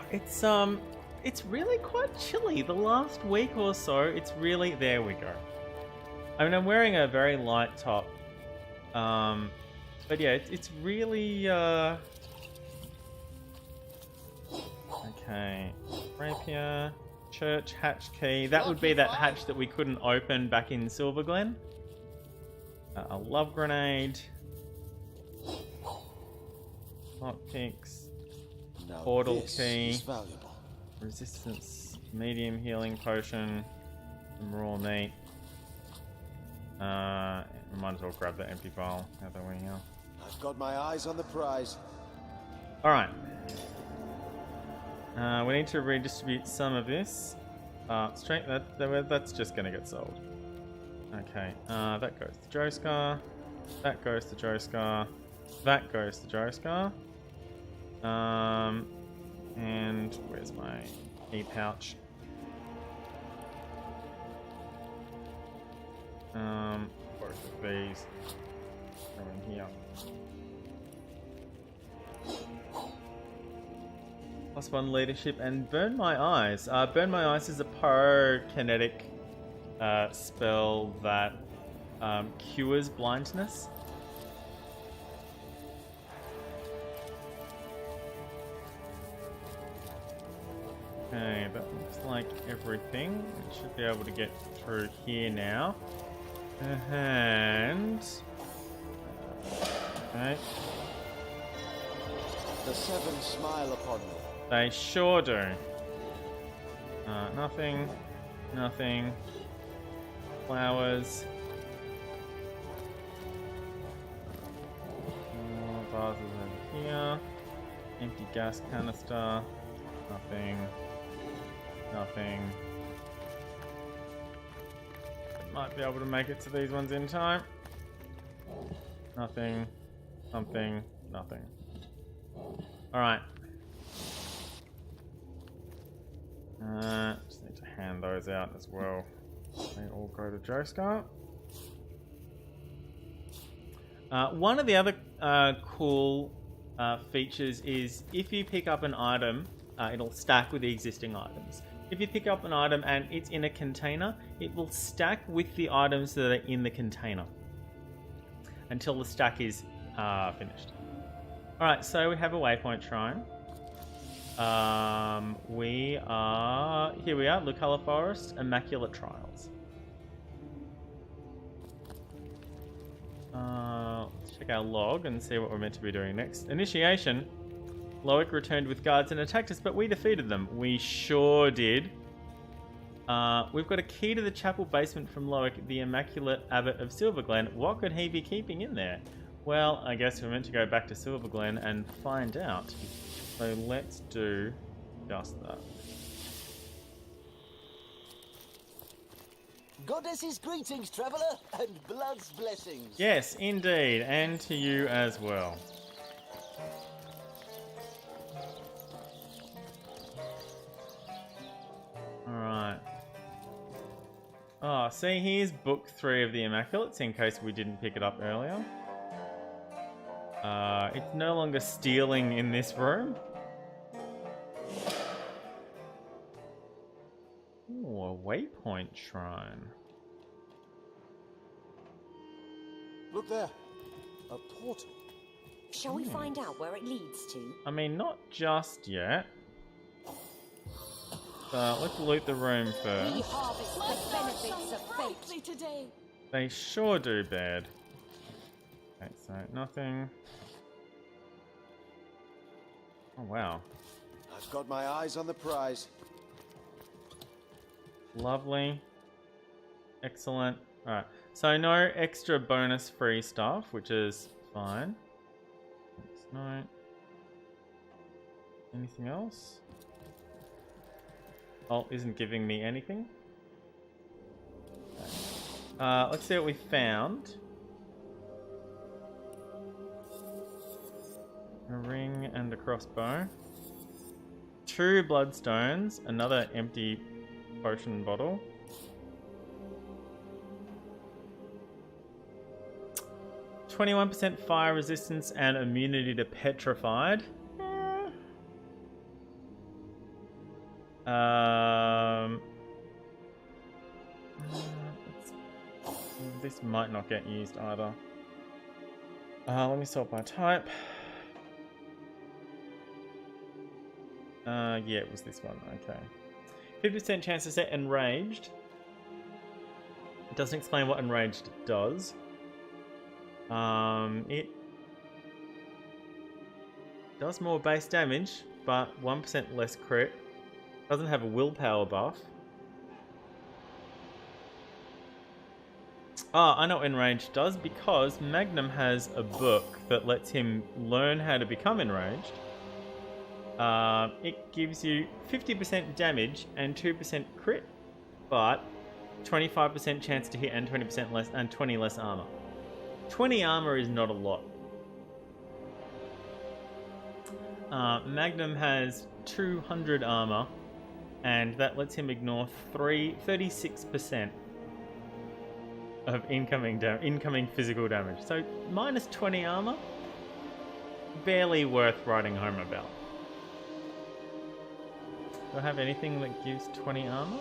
It's really quite chilly. The last week or so, it's really... There we go. I mean, I'm wearing a very light top. But yeah, it's really... Okay. Rapier. Church hatch key. That would be that hatch that we couldn't open back in Silverglen. A love grenade. Lockpicks. Portal key. Is valuable. Resistance. Medium healing potion. Some raw meat. We might as well grab the empty vial now that we're here. I've got my eyes on the prize. Alright. We need to redistribute some of this. That's just gonna get sold. Okay, that goes to Joescar. That goes to Joescar. That goes to Joescar. And where's my e-pouch? Both of these go in here. +1 leadership and burn my eyes. Burn my eyes is a pyrokinetic spell that cures blindness. Okay, that looks like everything. We should be able to get through here now. And okay. The seven smile upon me. They sure do. Nothing. Nothing. Flowers. Vases over here. Empty gas canister. Nothing. Nothing. Might be able to make it to these ones in time. Nothing. Something. Nothing. Alright. Just need to hand those out as well. They all go to Joescar. One of the other cool features is if you pick up an item, it'll stack with the existing items. If you pick up an item and it's in a container, it will stack with the items that are in the container until the stack is finished. Alright, so we have a waypoint shrine. Here we are, Lucala Forest, Immaculate Trials. Let's check our log and see what we're meant to be doing next. Initiation. Loic returned with guards and attacked us, but we defeated them. We sure did. We've got a key to the chapel basement from Loic, the Immaculate Abbot of Silverglen. What could he be keeping in there? Well, I guess we're meant to go back to Silverglen and find out. So let's do just that. Goddess's greetings, traveller, and blood's blessings. Yes, indeed, and to you as well. Alright. Oh, see, here's book 3 of the Immaculates, in case we didn't pick it up earlier. It's no longer stealing in this room. Ooh, a waypoint shrine. Look there. A portal. Shall we find out where it leads to? I mean, not just yet. Let's loot the room first. We harvest the benefits of fate today. They sure do bad. Okay, so nothing. Oh wow. I've got my eyes on the prize. Lovely. Excellent. Alright. So no extra bonus free stuff, which is fine. No. Anything else? Oh, isn't giving me anything. Okay. Let's see what we found. A ring and a crossbow. 2 bloodstones. Another empty potion bottle. %, fire resistance and immunity to petrified. This might not get used either. Let me sort by type. Yeah, it was this one. Okay. 50% chance to set enraged. It doesn't explain what enraged does. It does more base damage, but 1% less crit. Doesn't have a willpower buff. I know what enraged does, because Magnum has a book that lets him learn how to become enraged. It gives you 50% damage and 2% crit, but 25% chance to hit and 20% less and 20 less armor. 20 armor is not a lot. Magnum has 200 armor, and that lets him ignore 36% of incoming physical damage. So minus 20 armor, barely worth writing home about. Do I have anything that gives 20 armor?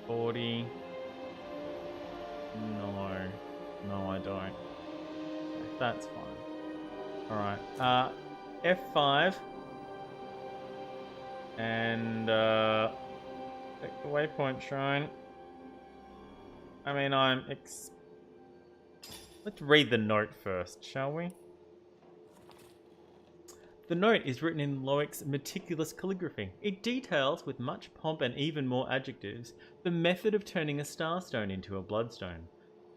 40. No, I don't. That's fine. Alright. F5. And take the waypoint shrine. I mean, let's read the note first, shall we? The note is written in Loic's meticulous calligraphy. It details, with much pomp and even more adjectives, the method of turning a starstone into a bloodstone.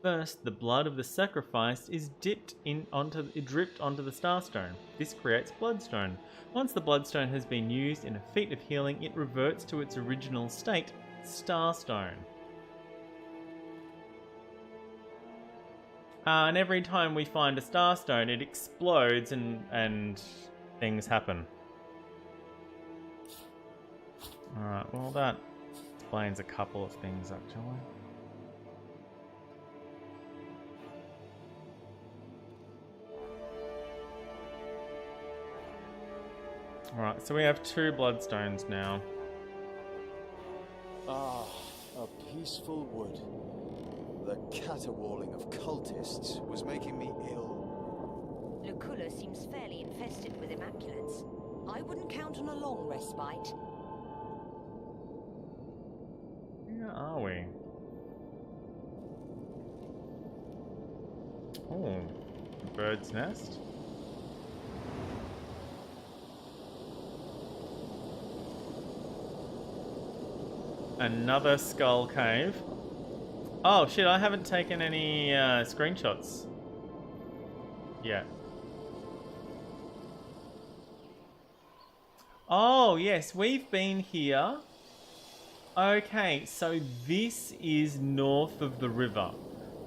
First, the blood of the sacrificed is dripped onto the starstone. This creates bloodstone. Once the bloodstone has been used in a feat of healing, it reverts to its original state, starstone. And every time we find a starstone, it explodes and things happen. Alright, well that explains a couple of things actually. Alright, so we have 2 bloodstones now. Ah, a peaceful wood. The caterwauling of cultists was making me ill. Lucula seems fairly infested with immaculates. I wouldn't count on a long respite. Where are we? Oh, a bird's nest? Another skull cave. Oh shit, I haven't taken any screenshots yet. Oh yes, we've been here. Okay, so this is north of the river.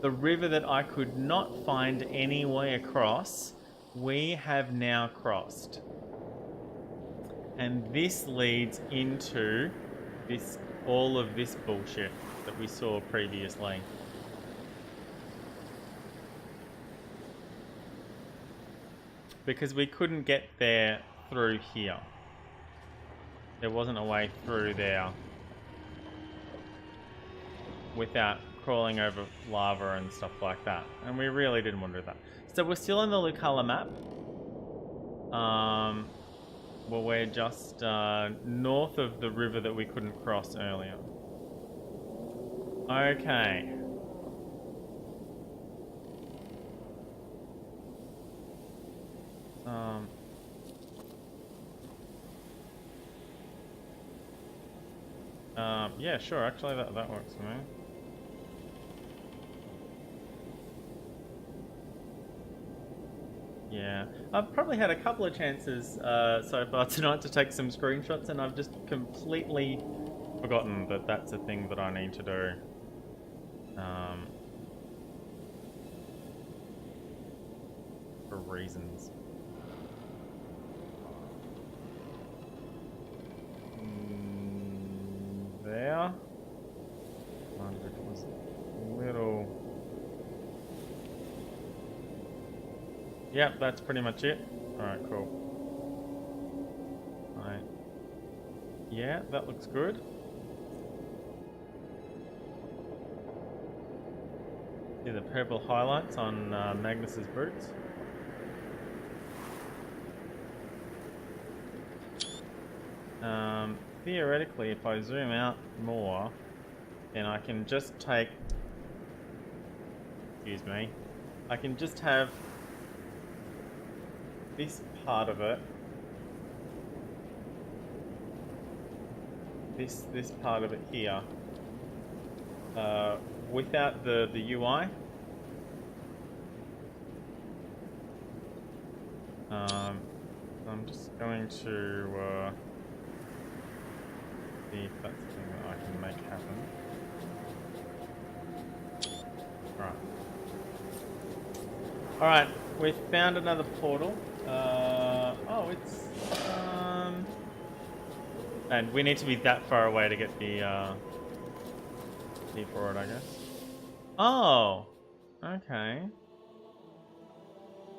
The river that I could not find any way across, we have now crossed. And this leads into all of this bullshit that we saw previously. Because we couldn't get there through here. There wasn't a way through there without crawling over lava and stuff like that. And we really didn't want to do that. So we're still in the Lucala map. Well, we're just north of the river that we couldn't cross earlier. Okay. Yeah, sure. Actually, that works for me. Yeah, I've probably had a couple of chances so far tonight to take some screenshots, and I've just completely forgotten that that's a thing that I need to do. For reasons. There. I wonder if it was a little... Yep, that's pretty much it. Alright, cool. Alright. Yeah, that looks good. See the purple highlights on Magnus's boots. Theoretically, if I zoom out more, then I can just take... Excuse me. I can just have this part of it. This part of it here. Without the UI. I'm just going to see if that's something that I can make happen. Alright, we've found another portal. Oh, it's... And we need to be that far away to get the key for it, I guess. Oh! Okay.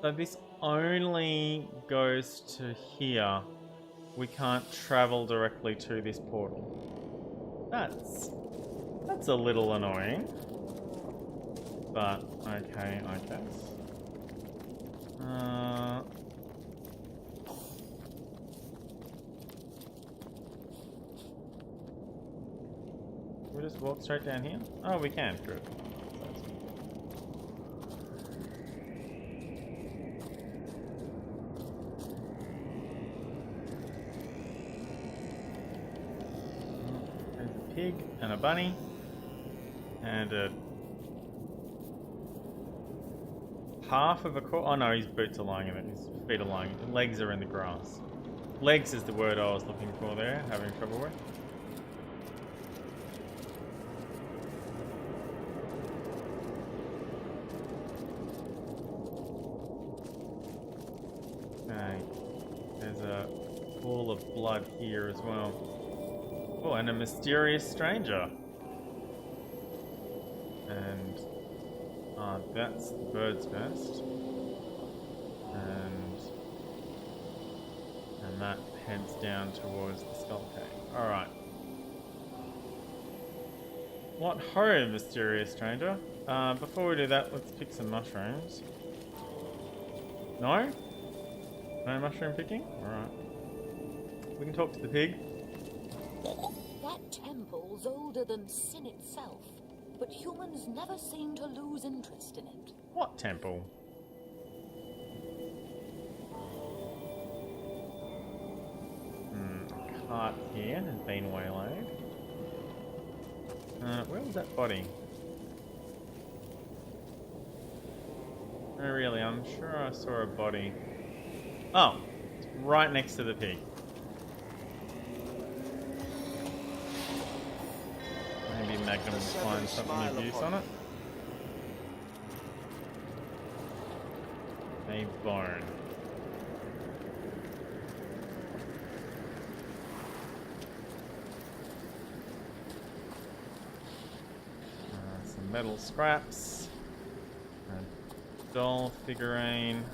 So this only goes to here. We can't travel directly to this portal. That's a little annoying. But, okay, I guess. We just walk straight down here? Oh, we can. Good. There's a pig and a bunny and a half of a oh no, his boots are lying in it. His feet are lying. His legs are in the grass. Legs is the word I was looking for there, having trouble with. Okay. There's a pool of blood here as well. Oh, and a mysterious stranger. And that's the bird's nest. And that heads down towards the skull cave. Alright. What ho, mysterious stranger. Before we do that, let's pick some mushrooms. No? No mushroom picking? Alright. We can talk to the pig. That temple's older than sin itself, but humans never seem to lose interest in it. What temple? A cart here has been waylaid. Where was that body? Oh really, I'm sure I saw a body. Oh, it's right next to the pig. Maybe Magnum will find something of use on it. A bone. Some metal scraps. A doll figurine.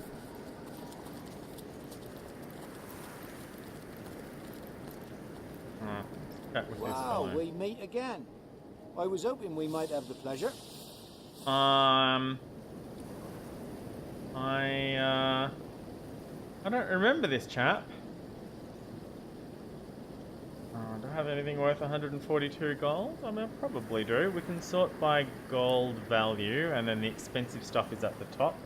Chat with this Wow, fellow. we meet again. I was hoping we might have the pleasure. I don't remember this chap. Do I have anything worth 142 gold? I mean, I probably do. We can sort by gold value, and then the expensive stuff is at the top.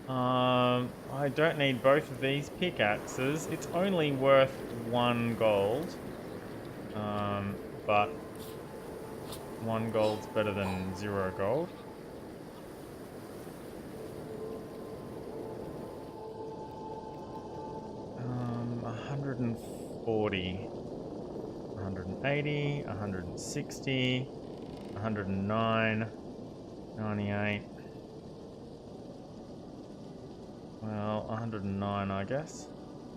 I don't need both of these pickaxes. It's only worth 1 gold. But 1 gold's better than 0 gold. Um, 140, 180, 160, 109, 98. Well, 109, I guess.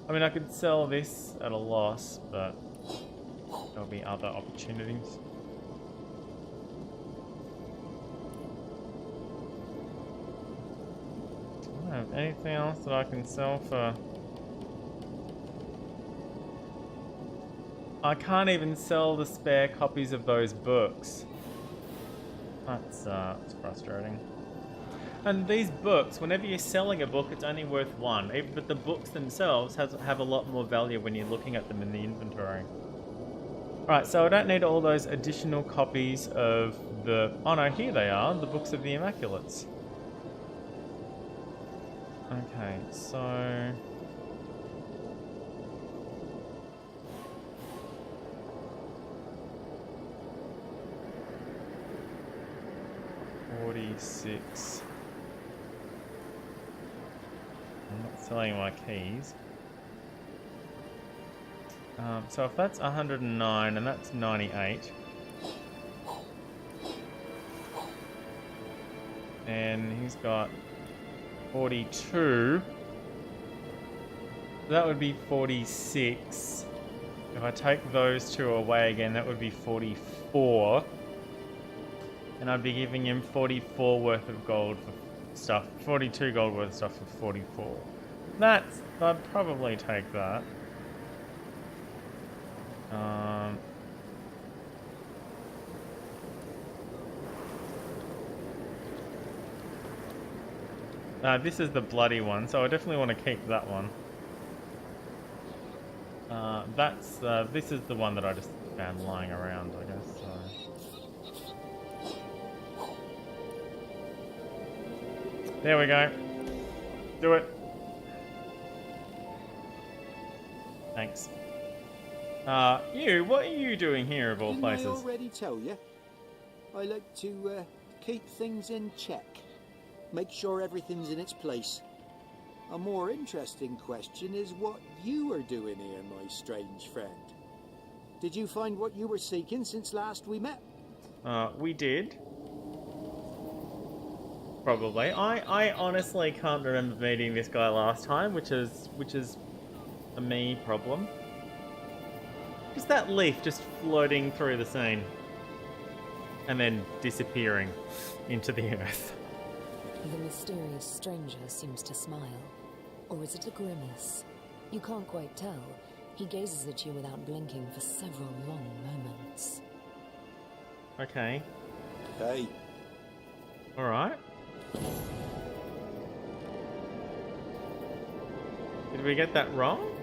I mean, I could sell this at a loss, but there'll be other opportunities. I don't have anything else that I can sell for. I can't even sell the spare copies of those books. That's frustrating. And these books, whenever you're selling a book, it's only worth one. But the books themselves have a lot more value when you're looking at them in the inventory. Right, so I don't need all those additional copies of the... Oh no, here they are, the books of the Immaculates. Okay, so... $46. I'm not selling my keys. So if that's 109 and that's 98, and he's got 42, that would be 46. If I take those two away again, that would be 44. And I'd be giving him 44 worth of gold for stuff, 42 gold worth of stuff for 44. I'd probably take that. This is the bloody one, so I definitely want to keep that one. This is the one that I just found lying around, I guess. So. There we go. Do it. Thanks. What are you doing here of all places? Didn't I already tell you? I like to keep things in check. Make sure everything's in its place. A more interesting question is what you are doing here, my strange friend. Did you find what you were seeking since last we met? We did. Probably. I honestly can't remember meeting this guy last time, which is a me problem. Just that leaf just floating through the scene. And then disappearing into the earth. The mysterious stranger seems to smile. Or is it a grimace? You can't quite tell. He gazes at you without blinking for several long moments. Okay. Hey. Alright. Did we get that wrong?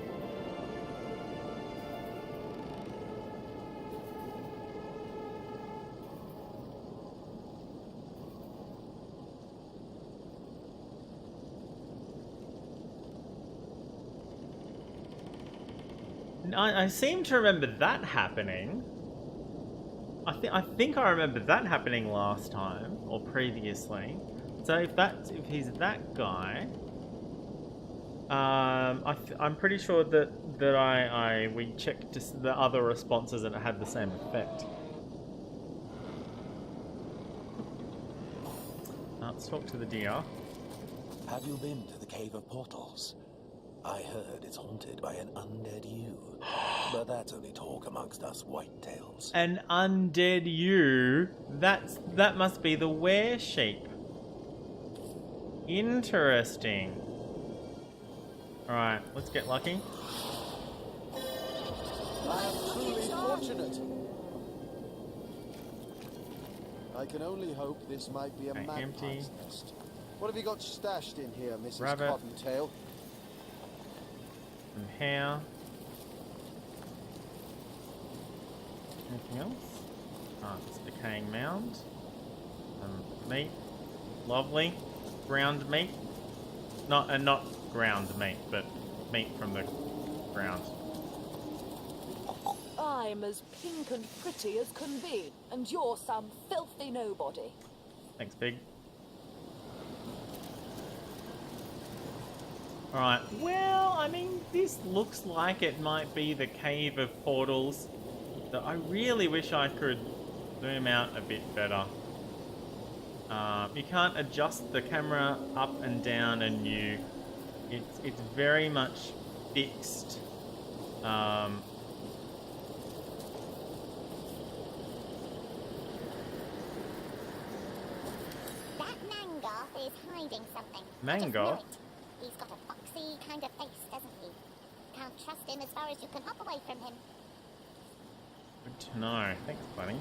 I seem to remember that happening. I think I remember that happening last time or previously. So if he's that guy, I'm pretty sure that we checked just the other responses and it had the same effect. Let's talk to the deer. Have you been to the Cave of Portals? I heard it's haunted by an undead ewe, but that's only talk amongst us whitetails. An undead ewe? That must be the were-sheep. Interesting. Alright, let's get lucky. I am truly fortunate. I can only hope this might be a magpie's nest. What have you got stashed in here, Mrs. Rabbit. Cottontail? Some hair. Anything else? It's a decaying mound. Meat. Lovely. Ground meat. Not ground meat, but meat from the ground. I'm as pink and pretty as can be, and you're some filthy nobody. Thanks, Pig. Alright, well, I mean, this looks like it might be the Cave of Portals. So I really wish I could zoom out a bit better. You can't adjust the camera up and down and it's very much fixed. That Mangoth is hiding something. Mangoth? He's got a foxy kind of face, doesn't he? Can't trust him as far as you can hop away from him. Good to know. Thanks, buddy.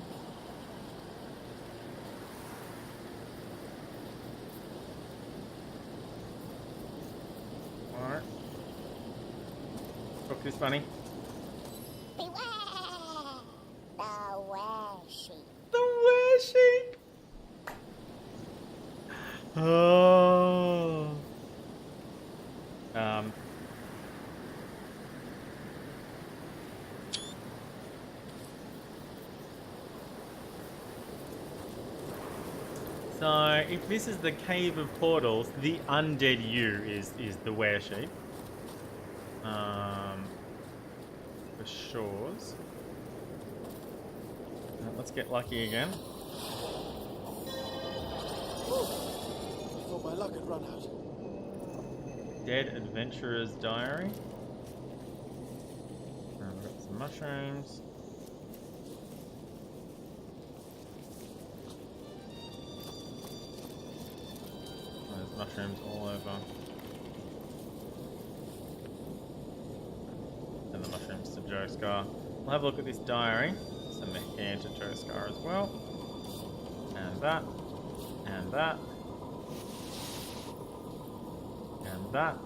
this funny. Beware! The were-sheep. The were-sheep! Oh. So, if this is the Cave of Portals, the undead you is the were-sheep. For shores. Let's get lucky again. I thought my luck had run out. Dead Adventurer's Diary. We've got some mushrooms. There's mushrooms all over. And the mushrooms to Joescar. We'll have a look at this diary. Send the hair to Joescar as well. And that. And that. And that.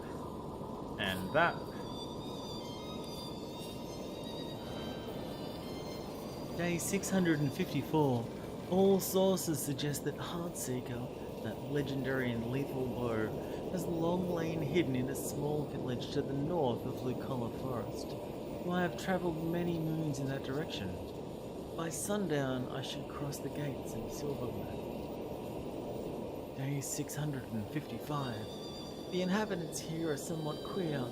And that. Day 654. All sources suggest that Heartseeker, that legendary and lethal bow, has long lain hidden in a small village to the north of Lucolla Forest. Well, I have travelled many moons in that direction. By sundown, I should cross the gates of Silverglen. Day 655. The inhabitants here are somewhat queer,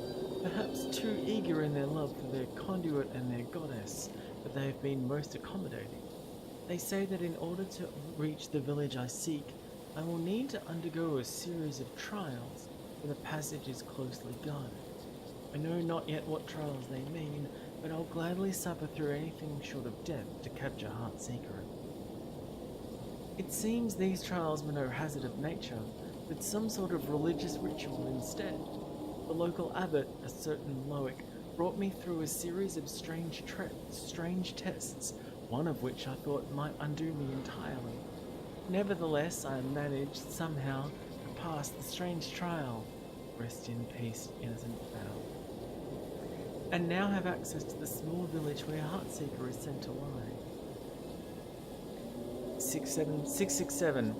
perhaps too eager in their love for their conduit and their goddess, but they have been most accommodating. They say that in order to reach the village I seek, I will need to undergo a series of trials, where the passage is closely guarded. I know not yet what trials they mean, but I'll gladly suffer through anything short of death to capture Heartseeker. It seems these trials were no hazard of nature, but some sort of religious ritual instead. The local abbot, a certain Loic, brought me through a series of strange tests, one of which I thought might undo me entirely. Nevertheless, I managed somehow to pass the strange trial. Rest in peace, innocent fowl. And now have access to the small village where Heartseeker is sent to lie. 667.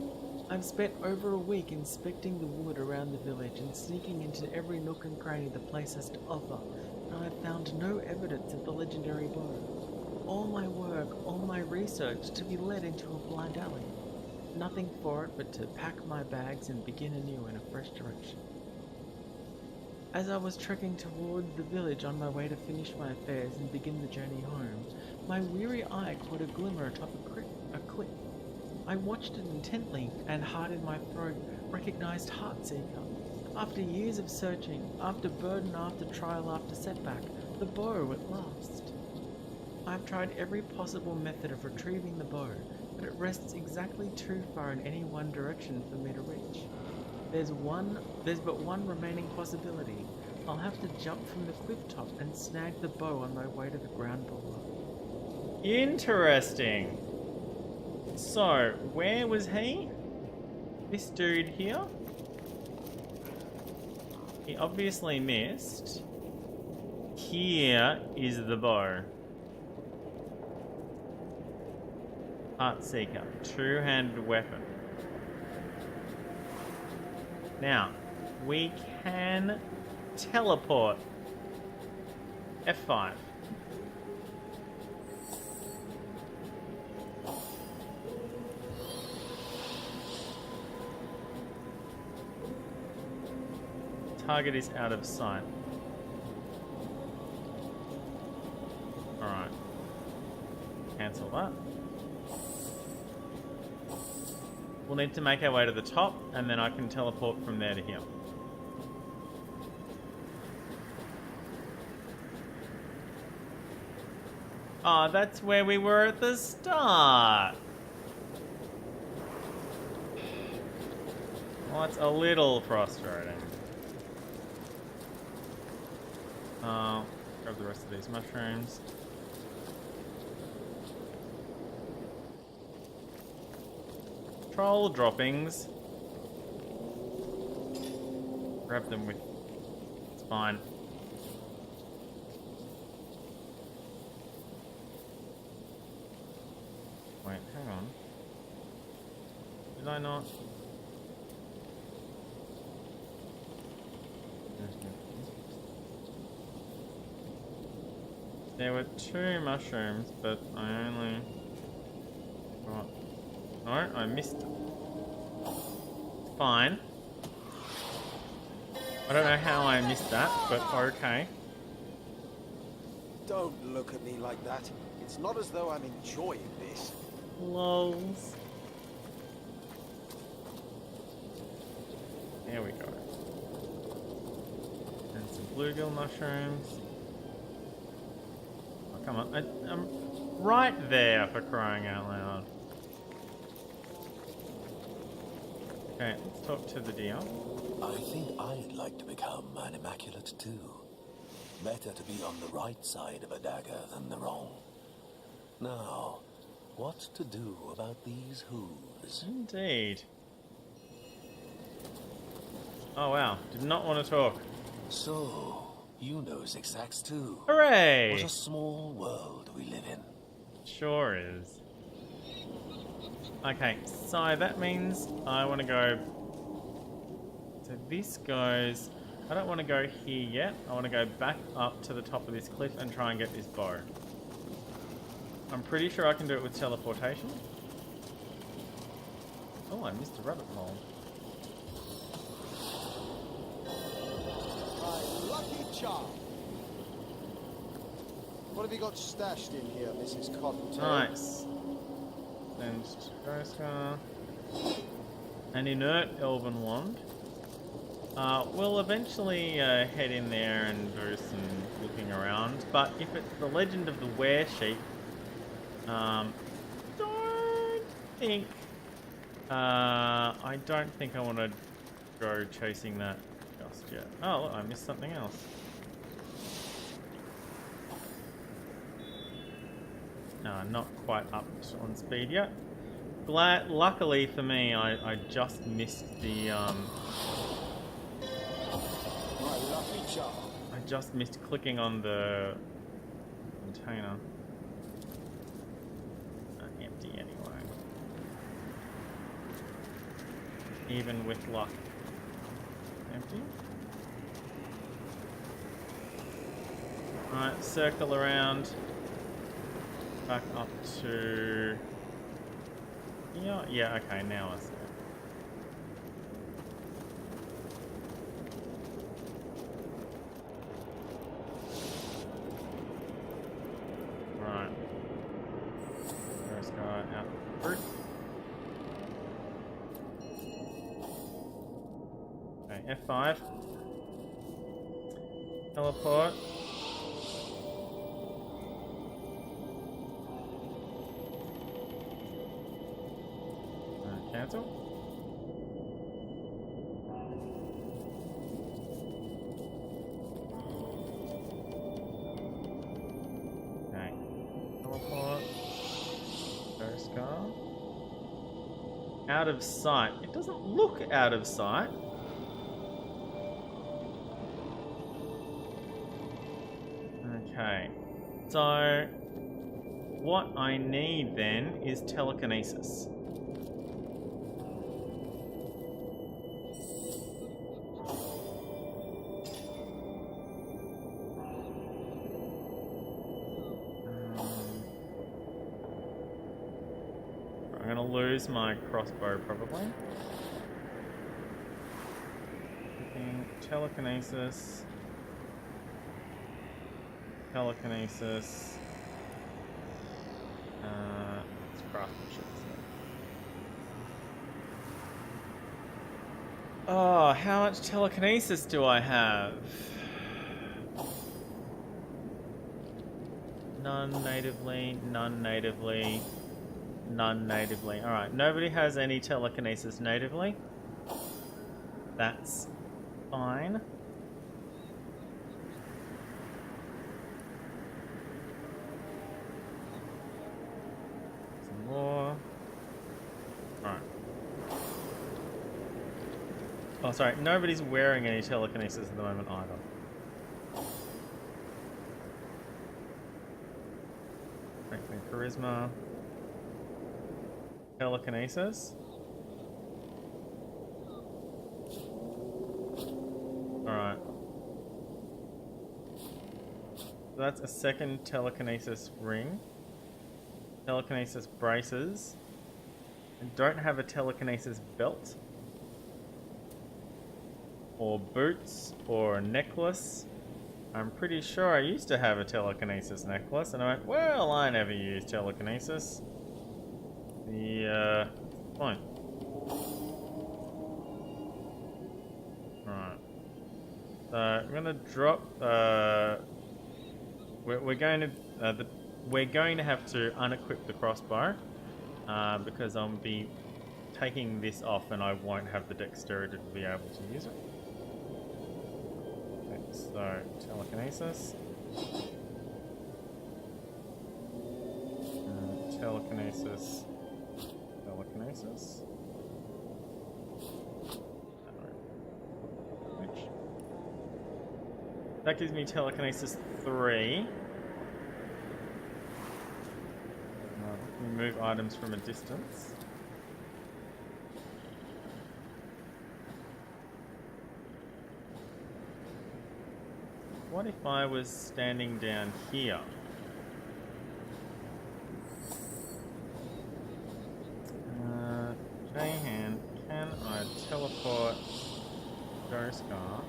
I've spent over a week inspecting the wood around the village and sneaking into every nook and cranny the place has to offer, and I've found no evidence of the legendary bow. All my work, all my research, to be led into a blind alley. Nothing for it but to pack my bags and begin anew in a fresh direction. As I was trekking toward the village on my way to finish my affairs and begin the journey home, my weary eye caught a glimmer atop a cliff. I watched it intently, and heart in my throat recognized Heartseeker. After years of searching, after burden after trial after setback, the bow at last. I've tried every possible method of retrieving the bow, but it rests exactly too far in any one direction for me to reach. There's but one remaining possibility. I'll have to jump from the cliff top and snag the bow on my way to the ground below. Interesting. So, where was he? This dude here? He obviously missed. Here is the bow. Heartseeker, two-handed weapon. Now, we can teleport. F5. Target is out of sight. Alright. Cancel that. We'll need to make our way to the top, and then I can teleport from there to here. Ah, that's where we were at the start. Well, that's a little frustrating. Grab the rest of these mushrooms. Troll droppings. Grab them with... It's fine. Did I not? There were 2 mushrooms, but I only... What? No, I missed it. Fine. I don't know how I missed that, but okay. Don't look at me like that. It's not as though I'm enjoying this. Lols. There we go. And some bluegill mushrooms. Oh, come on. I'm right there, for crying out loud. Okay, let's talk to the deer. I think I'd like to become an immaculate too. Better to be on the right side of a dagger than the wrong. Now, what to do about these hooves? Indeed. Oh wow, did not want to talk. So, you know Zigzags too. Hooray! What a small world we live in. Sure is. Okay, so that means I want to go... So this goes... I don't want to go here yet. I want to go back up to the top of this cliff and try and get this bow. I'm pretty sure I can do it with teleportation. Oh, I missed a rabbit hole. My lucky charm. What have you got stashed in here, Mrs. Cottontail? Nice. And Strosker. An inert elven wand. We'll eventually head in there and do some looking around, but if it's the Legend of the Were-Sheep, I don't think I want to go chasing that just yet. Oh, look, I missed something else. No, not quite up on speed yet. Luckily for me, I just missed the I just missed clicking on the container. Empty anyway. Even with luck. Empty? Alright, circle around. Back up to... Yeah, okay, now I see it. Right. First guy out the fruit. Okay, F5. Teleport. Cancel. Okay. Teleport. First car. Out of sight. It doesn't look out of sight. Okay. So, what I need then is telekinesis. I'm gonna lose my crossbow probably. Telekinesis. Telekinesis. It's craftsmanship. Oh, how much telekinesis do I have? None natively, none natively, none natively. Alright, nobody has any telekinesis natively. That's fine. Some more. Alright. Oh, sorry, nobody's wearing any telekinesis at the moment either. Strength and charisma. Telekinesis. So that's a second telekinesis ring. Telekinesis braces. And don't have a telekinesis belt. Or boots, or a necklace. I'm pretty sure I used to have a telekinesis necklace, and I went, well, I never used telekinesis. Fine. Right. So I'm gonna drop. We're going to have to unequip the crossbow because I'll be taking this off, and I won't have the dexterity to be able to use it. Okay, so telekinesis. Telekinesis. Telekinesis. That gives me telekinesis 3. Remove items from a distance. What if I was standing down here? J-hand, can I teleport Ghostar?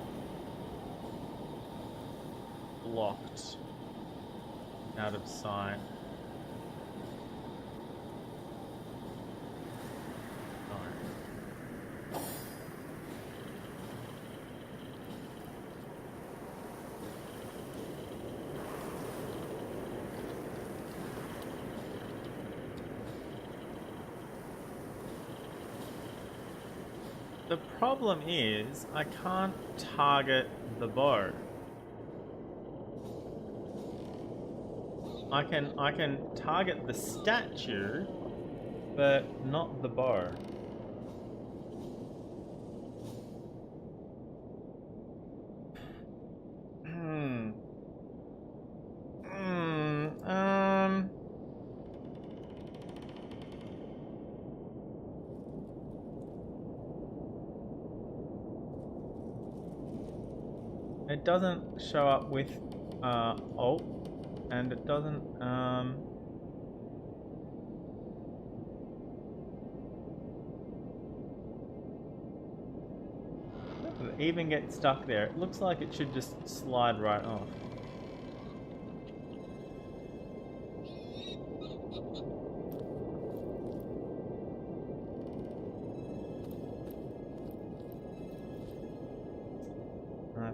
Blocked. Out of sight. No. The problem is, I can't target the bow. I can target the statue, but not the bow. It doesn't show up with alt, and it doesn't even get stuck there. It looks like it should just slide right off.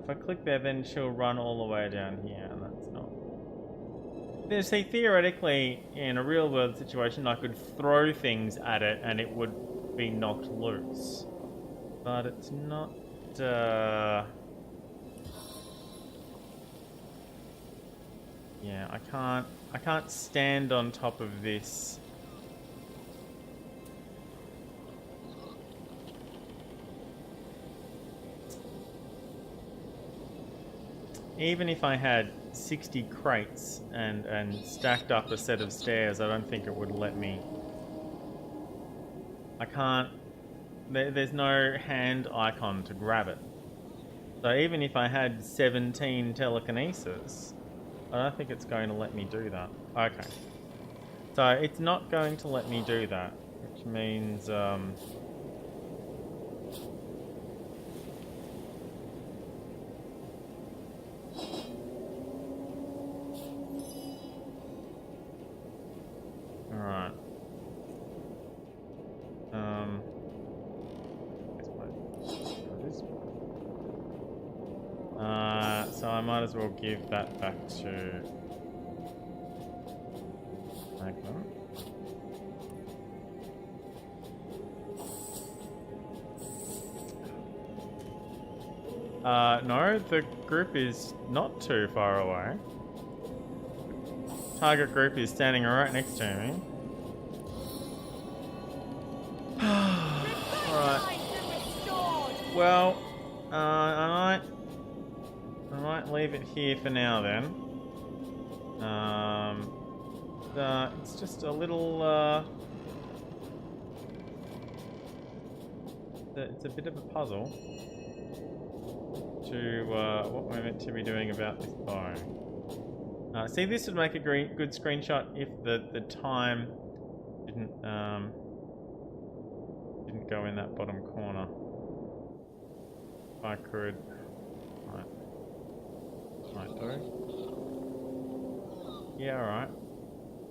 If I click there, then she'll run all the way down here, and that's not... See, theoretically, in a real-world situation, I could throw things at it and it would be knocked loose. But it's not... Yeah, I can't stand on top of this. Even if I had 60 crates and stacked up a set of stairs, I don't think it would let me. I can't... There's no hand icon to grab it. So even if I had 17 telekinesis, I don't think it's going to let me do that. Okay. So it's not going to let me do that, which means... so I might as well give that back to Magnum. No, the group is not too far away. Target group is standing right next to me. Alright. Well, I might leave it here for now then. It's just a little, it's a bit of a puzzle to what we're meant to be doing about this bow. See, this would make a good screenshot if the time didn't go in that bottom corner. If I could, might do. Yeah, all right,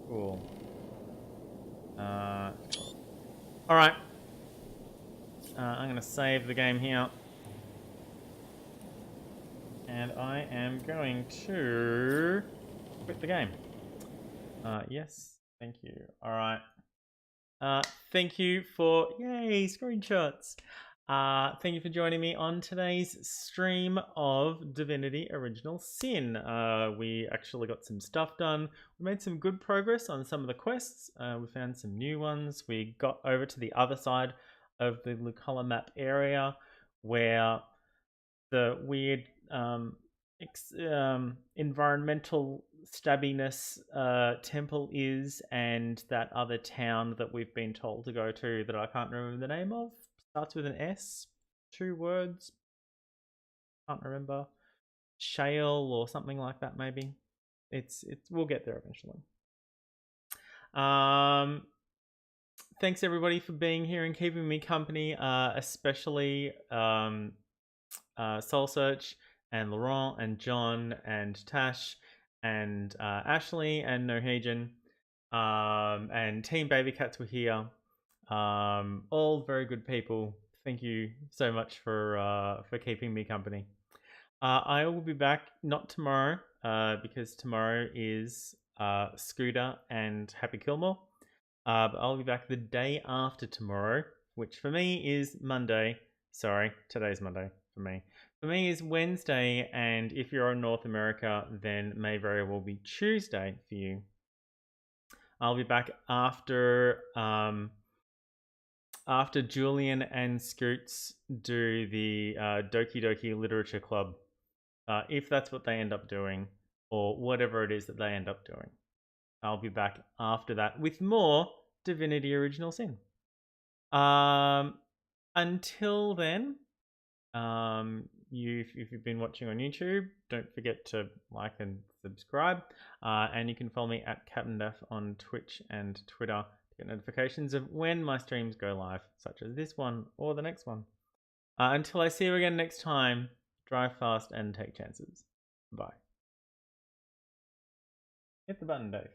cool. All right. I'm gonna save the game here. And I am going to quit the game. Yes, thank you. All right. Thank you for, yay, screenshots. Thank you for joining me on today's stream of Divinity Original Sin. We actually got some stuff done. We made some good progress on some of the quests. We found some new ones. We got over to the other side of the Luculla map area where the weird environmental stabbiness temple is, and that other town that we've been told to go to that I can't remember the name of. Starts with an S, 2 words. Can't remember. Shale or something like that, maybe. It's we'll get there eventually. Thanks everybody for being here and keeping me company, especially Soul Search and Laurent and John and Tash and Ashley and Nohajan, and Team Baby Cats were here. All very good people. Thank you so much for keeping me company. I will be back not tomorrow because tomorrow is Scooter and Happy Kilmore. But I'll be back the day after tomorrow, which for me is Monday. Sorry, today's Monday for me. For me is Wednesday, and if you're in North America, then may very well be Tuesday for you. I'll be back after Julian and Scoots do the Doki Doki Literature Club, if that's what they end up doing, or whatever it is that they end up doing. I'll be back after that with more Divinity Original Sin. Until then, if you've been watching on YouTube, don't forget to like and subscribe. And you can follow me at CaptDaf on Twitch and Twitter to get notifications of when my streams go live, such as this one or the next one. Until I see you again next time, drive fast and take chances. Bye. Hit the button, Dave.